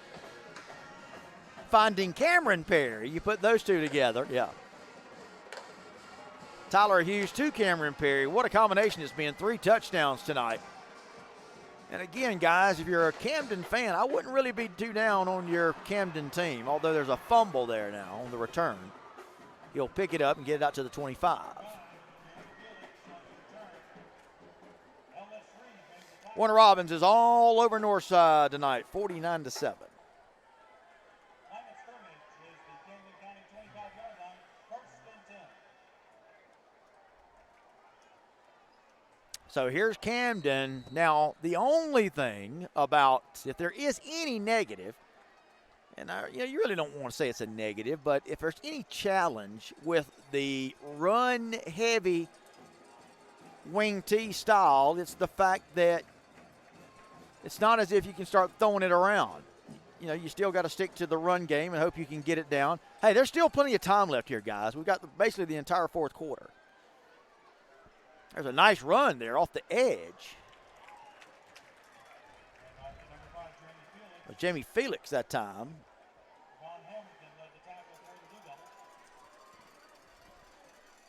Finding Cameron Perry. You put those two together, yeah. Tyler Hughes to Cameron Perry. What a combination it's been. 3 touchdowns tonight. And again, guys, if you're a Camden fan, I wouldn't really be too down on your Camden team, although there's a fumble there now on the return. He'll pick it up and get it out to the 25. Warner Robins is all over Northside tonight, 49-7. So here's Camden. Now, the only thing about, if there is any negative, and you really don't want to say it's a negative, but if there's any challenge with the run-heavy wing T style, it's the fact that it's not as if you can start throwing it around. You still got to stick to the run game and hope you can get it down. Hey, there's still plenty of time left here, guys. We've got basically the entire fourth quarter. There's a nice run there off the edge. Jamie Felix that time.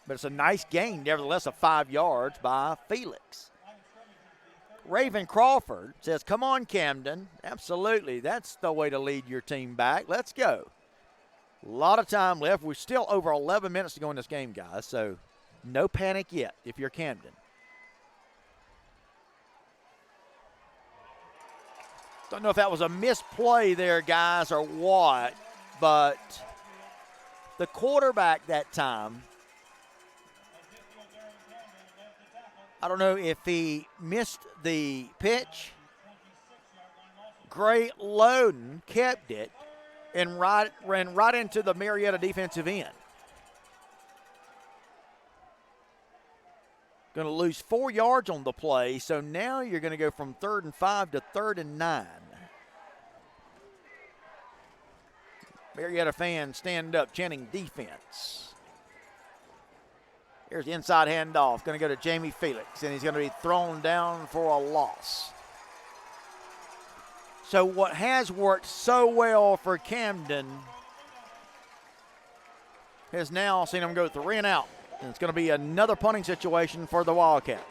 But it's a nice gain, nevertheless, of 5 yards by Felix. Raven Crawford says, come on, Camden. Absolutely, that's the way to lead your team back. Let's go. A lot of time left. We're still over 11 minutes to go in this game, guys, so no panic yet if you're Camden. Don't know if that was a misplay there, guys, or what, but the quarterback that time, I don't know if he missed the pitch. Gray Loden kept it and ran right into the Marietta defensive end. Going to lose 4 yards on the play, so now you're going to go from 3rd and 5 to 3rd and 9. Marietta fans stand up, chanting defense. Here's the inside handoff, going to go to Jamie Felix, and he's going to be thrown down for a loss. So what has worked so well for Camden has now seen them go 3 and out. And it's going to be another punting situation for the Wildcats.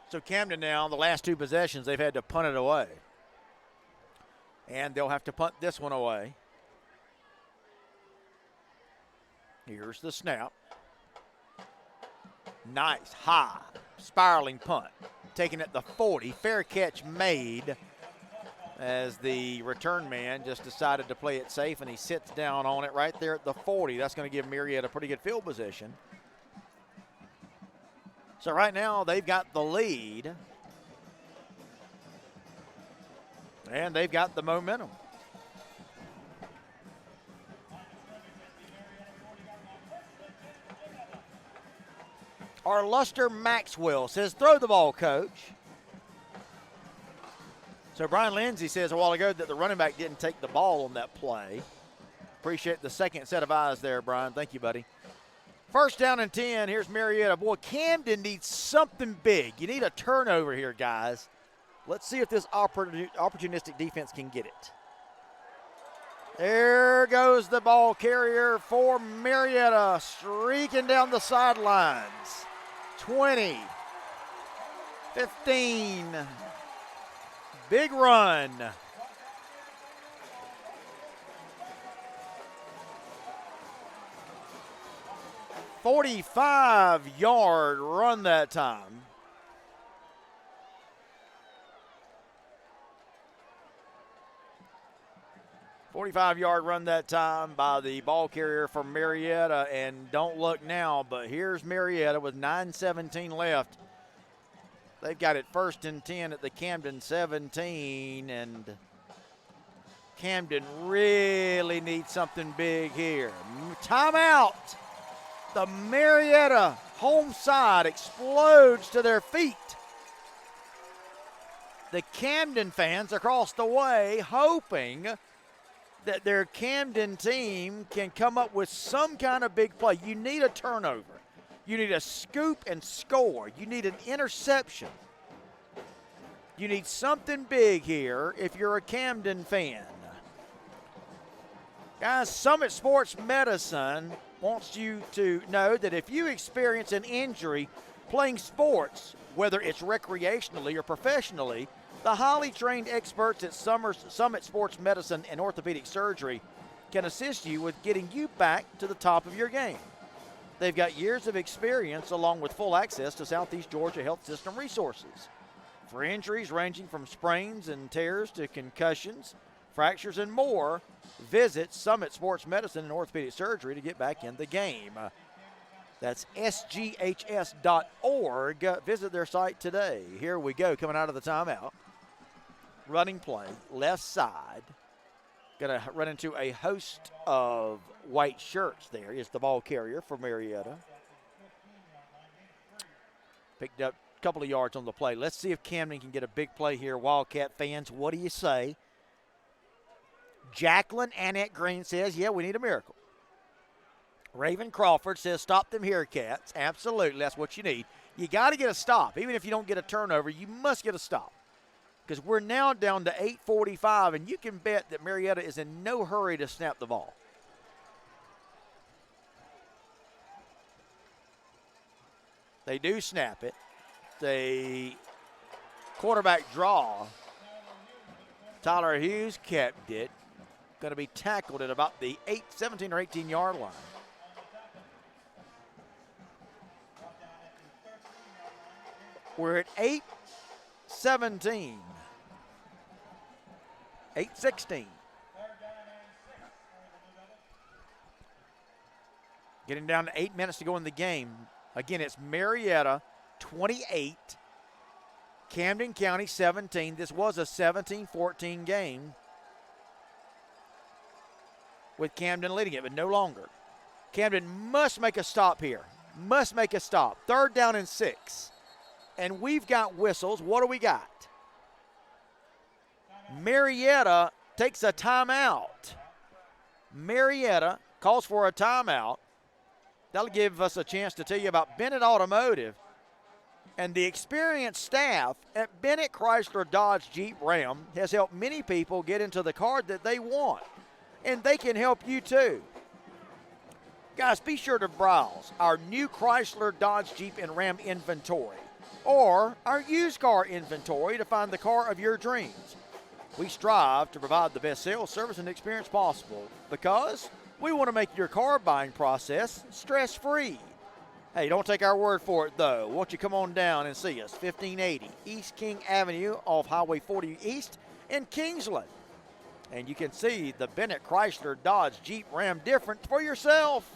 So Camden now, the last 2 possessions, they've had to punt it away. And they'll have to punt this one away. Here's the snap. Nice, high, spiraling punt. Taking it the 40. Fair catch made as the return man just decided to play it safe, and he sits down on it right there at the 40. That's going to give Marietta a pretty good field position. So right now they've got the lead. And they've got the momentum. Our Luster Maxwell says, throw the ball, coach. So Brian Lindsay says a while ago that the running back didn't take the ball on that play. Appreciate the second set of eyes there, Brian. Thank you, buddy. 1st down and 10. Here's Marietta. Boy, Camden needs something big. You need a turnover here, guys. Let's see if this opportunistic defense can get it. There goes the ball carrier for Marietta, streaking down the sidelines. 20, 15, big run. "45-yard run that time. "45-yard run that time by the ball carrier for Marietta, and don't look now, but here's Marietta with 9:17 left. They've got it 1st and 10 at the Camden 17, and Camden really needs something big here. Timeout. The Marietta home side explodes to their feet. the Camden fans across the way hoping that their Camden team can come up with some kind of big play. You need a turnover. You need a scoop and score. You need an interception. You need something big here if you're a Camden fan. Guys, Summit Sports Medicine wants you to know that if you experience an injury playing sports, whether it's recreationally or professionally, the highly trained experts at Summit Sports Medicine and Orthopedic Surgery can assist you with getting you back to the top of your game. They've got years of experience along with full access to Southeast Georgia health system resources. For injuries ranging from sprains and tears to concussions, fractures, and more, visit Summit Sports Medicine and Orthopedic Surgery to get back in the game. That's sghs.org. Visit their site today. Here we go, coming out of the timeout. Running play, left side. Going to run into a host of white shirts there. Is the ball carrier for Marietta. Picked up a couple of yards on the play. Let's see if Camden can get a big play here. Wildcat fans, what do you say? Jacqueline Annette Green says, yeah, we need a miracle. Raven Crawford says, stop them here, Cats. Absolutely, that's what you need. You got to get a stop. Even if you don't get a turnover, you must get a stop. Because we're now down to 8:45, and you can bet that Marietta is in no hurry to snap the ball. They do snap it. The quarterback draw. Tyler Hughes kept it. Going to be tackled at about the 17 or 18-yard line. We're at 8:17. 8:16. Getting down to 8 minutes to go in the game. Again, it's Marietta 28, Camden County 17. This was a 17-14 game with Camden leading it, but no longer. Camden must make a stop here. Must make a stop. 3rd down and 6. And we've got whistles. What do we got? Marietta takes a timeout. Marietta calls for a timeout. That'll give us a chance to tell you about Bennett Automotive and the experienced staff at Bennett Chrysler Dodge Jeep Ram has helped many people get into the car that they want, and they can help you too. Guys, be sure to browse our new Chrysler Dodge Jeep and Ram inventory or our used car inventory to find the car of your dreams. We strive to provide the best sales, service, and experience possible because we want to make your car buying process stress-free. Hey, don't take our word for it, though. Won't you come on down and see us? 1580 East King Avenue off Highway 40 East in Kingsland. And you can see the Bennett Chrysler Dodge Jeep Ram difference for yourself.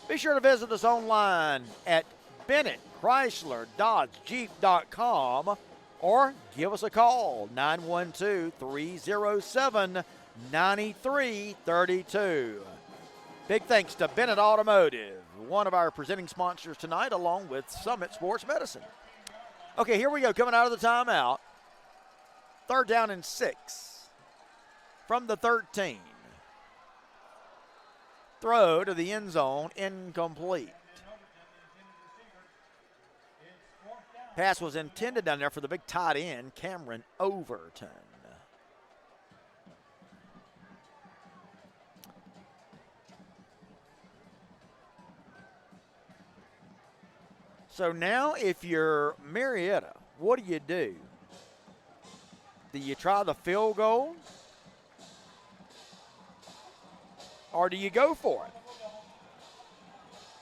Be sure to visit us online at BennettChryslerDodgeJeep.com or give us a call, 912-307-9332. Big thanks to Bennett Automotive, one of our presenting sponsors tonight, along with Summit Sports Medicine. Okay, here we go, coming out of the timeout. 3rd down and 6 from the 13. Throw to the end zone, incomplete. Pass was intended down there for the big tight end, Cameron Overton. So now if you're Marietta, what do you do? Do you try the field goal? Or do you go for it?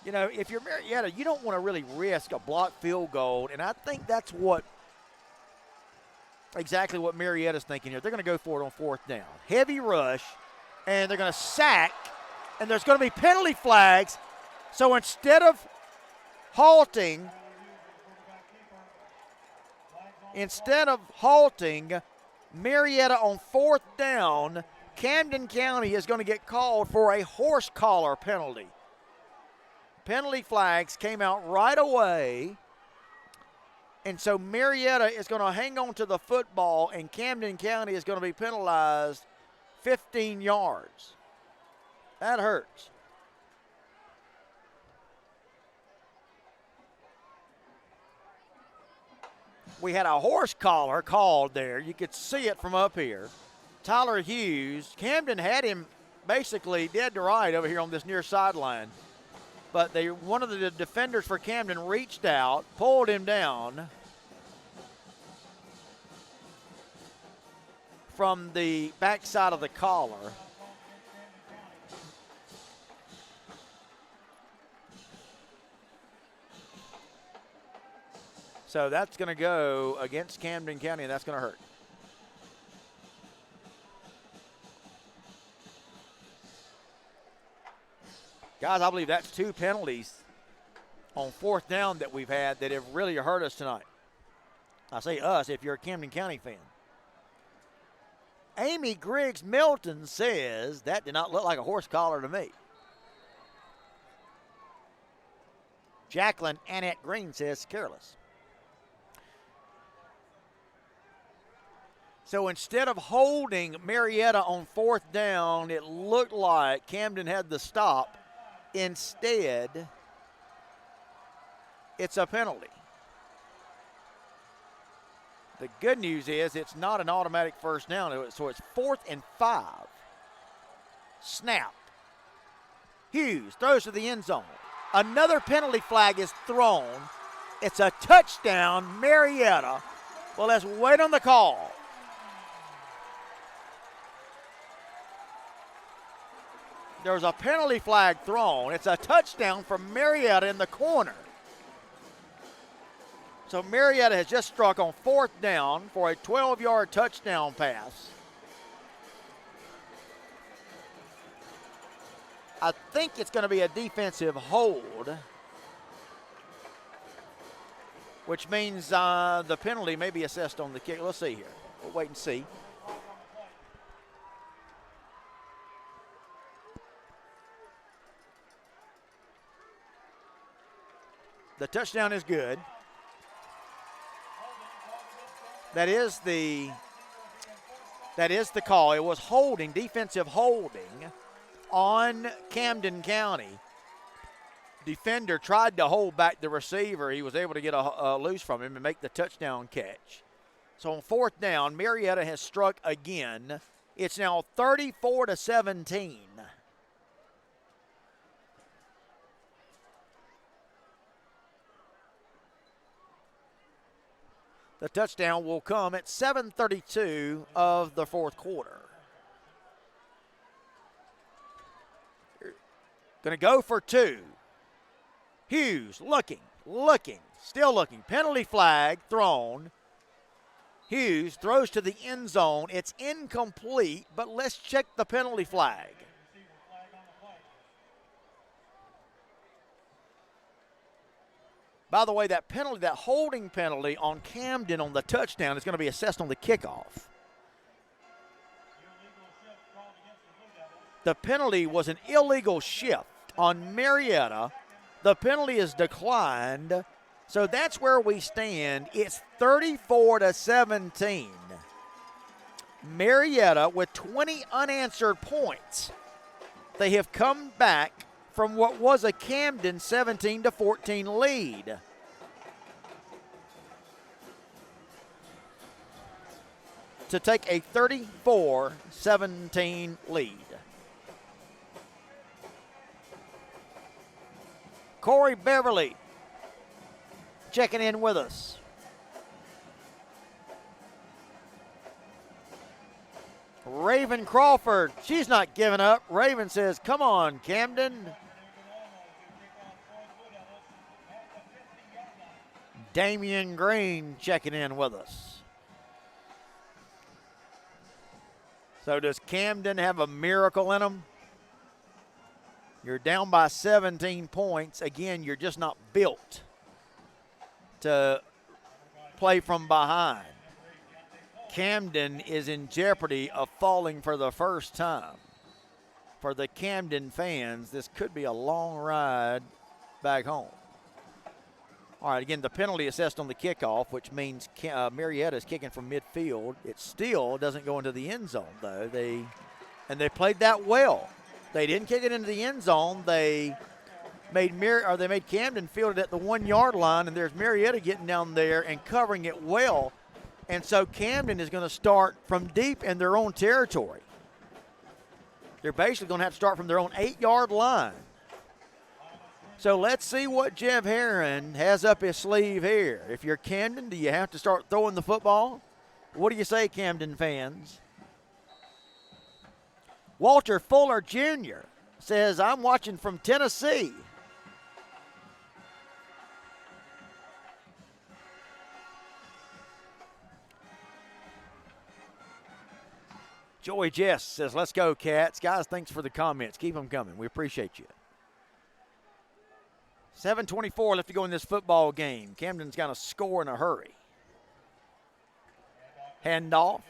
You know, if you're Marietta, you don't want to really risk a blocked field goal, and I think that's exactly what Marietta's thinking here. They're going to go for it on 4th down. Heavy rush, and they're going to sack, and there's going to be penalty flags. So instead of halting, Marietta on 4th down, Camden County is going to get called for a horse collar penalty. Penalty flags came out right away. And so Marietta is going to hang on to the football, and Camden County is going to be penalized 15 yards. That hurts. We had a horse collar called there. You could see it from up here. Tyler Hughes. Camden had him basically dead to right over here on this near sideline. But one of the defenders for Camden reached out, pulled him down from the backside of the collar. So that's going to go against Camden County, and that's going to hurt. Guys, I believe that's 2 penalties on 4th down that we've had that have really hurt us tonight. I say us if you're a Camden County fan. Amy Griggs Milton says that did not look like a horse collar to me. Jacqueline Annette Green says careless. So instead of holding Marietta on 4th down, it looked like Camden had the stop. Instead, it's a penalty. The good news is it's not an automatic first down, so it's 4th and 5. Snap. Hughes throws to the end zone. Another penalty flag is thrown. It's a touchdown, Marietta. Well, let's wait on the call. There's a penalty flag thrown. It's a touchdown for Marietta in the corner. So Marietta has just struck on 4th down for a 12-yard touchdown pass. I think it's going to be a defensive hold, which means the penalty may be assessed on the kick. Let's see here. We'll wait and see. The touchdown is good. That is the call. It was holding, defensive holding on Camden County. Defender tried to hold back the receiver. He was able to get a loose from him and make the touchdown catch. So on 4th down, Marietta has struck again. It's now 34-17. The touchdown will come at 7:32 of the 4th quarter. Going to go for 2. Hughes looking, still looking. Penalty flag thrown. Hughes throws to the end zone. It's incomplete, but let's check the penalty flag. By the way, that penalty, that holding penalty on Camden on the touchdown is going to be assessed on the kickoff. The penalty was an illegal shift on Marietta. The penalty is declined. So that's where we stand. It's 34-17. Marietta with 20 unanswered points. They have come back from what was a Camden 17-14 lead. To take a 34-17 lead. Corey Beverly checking in with us. Raven Crawford, she's not giving up. Raven says, come on, Camden. Damian Green checking in with us. So does Camden have a miracle in them? You're down by 17 points. Again, you're just not built to play from behind. Camden is in jeopardy of falling for the first time. For the Camden fans, this could be a long ride back home. All right, again, the penalty assessed on the kickoff, which means Marietta is kicking from midfield. It still doesn't go into the end zone, though. They played that well. They didn't kick it into the end zone. They made Camden field it at the 1 yard line, and there's Marietta getting down there and covering it well. And so Camden is going to start from deep in their own territory. They're basically going to have to start from their own 8 yard line. So let's see what Jeff Herron has up his sleeve here. If you're Camden, do you have to start throwing the football? What do you say, Camden fans? Walter Fuller Jr. says, I'm watching from Tennessee. Joey Jess says, let's go, Cats. Guys, thanks for the comments. Keep them coming. We appreciate you. 7:24 left to go in this football game. Camden's got to score in a hurry. Handoff.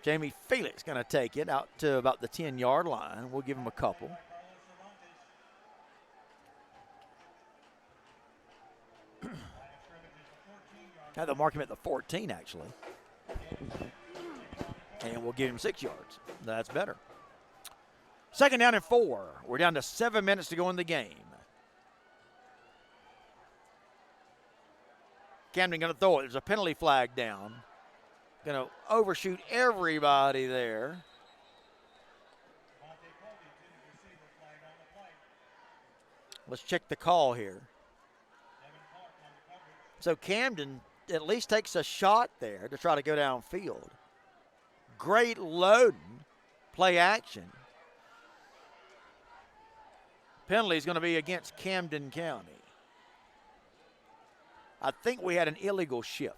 Jamie Felix going to take it out to about the 10 yard line. We'll give him a couple. Now they'll mark him at the 14, actually. And we'll give him 6 yards. That's better. 2nd down and 4. We're down to 7 minutes to go in the game. Camden going to throw it. There's a penalty flag down. Going to overshoot everybody there. Let's check the call here. So Camden at least takes a shot there to try to go downfield. Great loading, play action. Penalty is going to be against Camden County. I think we had an illegal shift.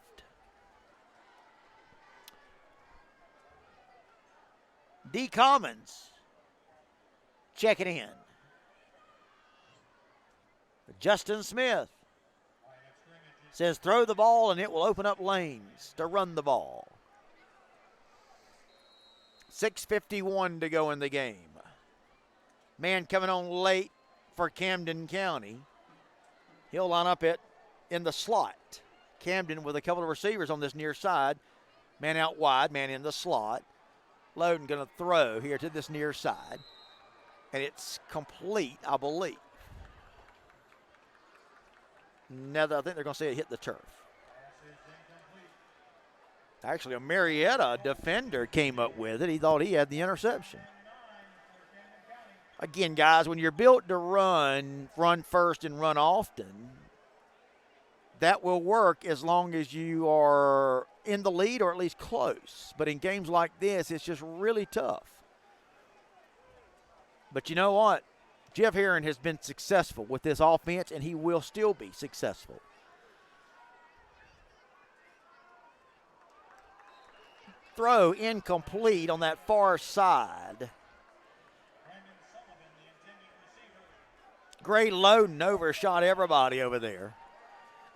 D. Commons checking in. Justin Smith says throw the ball and it will open up lanes to run the ball. 6:51 to go in the game. Man coming on late for Camden County. He'll line up in the slot. Camden with a couple of receivers on this near side. Man out wide, man in the slot. Loden going to throw here to this near side. And it's complete, I believe. Now, I think they're going to say it hit the turf. Actually, a Marietta defender came up with it. He thought he had the interception. Again, guys, when you're built to run first and run often, that will work as long as you are in the lead or at least close. But in games like this, it's just really tough. But you know what? Jeff Herron has been successful with this offense, and he will still be successful. Throw incomplete on that far side. Great loading overshot everybody over there.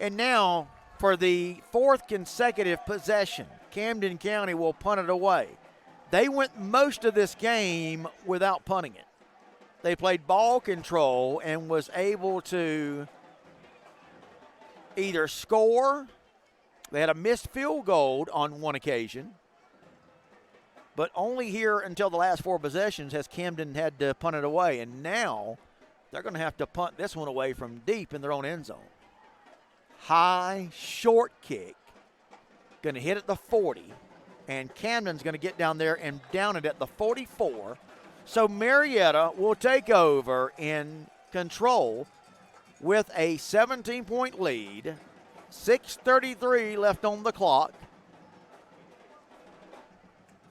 And now, for the 4th consecutive possession, Camden County will punt it away. They went most of this game without punting it. They played ball control and was able to either score. They had a missed field goal on one occasion. But only here until the last 4 possessions has Camden had to punt it away. And now they're going to have to punt this one away from deep in their own end zone. High, short kick. Going to hit at the 40. And Camden's going to get down there and down it at the 44. So Marietta will take over in control with a 17-point lead. 6:33 left on the clock.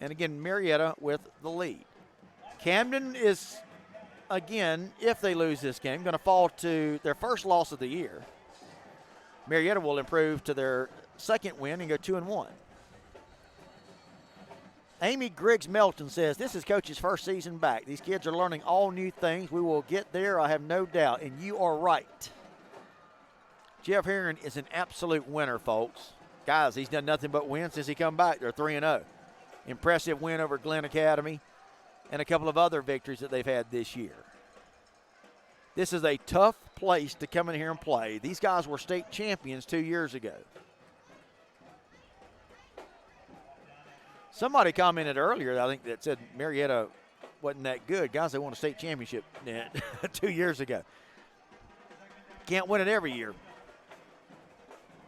And again, Marietta with the lead. Camden is, again, if they lose this game, going to fall to their first loss of the year. Marietta will improve to their 2nd win and go 2-1. Amy Griggs Melton says, this is Coach's first season back. These kids are learning all new things. We will get there, I have no doubt, and you are right. Jeff Herron is an absolute winner, folks. Guys, he's done nothing but win since he come back. They're 3-0. Impressive win over Glenn Academy and a couple of other victories that they've had this year. This is a tough place to come in here and play. These guys were state champions 2 years ago. Somebody commented earlier, I think, that said Marietta wasn't that good. Guys, they won a state championship 2 years ago. Can't win it every year.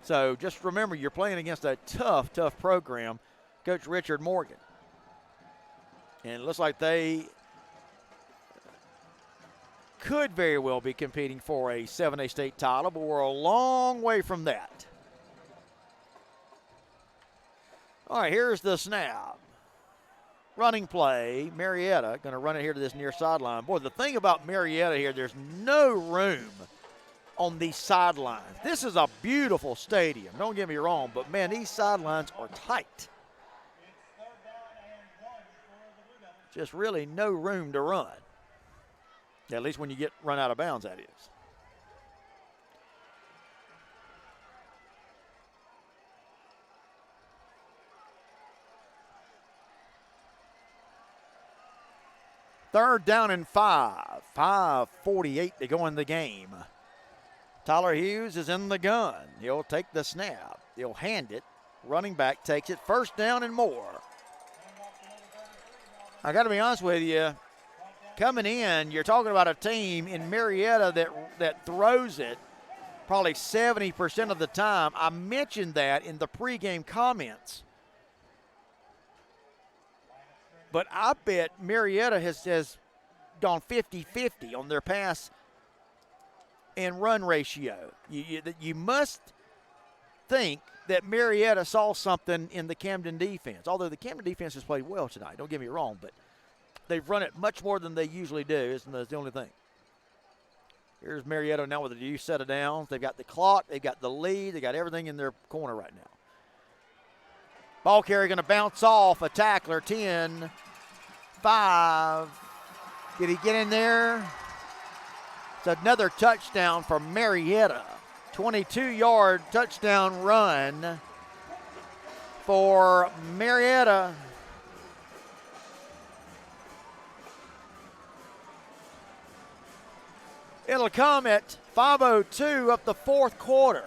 So just remember, you're playing against a tough, tough program, Coach Richard Morgan. And it looks like they could very well be competing for a 7A state title, but we're a long way from that. All right, here's the snap. Running play. Marietta going to run it here to this near sideline. Boy, the thing about Marietta here, there's no room on these sidelines. This is a beautiful stadium. Don't get me wrong, but, man, these sidelines are tight. Just really no room to run. At least when you get run out of bounds, that is. Third down and 5. 5:48 to go in the game. Tyler Hughes is in the gun. He'll take the snap. He'll hand it. Running back takes it. First down and more. I got to be honest with you. Coming in, you're talking about a team in Marietta that throws it probably 70% of the time. I mentioned that in the pregame comments. But I bet Marietta has gone 50-50 on their pass and run ratio. You must think that Marietta saw something in the Camden defense, although the Camden defense has played well tonight, don't get me wrong, but they've run it much more than they usually do, isn't that the only thing? Here's Marietta now with a new set of downs. They've got the clock, they've got the lead, they got everything in their corner right now. Ball carrier going to bounce off a tackler, 10, 5. Did he get in there? It's another touchdown for Marietta. 22-yard touchdown run for Marietta. It'll come at 5:02 of the fourth quarter.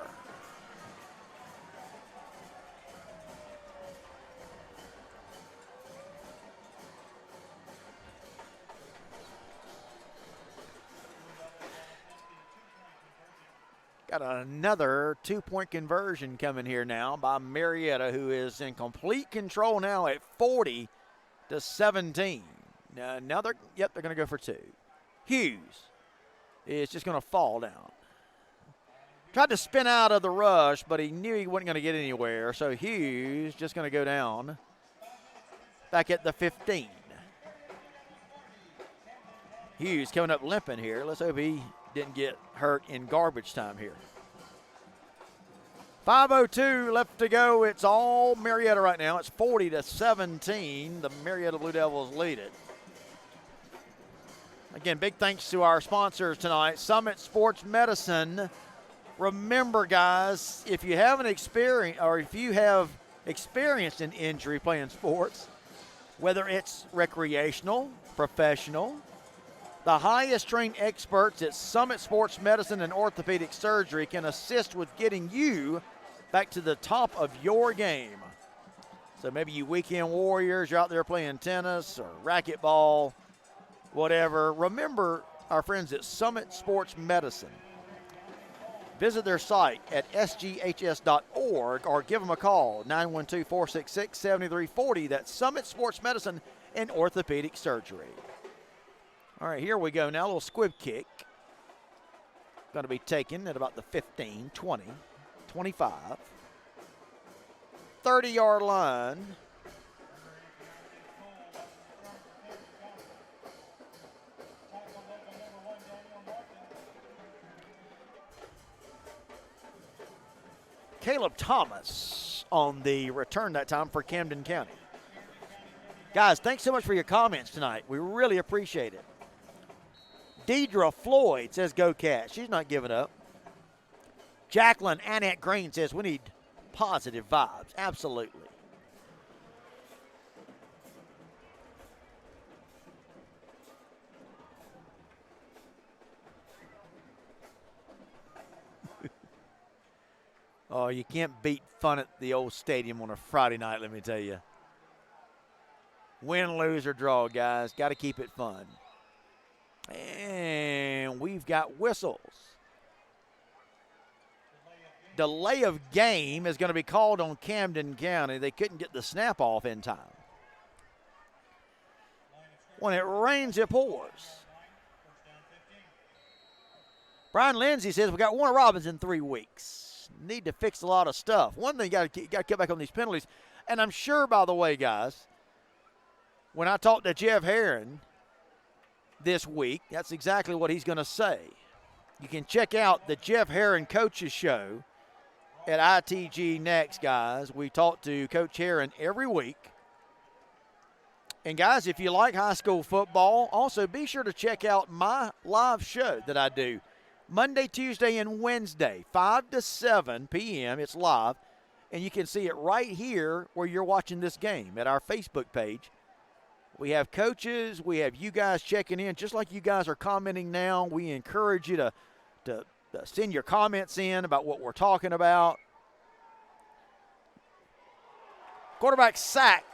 Got another two-point conversion coming here now by Marietta, who is in complete control now at 40-17. Now they're going to go for two. Hughes is just going to fall down. Tried to spin out of the rush, but he knew he wasn't going to get anywhere. So Hughes just going to go down back at the 15. Hughes coming up limping here. Let's hope he didn't get hurt in garbage time here. 5:02 left to go. It's all Marietta right now. It's 40-17. The Marietta Blue Devils lead it. Again, big thanks to our sponsors tonight, Summit Sports Medicine. Remember, guys, if you haven't experienced or if you have experienced an injury playing sports, whether it's recreational, professional, the highest trained experts at Summit Sports Medicine and Orthopedic Surgery can assist with getting you back to the top of your game. So maybe you weekend warriors, you're out there playing tennis or racquetball, whatever. Remember our friends at Summit Sports Medicine. Visit their site at sghs.org or give them a call, 912-466-7340. That's Summit Sports Medicine and Orthopedic Surgery. All right, here we go now. A little squib kick. Going to be taken at about the 15, 20, 25, 30-yard line. Caleb Thomas on the return that time for Camden County. Guys, thanks so much for your comments tonight. We really appreciate it. Deidre Floyd says, go Cats. She's not giving up. Jacqueline Annette Green says, we need positive vibes. Absolutely. Oh, you can't beat fun at the old stadium on a Friday night, let me tell you. Win, lose, or draw, guys. Got to keep it fun. And we've got whistles. Delay of game is going to be called on Camden County. They couldn't get the snap off in time. When it rains, it pours. Brian Lindsay says we got Warner Robbins in 3 weeks. Need to fix a lot of stuff. One thing, you got to get back on these penalties. And I'm sure, by the way, guys, when I talked to Jeff Herron this week, that's exactly what he's going to say. You can check out the Jeff Herron Coaches Show at ITG Next, guys. We talk to Coach Herron every week. And, guys, if you like high school football, also be sure to check out my live show that I do Monday, Tuesday, and Wednesday, 5 to 7 p.m. It's live. And you can see it right here where you're watching this game at our Facebook page. We have coaches. We have you guys checking in. Just like you guys are commenting now, we encourage you to send your comments in about what we're talking about. Quarterback sack.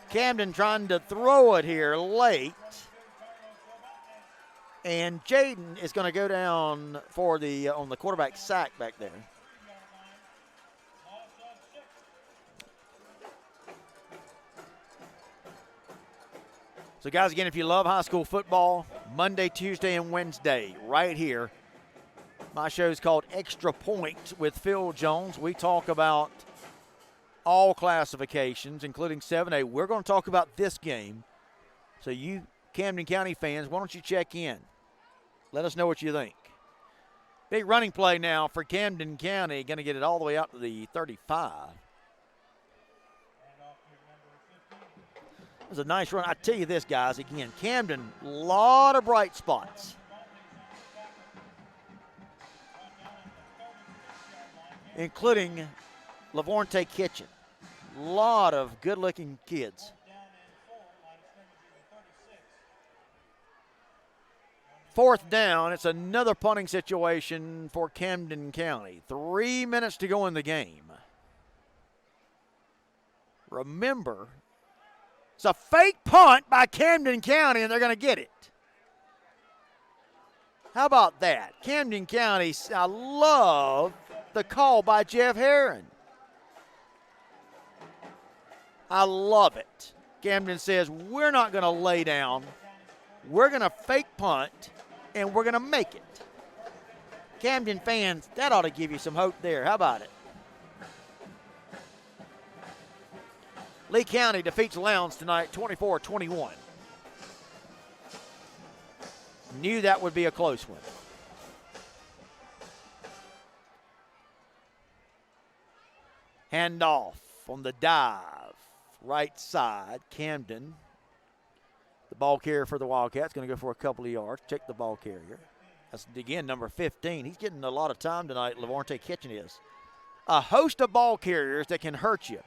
Camden trying to throw it here late. And Jaden is going to go down for the on the quarterback sack back there. So, guys, again, if you love high school football, Monday, Tuesday, and Wednesday, right here. My show is called Extra Point with Phil Jones. We talk about all classifications, including 7A. We're going to talk about this game. So, you Camden County fans, why don't you check in? Let us know what you think. Big running play now for Camden County. Going to get it all the way out to the 35. It was a nice run. I tell you this, guys, again, Camden, a lot of bright spots. Including Lavorente Kitchen. A lot of good-looking kids. Fourth down, it's another punting situation for Camden County. 3 minutes to go in the game. Remember, it's a fake punt by Camden County, and they're going to get it. How about that? Camden County, I love the call by Jeff Herron. I love it. Camden says, we're not going to lay down. We're going to fake punt, and we're going to make it. Camden fans, that ought to give you some hope there. How about it? Lee County defeats Lowndes tonight, 24-21. Knew that would be a close one. Handoff on the dive. Right side, Camden. The ball carrier for the Wildcats going to go for a couple of yards. Check the ball carrier. That's, again, number 15. He's getting a lot of time tonight, Lavorente Kitchen is. A host of ball carriers that can hurt you.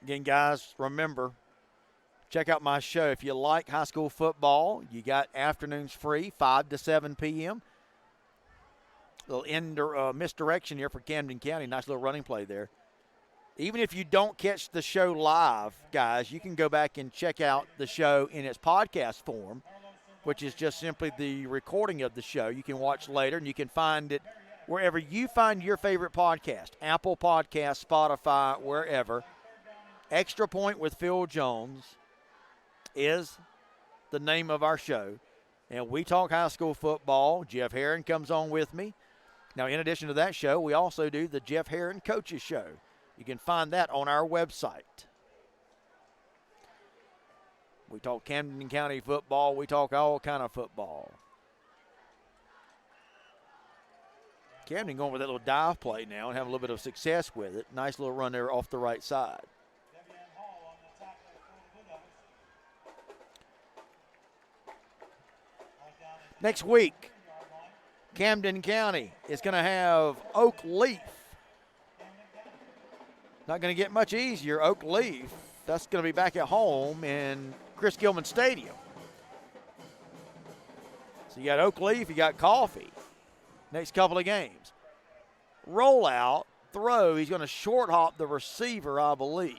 Again, guys, remember, check out my show. If you like high school football, you got afternoons free, 5 to 7 p.m. A little misdirection here for Camden County. Nice little running play there. Even if you don't catch the show live, guys, you can go back and check out the show in its podcast form, which is just simply the recording of the show. You can watch later, and you can find it wherever you find your favorite podcast, Apple Podcasts, Spotify, wherever. Extra Point with Phil Jones is the name of our show. And we talk high school football. Jeff Herron comes on with me. Now, in addition to that show, we also do the Jeff Herron Coaches Show. You can find that on our website. We talk Camden County football. We talk all kind of football. Camden going with that little dive play now and having a little bit of success with it. Nice little run there off the right side. Next week, Camden County is going to have Oak Leaf. Not going to get much easier. Oak Leaf, that's going to be back at home in Chris Gilman Stadium. So you got Oak Leaf, you got Coffee. Next couple of games. Rollout, throw. He's going to short hop the receiver, I believe.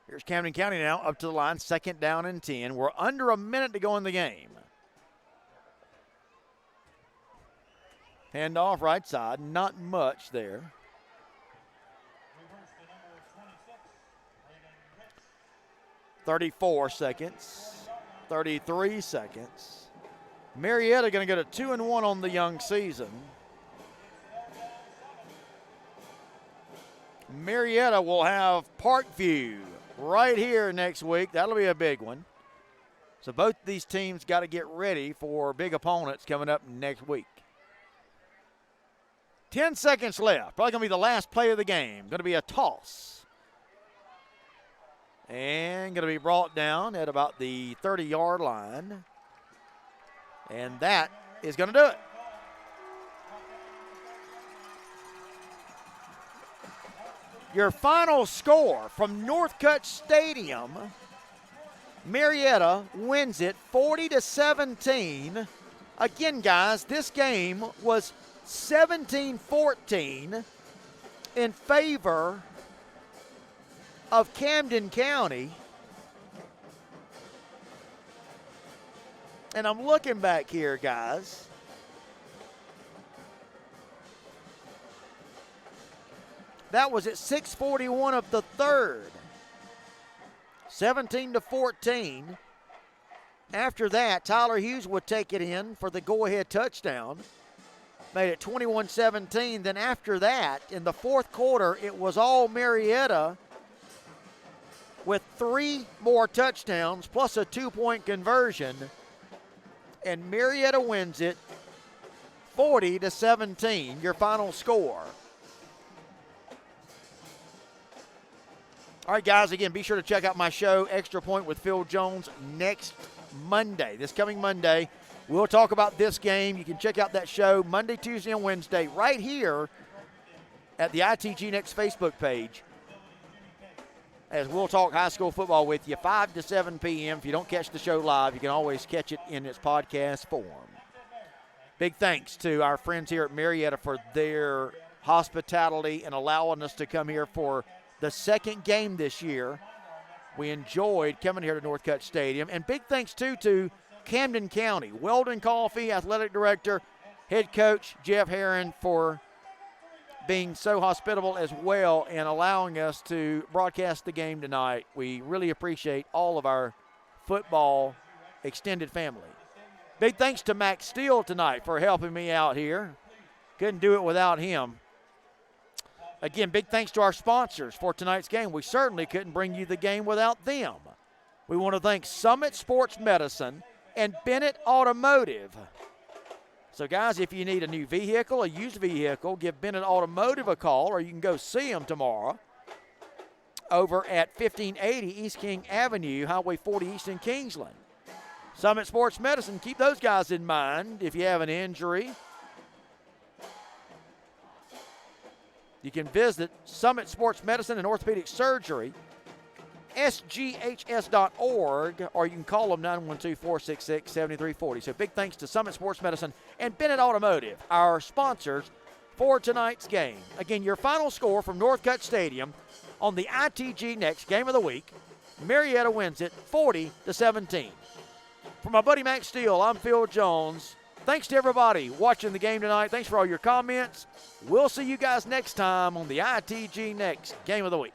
Here's Camden County now up to the line, 2nd down and 10. We're under a minute to go in the game. Handoff right side, not much there. 34 seconds, 33 seconds. Marietta going to go to 2-1 on the young season. Marietta will have Parkview right here next week. That'll be a big one. So both these teams got to get ready for big opponents coming up next week. 10 seconds left. Probably going to be the last play of the game. Going to be a toss. And going to be brought down at about the 30-yard line. And that is going to do it. Your final score from Northcutt Stadium, Marietta wins it 40-17. Again, guys, this game was 17-14 in favor of Camden County. And I'm looking back here, guys. That was at 6:41 of the third. 17-14. After that, Tyler Hughes would take it in for the go-ahead touchdown. Made it 21-17. Then after that, in the fourth quarter, it was all Marietta with 3 more touchdowns plus a 2-point conversion. And Marietta wins it 40-17, your final score. All right, guys, again, be sure to check out my show, Extra Point with Phil Jones, next Monday. This coming Monday, we'll talk about this game. You can check out that show Monday, Tuesday, and Wednesday right here at the ITG Next Facebook page, as we'll talk high school football with you 5 to 7 p.m. If you don't catch the show live, you can always catch it in its podcast form. Big thanks to our friends here at Marietta for their hospitality and allowing us to come here for the second game this year. We enjoyed coming here to Northcutt Stadium. And big thanks, too, to Camden County, Weldon Coffee, Athletic Director, Head Coach Jeff Herron, for being so hospitable as well and allowing us to broadcast the game tonight. We really appreciate all of our football extended family. Big thanks to Max Steele tonight for helping me out here. Couldn't do it without him. Again, big thanks to our sponsors for tonight's game. We certainly couldn't bring you the game without them. We want to thank Summit Sports Medicine and Bennett Automotive. So, guys, if you need a new vehicle, a used vehicle, give Bennett Automotive a call, or you can go see them tomorrow over at 1580 East King Avenue, Highway 40 East in Kingsland. Summit Sports Medicine, keep those guys in mind if you have an injury. You can visit Summit Sports Medicine and Orthopedic Surgery, sghs.org, or you can call them 912-466-7340. So big thanks to Summit Sports Medicine and Bennett Automotive, our sponsors for tonight's game. Again, your final score from Northcutt Stadium on the ITG Next Game of the Week, Marietta wins it 40-17. For my buddy Max Steele, I'm Phil Jones. Thanks to everybody watching the game tonight. Thanks for all your comments. We'll see you guys next time on the ITG Next Game of the Week.